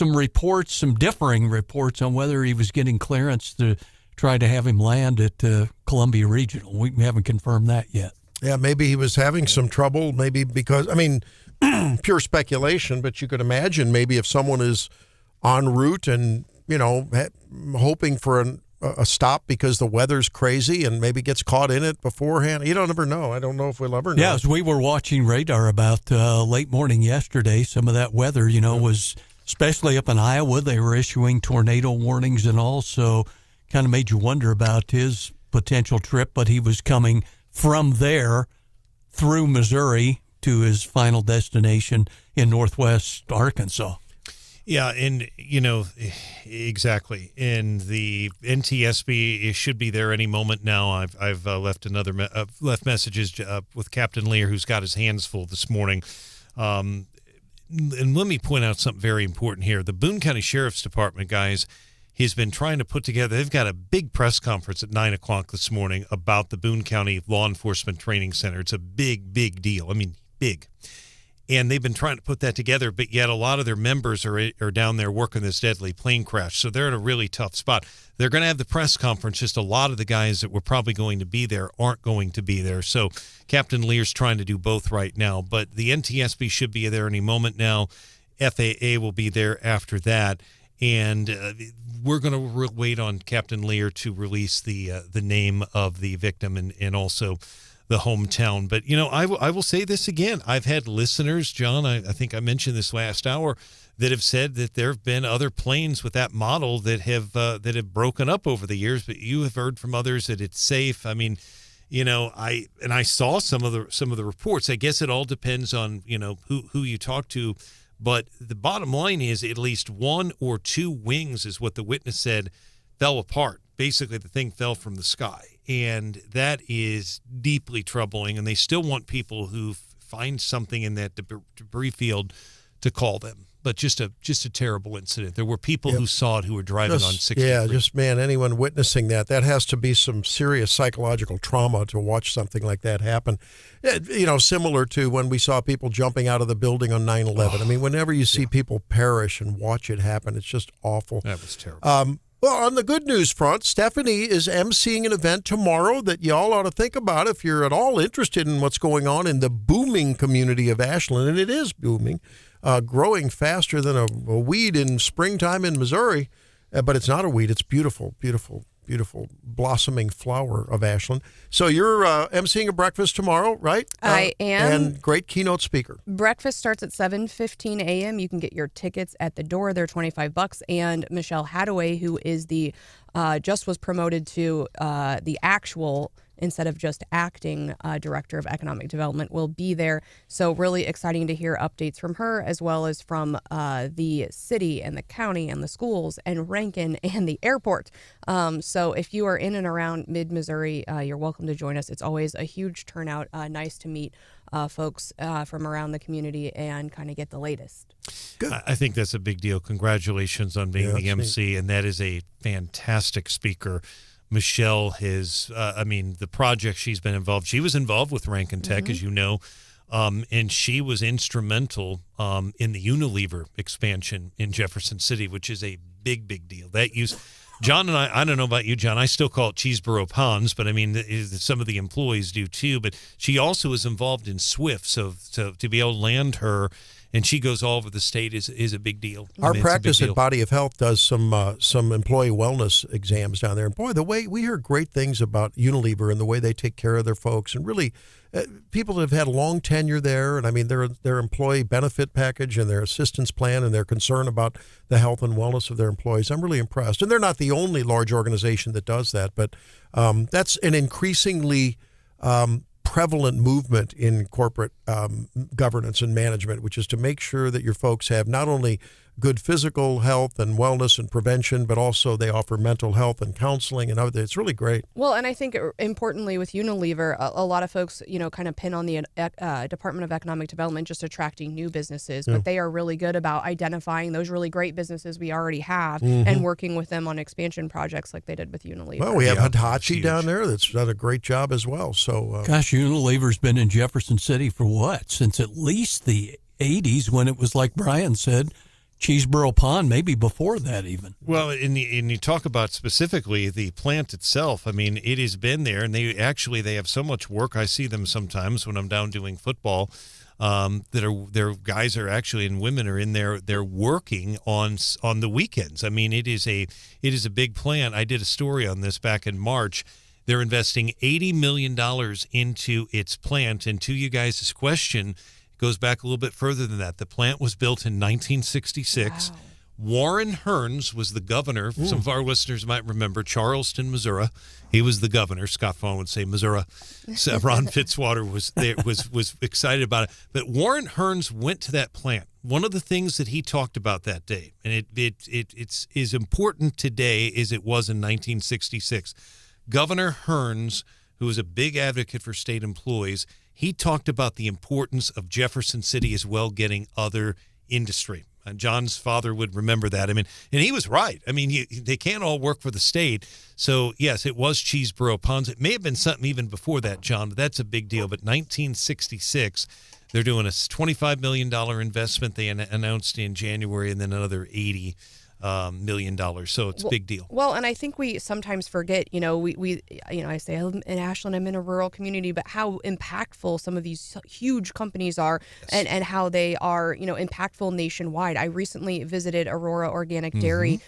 B: reports, some differing reports on whether he was getting clearance to try to have him land at Columbia Regional. We haven't confirmed that yet.
A: Yeah, maybe he was having some trouble, maybe because, pure speculation, but you could imagine maybe if someone is en route and, hoping for a stop because the weather's crazy and maybe gets caught in it beforehand. You don't ever know. I don't know if we'll ever know.
B: Yeah, as we were watching radar about late morning yesterday, some of that weather, was especially up in Iowa. They were issuing tornado warnings and all, so kind of made you wonder about his potential trip, but he was coming from there through Missouri to his final destination in northwest Arkansas.
F: Yeah, and exactly. And the NTSB should be there any moment now. I've left left messages with Captain Lear, who's got his hands full this morning. And let me point out something very important here. The Boone County Sheriff's Department, guys, he's been trying to put together. They've got a big press conference at 9:00 this morning about the Boone County Law Enforcement Training Center. It's a big, big deal. Big. And they've been trying to put that together, but yet a lot of their members are down there working this deadly plane crash. So they're in a really tough spot. They're going to have the press conference. Just a lot of the guys that were probably going to be there aren't going to be there. So Captain Lear's trying to do both right now. But the NTSB should be there any moment now. FAA will be there after that. And we're going to wait on Captain Lear to release the name of the victim and also the hometown. But, I will say this again. I've had listeners, John, I think I mentioned this last hour, that have said that there have been other planes with that model that have broken up over the years, but you have heard from others that it's safe. I saw some of the reports. I guess it all depends on, who you talk to. But the bottom line is at least one or two wings is what the witness said fell apart. Basically, the thing fell from the sky. And that is deeply troubling. And they still want people who find something in that debris field to call them. But just a terrible incident. There were people who saw it who were driving on 63.
A: Yeah, anyone witnessing that has to be some serious psychological trauma to watch something like that happen. Similar to when we saw people jumping out of the building on 9/11. Whenever you see people perish and watch it happen, it's just awful.
F: That was terrible.
A: Well, on the good news front, Stephanie is emceeing an event tomorrow that y'all ought to think about if you're at all interested in what's going on in the booming community of Ashland, and it is booming, growing faster than a weed in springtime in Missouri, but it's not a weed. It's beautiful, beautiful, beautiful blossoming flower of Ashland. So you're emceeing a breakfast tomorrow, right?
C: I am.
A: And great keynote speaker.
C: Breakfast starts at 7:15 a.m. You can get your tickets at the door. They're $25. And Michelle Hadaway, who is just was promoted to the actual, instead of just acting director of economic development, will be there. So really exciting to hear updates from her, as well as from the city and the county and the schools and Rankin and the airport. So if you are in and around mid-Missouri, you're welcome to join us. It's always a huge turnout. Nice to meet folks from around the community and kind of get the latest.
F: Good. I think that's a big deal. Congratulations on being the MC, and that is a fantastic speaker. Michelle has, the project she's been involved. She was involved with Rankin Tech, as you know, and she was instrumental in the Unilever expansion in Jefferson City, which is a big, big deal. John and I don't know about you, John, I still call it Cheeseboro Ponds, but some of the employees do too. But she also is involved in SWIFT, so to be able to land her and she goes all over the state is a big deal.
A: Our
F: it's a big
A: practice
F: deal.
A: at Body of Health does some employee wellness exams down there. And boy, the way we hear great things about Unilever and the way they take care of their folks, and really people that have had long tenure there, and I mean their employee benefit package and their assistance plan and their concern about the health and wellness of their employees. I'm really impressed. And they're not the only large organization that does that, but that's an increasingly prevalent movement in corporate governance and management, which is to make sure that your folks have not only good physical health and wellness and prevention, but also they offer mental health and counseling and other. It's really great.
C: Well, and I think importantly with Unilever, a lot of folks, kind of pin on the Department of Economic Development just attracting new businesses, but they are really good about identifying those really great businesses we already have and working with them on expansion projects like they did with Unilever.
A: Well, we have Hitachi down there that's done a great job as well. So,
B: gosh, Unilever's been in Jefferson City for what? Since at least the 80s, when it was, like Brian said, Cheeseboro Pond, maybe before that even.
F: Well, and you talk about specifically the plant itself. I mean, it has been there, and they have so much work. I see them sometimes when I'm down doing football. Their guys are actually, and women are in there. They're working on the weekends. I mean, it is a big plant. I did a story on this back in March. They're investing $80 million into its plant. And to you guys' question, goes back a little bit further than that. The plant was built in 1966. Wow. Warren Hearns was the governor. Some of our listeners might remember Charleston, Missouri. He was the governor. Scott Fawn would say Missouri. So Ron Fitzwater was excited about it. But Warren Hearns went to that plant. One of the things that he talked about that day, and it's as important today as it was in 1966. Governor Hearns, who was a big advocate for state employees, he talked about the importance of Jefferson City as well getting other industry. John's father would remember that. I mean, and he was right. I mean, they can't all work for the state. So, yes, it was Cheeseboro Ponds. It may have been something even before that, John, but that's a big deal. But 1966, they're doing a $25 million investment they announced in January, and then another $80 million. So it's a big deal.
C: Well, and I think we sometimes forget, I say I live in Ashland, I'm in a rural community, but how impactful some of these huge companies are and how they are, impactful nationwide. I recently visited Aurora Organic Dairy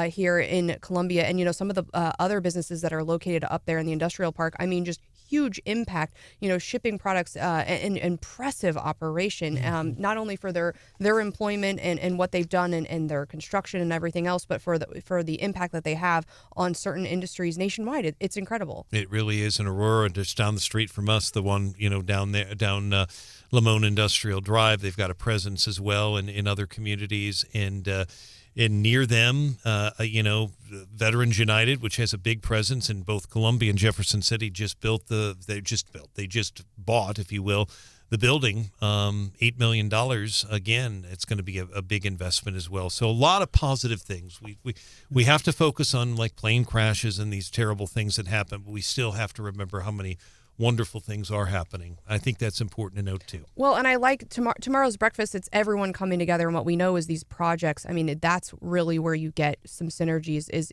C: here in Columbia, and, some of the other businesses that are located up there in the industrial park, I mean, just huge impact, shipping products, an impressive operation, not only for their employment and what they've done and their construction and everything else, but for the impact that they have on certain industries nationwide. It's incredible.
F: It really is. In Aurora, just down the street from us, the one, down there, down Lamone Industrial Drive, they've got a presence as well in other communities. And near them, Veterans United, which has a big presence in both Columbia and Jefferson City, they just bought, if you will, the building, $8 million. Again, it's going to be a big investment as well. So a lot of positive things. We have to focus on like plane crashes and these terrible things that happen, but we still have to remember how many wonderful things are happening. I think that's important to note too.
C: Well, and I like tomorrow's breakfast. It's everyone coming together, and what we know is these projects. I mean, that's really where you get some synergies. Is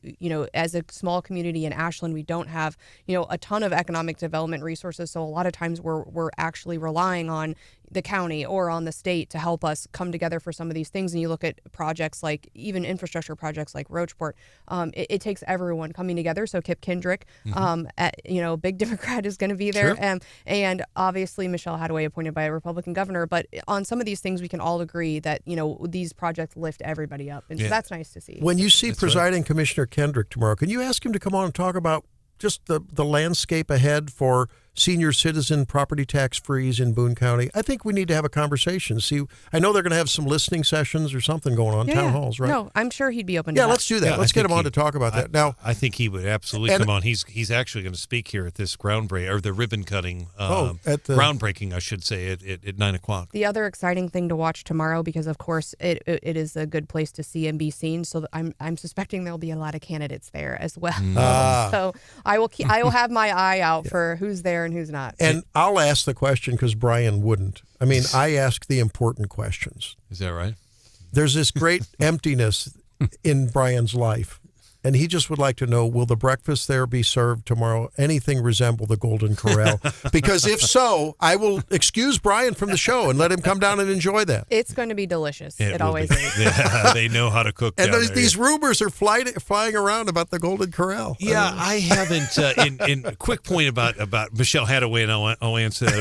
C: as a small community in Ashland, we don't have a ton of economic development resources. So a lot of times we're actually relying on the county or on the state to help us come together for some of these things. And you look at projects like even infrastructure projects like Roachport. It takes everyone coming together. So Kip Kendrick, big Democrat, is going to be there. Sure. And obviously Michelle Hadaway, appointed by a Republican governor. But on some of these things, we can all agree that, these projects lift everybody up. And so that's nice to see.
A: When you see Presiding Commissioner Kendrick tomorrow, can you ask him to come on and talk about just the landscape ahead for senior citizen property tax freeze in Boone County? I think we need to have a conversation. See, I know they're going to have some listening sessions or something going on, town halls, right?
C: No, I'm sure he'd be open to that.
A: Yeah, let's do that. Let's get him on to talk about that. Now,
F: I think he would absolutely come on. He's actually going to speak here at this the ribbon cutting, groundbreaking, I should say, at 9:00.
C: The other exciting thing to watch tomorrow, because of course it is a good place to see and be seen. So I'm suspecting there'll be a lot of candidates there as well. So I will have my eye out for who's there and who's not.
A: And I'll ask the question because Brian wouldn't. I mean, I ask the important questions.
F: Is that right?
A: There's this great emptiness in Brian's life. and he just would like to know, will the breakfast there be served tomorrow anything resemble the Golden Corral? Because if so, I will excuse Brian from the show and let him come down and enjoy that.
C: It's going to be delicious. It
F: will
C: always
F: be.
C: is.
F: Yeah, they know how to cook
A: And
F: down there.
A: these rumors are flying around about the Golden Corral.
F: Yeah, I haven't. In a quick point about Michelle Hadaway, and I'll answer that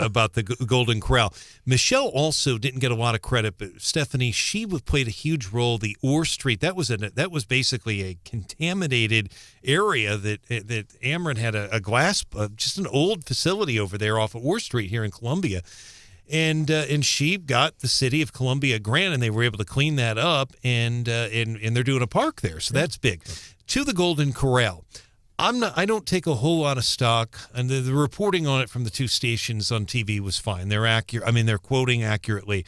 F: about the Golden Corral. Michelle also didn't get a lot of credit, but Stephanie, she played a huge role. The Orr Street, that was basically a contaminated area that Ameren had a glass, just an old facility over there off of Orr Street here in Columbia. And she got the city of Columbia a grant, and they were able to clean that up, and they're doing a park there, so that's big. To the Golden Corral, I don't take a whole lot of stock, and the reporting on it from the two stations on TV was fine. They're accurate. I mean, they're quoting accurately.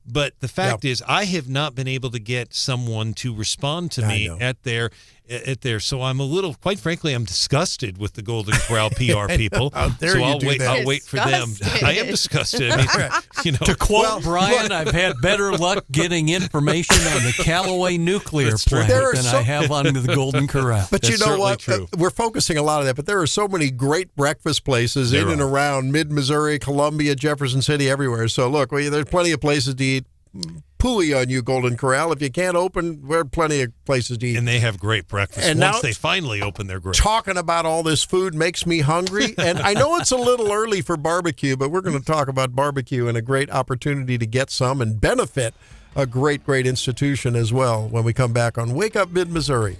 F: But the fact is, I have not been able to get someone to respond to me at their. So I'm a little, quite frankly, I'm disgusted with the Golden Corral PR people.
A: How dare
F: so
A: you
F: I'll
A: do
F: wait.
A: that.
F: I'll wait for them. I am disgusted. I mean,
B: To quote Brian, I've had better luck getting information on the Callaway nuclear plant than I have on the Golden Corral.
A: But you
F: That's
A: know what?
F: certainly true.
A: We're focusing a lot of that, but there are so many great breakfast places in and around mid-Missouri, Columbia, Jefferson City, everywhere. So look, there's plenty of places to eat. Pooey on you, Golden Corral. If you can't open, there are plenty of places to eat.
F: And they have great breakfast.
A: And
F: once
A: now,
F: they finally open, they're great.
A: Talking about all this food makes me hungry. And I know it's a little early for barbecue, but we're going to talk about barbecue and a great opportunity to get some and benefit a great, great institution as well when we come back on Wake Up Mid-Missouri.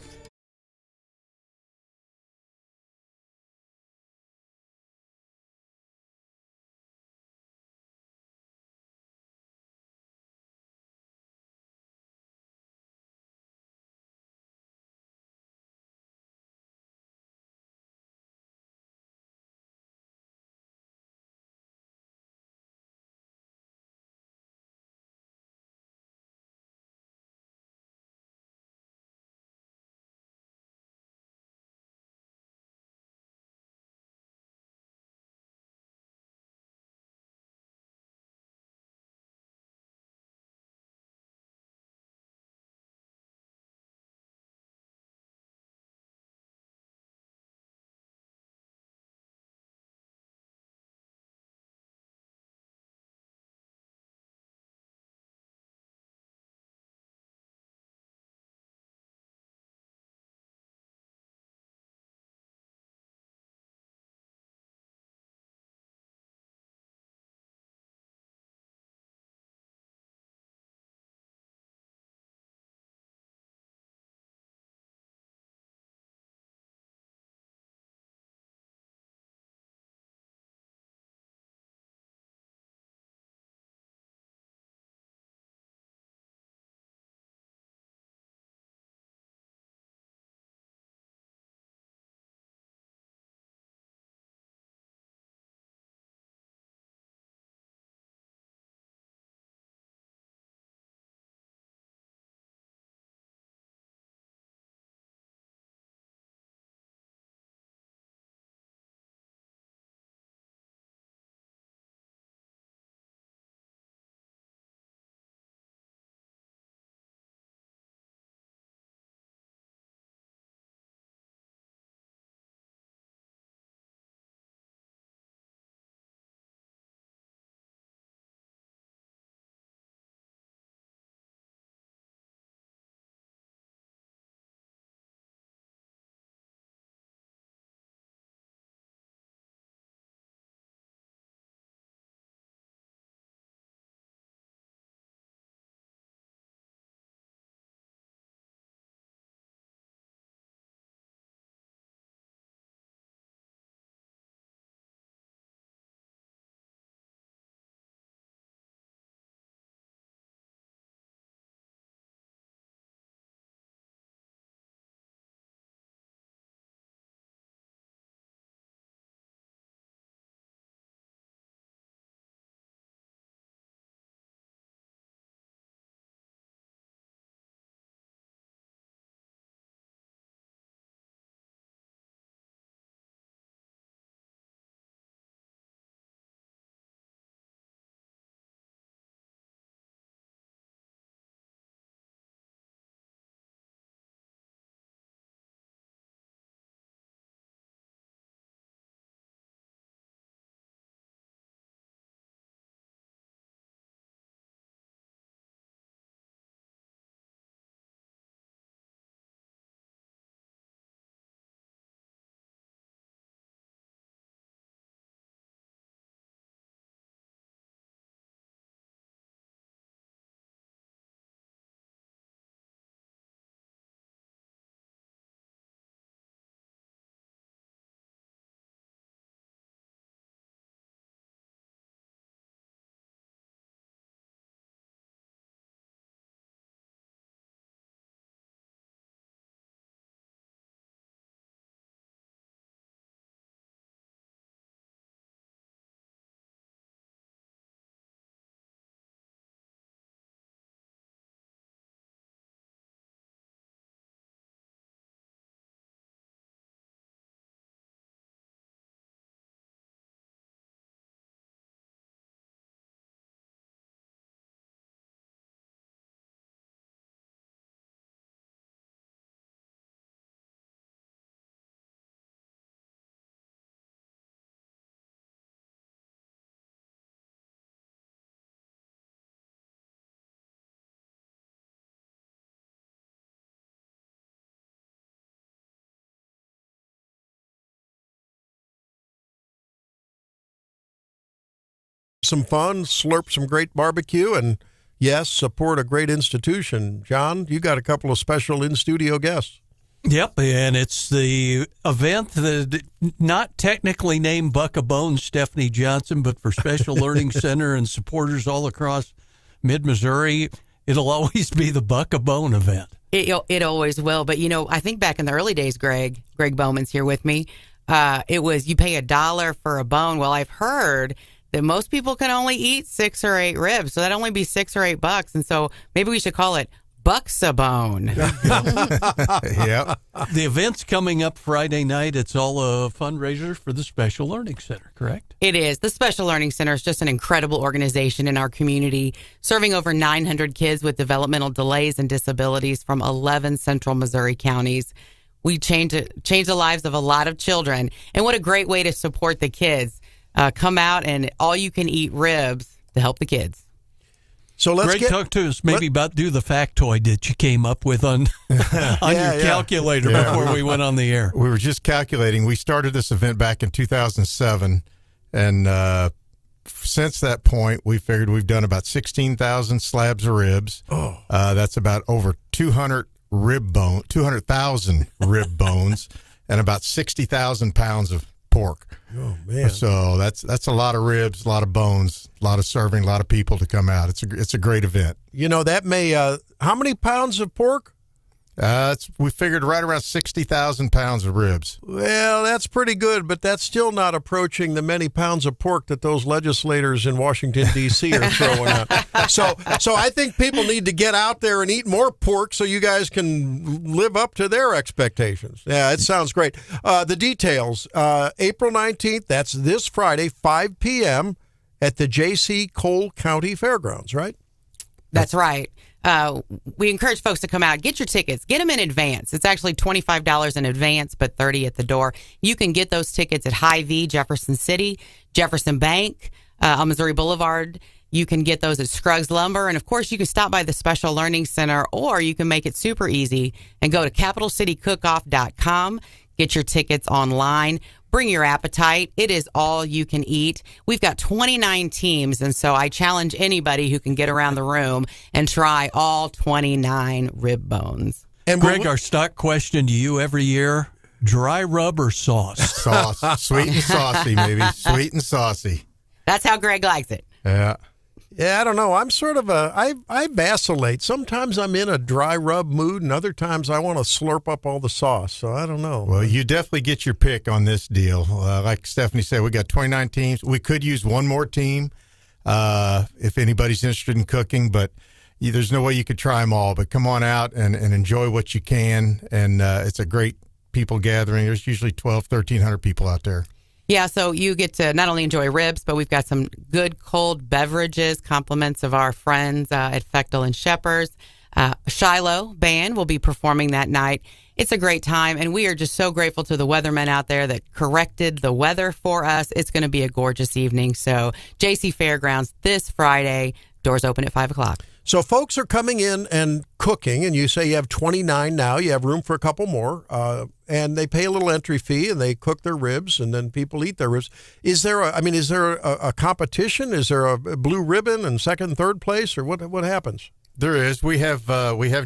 A: some fun, slurp some great barbecue, and, yes, support a great institution. John, you got a couple of special in-studio guests.
B: Yep, and it's the event that not technically named Buck of Bones Stephanie Johnson, but for Special Learning Center and supporters all across mid-Missouri, it'll always be the Buck of Bone event.
M: It always will. But, I think back in the early days, Greg Bowman's here with me, it was you pay $1 for a bone. Well, I've heard that most people can only eat 6 or 8 ribs, so that'd only be $6 or $8. And so maybe we should call it Bucks a Bone.
N: Yep.
B: The event's coming up Friday night. It's all a fundraiser for the Special Learning Center, correct?
M: It is. The Special Learning Center is just an incredible organization in our community, serving over 900 kids with developmental delays and disabilities from 11 central Missouri counties. We change the lives of a lot of children. And what a great way to support the kids. Come out and all you can eat ribs to help the kids.
A: So let's
B: talk to us about do the factoid that you came up with on your calculator before we went on the air.
N: We were just calculating. We started this event back in 2007, and since that point, we figured we've done about 16,000 slabs of ribs.
A: Oh,
N: that's about over 200,000 rib bones, and about 60,000 pounds of pork.
A: Oh man!
N: So that's a lot of ribs, a lot of bones, a lot of serving, a lot of people to come out. It's a great event.
A: That may how many pounds of pork?
N: We figured right around 60,000 pounds of ribs.
A: Well, that's pretty good, but that's still not approaching the many pounds of pork that those legislators in Washington, D.C. are throwing out. So I think people need to get out there and eat more pork so you guys can live up to their expectations. Yeah, it sounds great. The details, April 19th, that's this Friday, 5 p.m. at the J.C. Cole County Fairgrounds, right?
M: That's right. We encourage folks to come out, get your tickets, get them in advance. It's actually $25 in advance, but $30 at the door. You can get those tickets at Hy-Vee, Jefferson City, Jefferson Bank, on Missouri Boulevard. You can get those at Scruggs Lumber. And, of course, you can stop by the Special Learning Center, or you can make it super easy and go to capitalcitycookoff.com, get your tickets online. Bring your appetite. It is all you can eat. We've got 29 teams, and so I challenge anybody who can get around the room and try all 29 rib bones.
B: And Greg, our stock question to you every year, dry rub or sauce?
N: Sauce. Sweet and saucy, maybe. Sweet and saucy.
M: That's how Greg likes it.
N: Yeah.
A: Yeah, I don't know. I'm sort of I vacillate. Sometimes I'm in a dry rub mood, and other times I want to slurp up all the sauce. So I don't know.
N: Well, you definitely get your pick on this deal. Like Stephanie said, we got 29 teams. We could use one more team if anybody's interested in cooking, but there's no way you could try them all. But come on out and enjoy what you can. And it's a great people gathering. There's usually 1,300 people out there.
M: Yeah, so you get to not only enjoy ribs, but we've got some good cold beverages, compliments of our friends at Fechtel and Shepherd's. Shiloh Band will be performing that night. It's a great time, and we are just so grateful to the weathermen out there that corrected the weather for us. It's going to be a gorgeous evening. So JC Fairgrounds this Friday, doors open at 5 o'clock.
A: So folks are coming in and cooking, and you say you have 29 now. You have room for a couple more, and they pay a little entry fee, and they cook their ribs, and then people eat their ribs. Is there a competition? Is there a blue ribbon and second, third place, or what happens?
N: There is. We have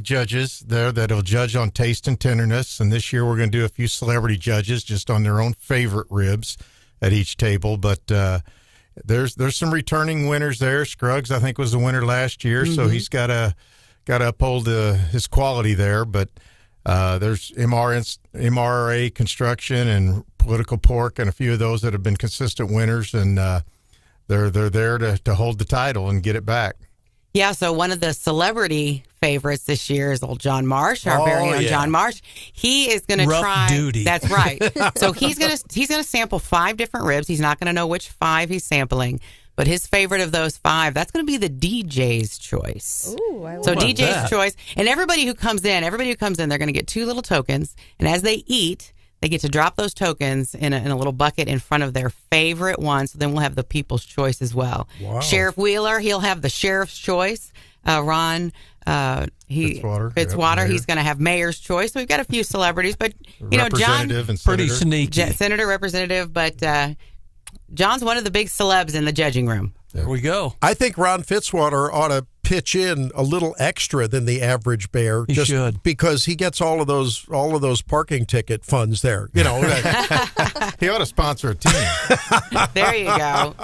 N: judges there that'll judge on taste and tenderness, and this year we're going to do a few celebrity judges just on their own favorite ribs at each table, but there's some returning winners there. Scruggs, I think, was the winner last year, so he's got to uphold his quality there. But there's MRA Construction and Political Pork and a few of those that have been consistent winners, and they're there to hold the title and get it back.
M: Yeah, so one of the celebrity favorites this year is old John Marsh, our very own John Marsh. He is going to try.
B: Duty.
M: That's right. So he's going to sample 5 different ribs. He's not going to know which 5 he's sampling, but his favorite of those 5, that's going to be the DJ's choice.
C: Ooh, I love
M: so
C: that.
M: DJ's choice, and everybody who comes in, they're going to get 2 little tokens, and as they eat, they get to drop those tokens in a little bucket in front of their favorite one. So then we'll have the People's Choice as well.
A: Wow.
M: Sheriff Wheeler, he'll have the Sheriff's Choice. Ron Fitzwater, he's going to have Mayor's Choice. So we've got a few celebrities, but John,
N: and
B: pretty sneaky.
M: Senator, Representative, but John's one of the big celebs in the judging room.
B: There we go.
A: I think Ron Fitzwater ought to pitch in a little extra than the average bear.
B: He should.
A: Because he gets all of those parking ticket funds there.
N: He ought to sponsor a team.
M: There you go.